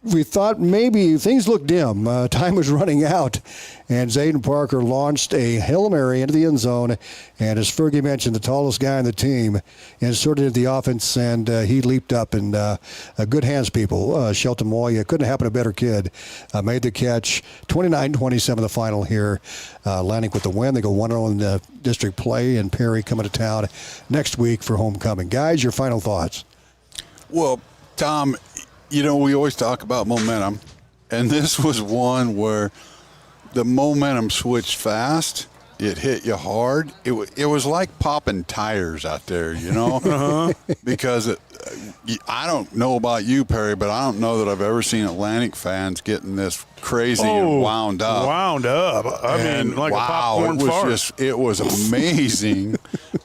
we thought maybe things looked dim. Time was running out, and Zayden Parker launched a Hail Mary into the end zone, and as Fergie mentioned, the tallest guy on the team inserted into the offense, and he leaped up, and good hands, people. Shelton Moya, couldn't happen to a better kid, made the catch. 29-27 the final here. Atlantic with the win. They go 1-0 in the district play, and Perry coming to town next week for homecoming. Guys, your final thoughts? Well, Tom, you know, we always talk about momentum, and this was one where the momentum switched fast. It hit you hard. It was like popping tires out there, you know, because I don't know about you, Perry, but I don't know that I've ever seen Atlantic fans getting this crazy and wound up. I mean, like a popcorn fart. It was amazing.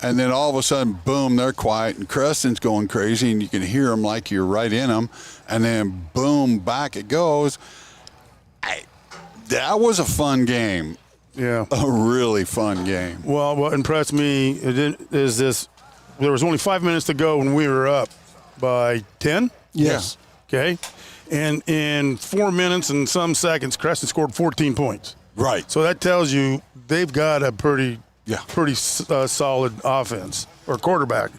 And then all of a sudden, boom, they're quiet, and Creston's going crazy, and you can hear them like you're right in them. And then, boom, back it goes. That was a fun game. Yeah. A really fun game. Well, what impressed me is this. There was only 5 minutes to go when we were up by 10? Yes. Yeah. Okay. And in 4 minutes and some seconds, Creston scored 14 points. Right. So that tells you they've got a pretty solid offense or quarterback.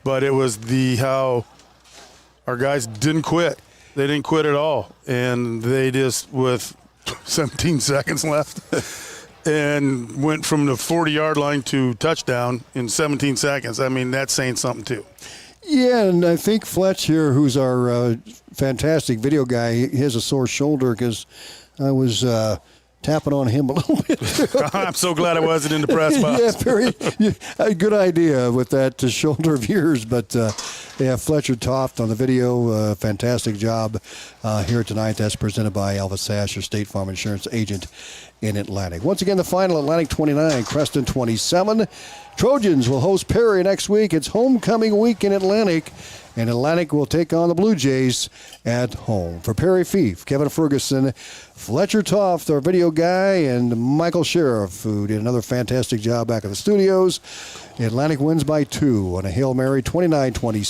But it was how our guys didn't quit. They didn't quit at all. And they just, with 17 seconds left, and went from the 40-yard line to touchdown in 17 seconds. I mean, that's saying something too. Yeah, and I think Fletch here, who's our fantastic video guy, he has a sore shoulder because I was tapping on him a little bit. I'm so glad I wasn't in the press box. Yeah, Perry, good idea with that shoulder of yours. But, yeah, Fletcher Toft on the video, fantastic job here tonight. That's presented by Elvis Sash, your State Farm Insurance agent in Atlantic. Once again, the final, Atlantic 29, Creston 27. Trojans will host Perry next week. It's homecoming week in Atlantic, and Atlantic will take on the Blue Jays at home. For Perry Fief, Kevin Ferguson, Fletcher Toft, our video guy, and Michael Sheriff, who did another fantastic job back in the studios. Atlantic wins by 2 on a Hail Mary, 29-27.